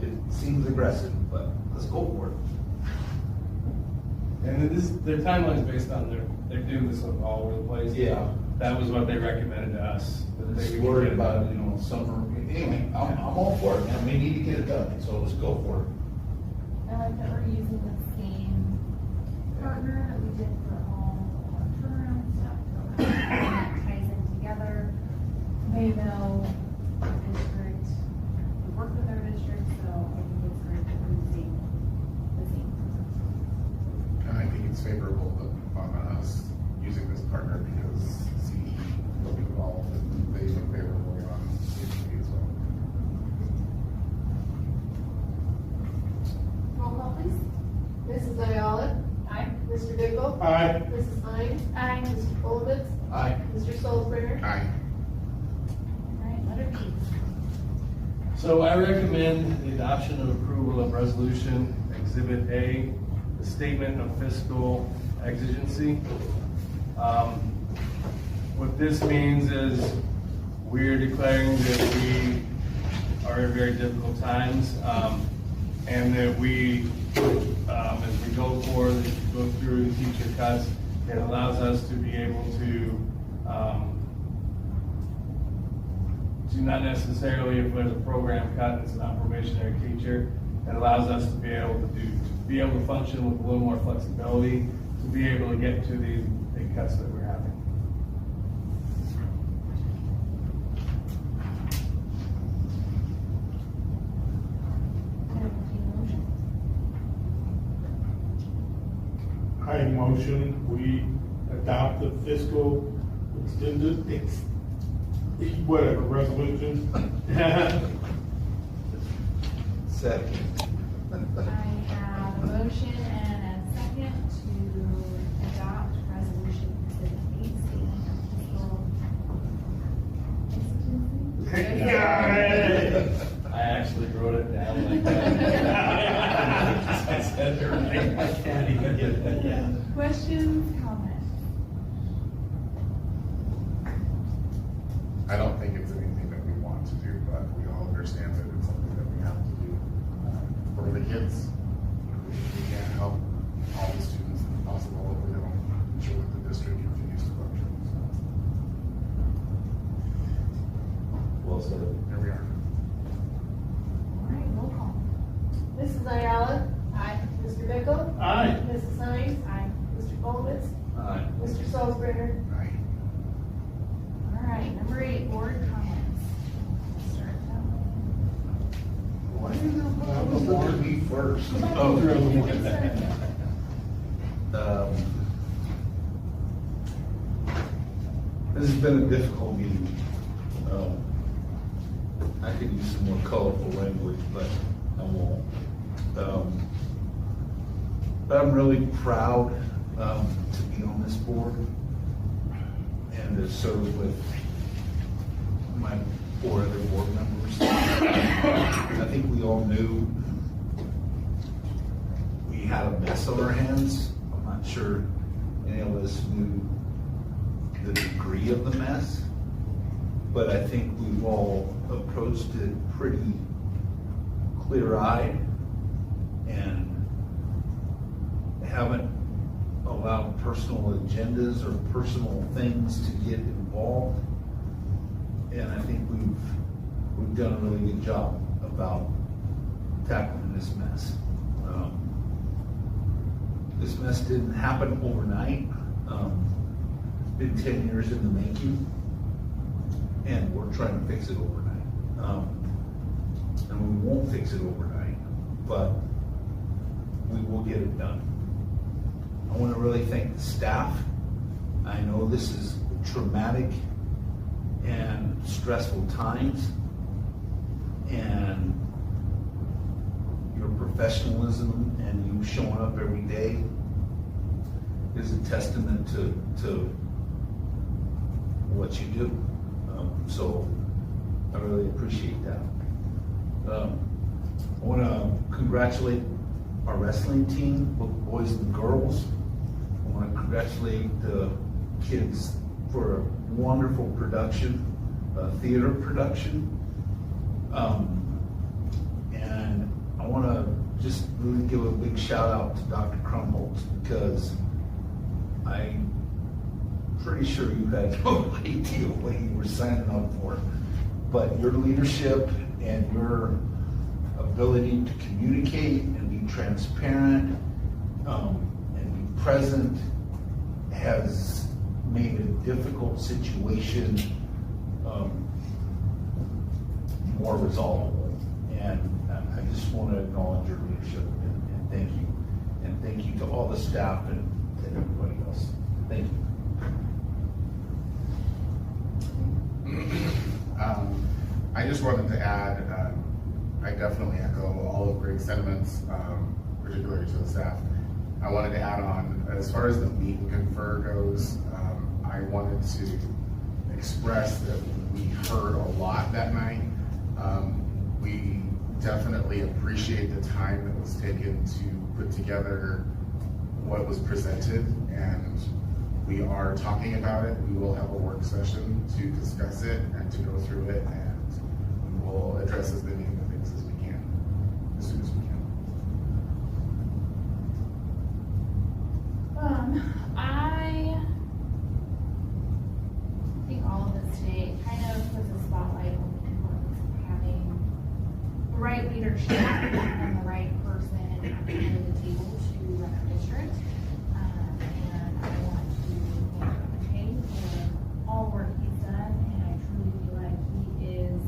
It seems aggressive, but let's go for it. And their timeline's based on they're doing this all over the place. Yeah. That was what they recommended to us. that I'm they just would worried get it about, done. summer, anyway, I'm all for it, man, we need to get it done, so let's go for it. I like that we're using the same partner that we did for all our turnaround stuff. So that ties in together. They know our district, we work with our district, so I think it's great that we're using the same. And I think it's favorable on us using this partner because CE will be involved and they look favorably on CE as well. Roll call, please. Mrs. Ayala? Aye. Mr. Dickel? Aye. Mrs. Hines? Aye. Mr. Golowitz? Aye. Mr. Salisbury? Aye. All right, letter B. So I recommend the adoption and approval of resolution Exhibit A, the statement of fiscal exigency. What this means is we're declaring that we are in very difficult times, and that we, as we go forward, go through the teacher cuts, it allows us to be able to not necessarily, if there's a program cut, it's not probationary teacher, it allows us to be able to function with a little more flexibility, to be able to get to these big cuts that we're having. I motion we adopt the fiscal extended, whatever, resolution. Second. I have a motion and a second to adopt resolution exhibit 8, statement of fiscal I actually wrote it down like that. I said it right. I can't even get it. Questions, comments? I don't think it's anything that we want to do, but we all understand that it's something that we have to do for the kids. We can't help all the students if possible if we don't ensure that the district continues to function. Well said. Here we are. All right, roll call. Mrs. Ayala? Aye. Mr. Dickel? Aye. Mrs. Hines? Aye. Mr. Golowitz? Aye. Mr. Salisbury? Aye. All right, number 8, board comments. Start that way. Why are you gonna look at me first? This has been a difficult meeting. I could use some more colorful language, but I won't. But I'm really proud to be on this board and to serve with my 4 other board members. I think we all knew we had a mess on our hands. I'm not sure any of us knew the degree of the mess, but I think we've all approached it pretty clear-eyed and haven't allowed personal agendas or personal things to get involved. And I think we've done a really good job about tackling this mess. This mess didn't happen overnight. It's been 10 years in the making, and we're trying to fix it overnight. And we won't fix it overnight, but we will get it done. I want to really thank the staff. I know this is traumatic and stressful times, and your professionalism and you showing up every day is a testament to what you do. So I really appreciate that. I want to congratulate our wrestling team, both boys and girls. I want to congratulate the kids for a wonderful production, theater production. And I want to just really give a big shout out to Dr. Krumholtz, because I'm pretty sure you had no idea what you were signing up for. But your leadership and your ability to communicate and be transparent and be present has made a difficult situation more resolvable. And I just want to acknowledge your leadership and thank you. And thank you to all the staff and everybody else. Thank you. I just wanted to add, I definitely echo all of Greg's sentiments, particularly to the staff. I wanted to add on, as far as the meet and confer goes, I wanted to express that we heard a lot that night. We definitely appreciate the time that was taken to put together what was presented, and we are talking about it. We will have a work session to discuss it and to go through it, and we will address as many of the things as we can, as soon as we can. I think all of this today kind of puts a spotlight on the importance of having the right leadership and the right person at the end of the table to run our district. And I want to thank Kay for all the work he's done, and I truly feel like he is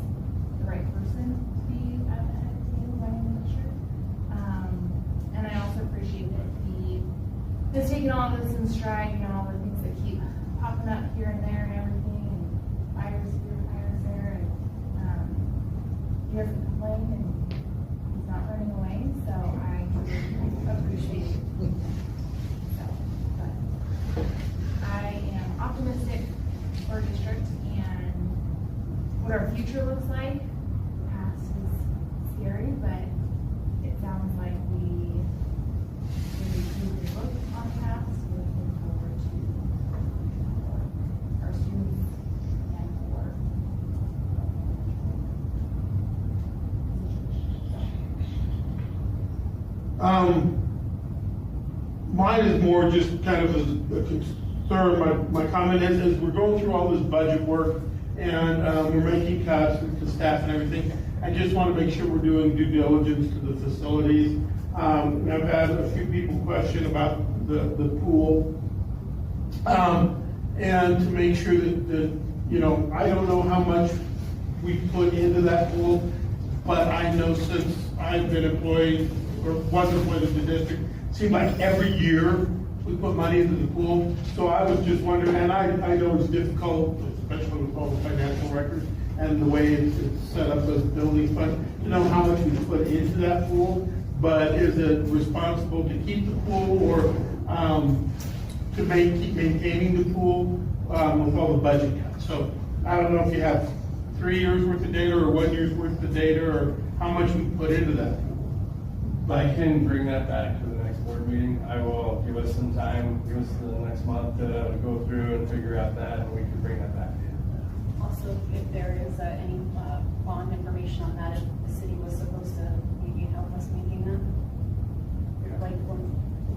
the right person to be at the head of the table running the district. And I also appreciate that he has taken all of this in stride, you know, all the things that keep popping up here and there and everything, and fires here, fires there, and he doesn't complain, and he's not running away, so I really appreciate it. So, but I am optimistic for our district and what our future looks like. The past is scary, but it sounds like we look on the past, looking forward to our students and for Mine is more just kind of a concern. My comment is we're going through all this budget work and we're making cuts to staff and everything. I just want to make sure we're doing due diligence to the facilities. I've had a few people question about the pool. And to make sure that, you know, I don't know how much we put into that pool, but I know since I've been employed or was employed in the district, it seemed like every year we put money into the pool. So I was just wondering, and I know it's difficult, especially with all the financial records and the way it's set up those buildings, but to know how much we put into that pool. But is it responsible to keep the pool or to keep maintaining the pool with all the budget cuts? So I don't know if you have 3 years worth of data or 1 year's worth of data or how much we put into that pool. I can bring that back to the next board meeting. I will give us some time, give us the next month to go through and figure out that, and we can bring that back to you. Also, if there is any bond information on that, if the city was supposed to maybe help us maintain that, like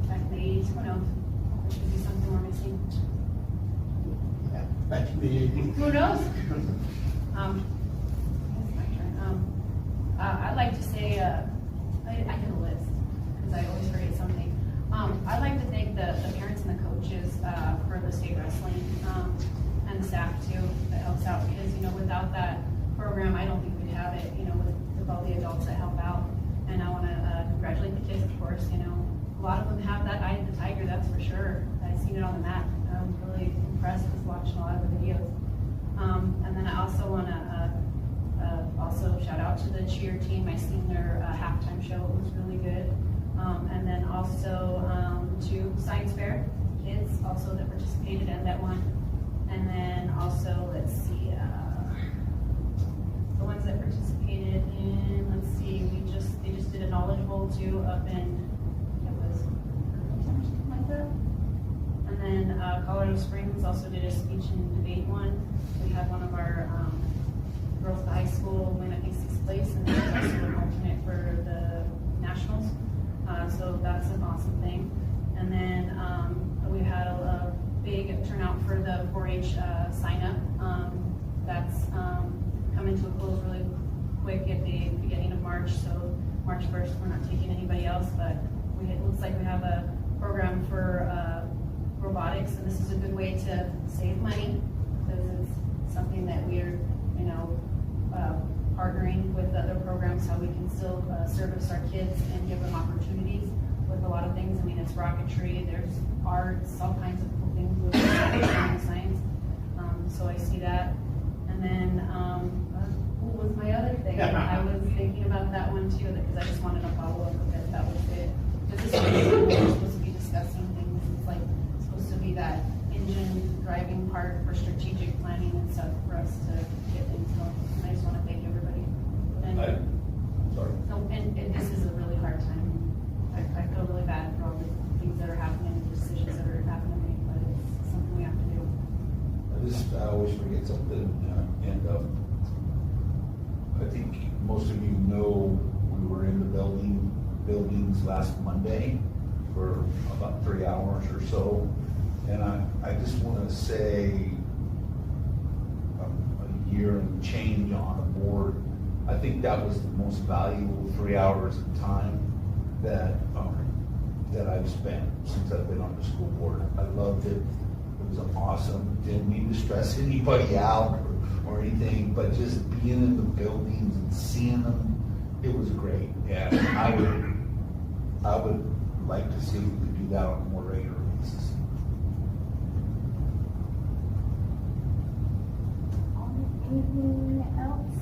back in the 80s, who knows? There should be something we're missing. Yeah, back in the 80s. Who knows? It's my turn. I'd like to say, I did a list because I always forget something. I'd like to thank the parents and the coaches for the state wrestling and the staff too that helps out, because you know, without that program, I don't think we'd have it. You know, with all the adults that help out, and I want to congratulate the kids, of course. You know, a lot of them have that eye of the tiger, that's for sure. I've seen it on the map. I was really impressed with watching a lot of the videos. And then I also want to out to the cheer team. I seen their halftime show. It was really good. And then also to science fair kids also that participated in that one. And then also, let's see, the ones that participated in, let's see, they just did a knowledgeable too up in, it was something like that. And then Colorado Springs also did a speech and debate one. We had one of our girls at the high school win, I think, 6th place, and then also an alternate for the nationals. So that's an awesome thing. And then we had a big turnout for the 4-H sign up. That's coming to a close really quick at the beginning of March. So March 1st, we're not taking anybody else, but it looks like we have a program for robotics, and this is a good way to save money because it's something that we're, partnering with other programs, how we can still service our kids and give them opportunities with a lot of things. I mean, it's rocketry, there's arts, all kinds of cool things with science. So I see that. And then, what was my other thing? I was thinking about that one too, because I just wanted to follow up with it. That was it. This is what we're supposed to be discussing things. It's like supposed to be that engine driving part for strategic planning and stuff for us to get things going. I just want to thank everybody. And, Sorry. no, and this is a really hard time. I feel really bad for all the things that are happening, and decisions that are happening to me, but it's something we have to do. I always forget something, and I think most of you know we were in the buildings last Monday for about 3 hours or so, and I just want to say a year and change on a board. I think that was the most valuable 3 hours of time that I've spent since I've been on the school board. I loved it. It was awesome. Didn't mean to stress anybody out or anything, but just being in the buildings and seeing them, it was great. And I would like to see if we could do that on a more regular basis. Anything else?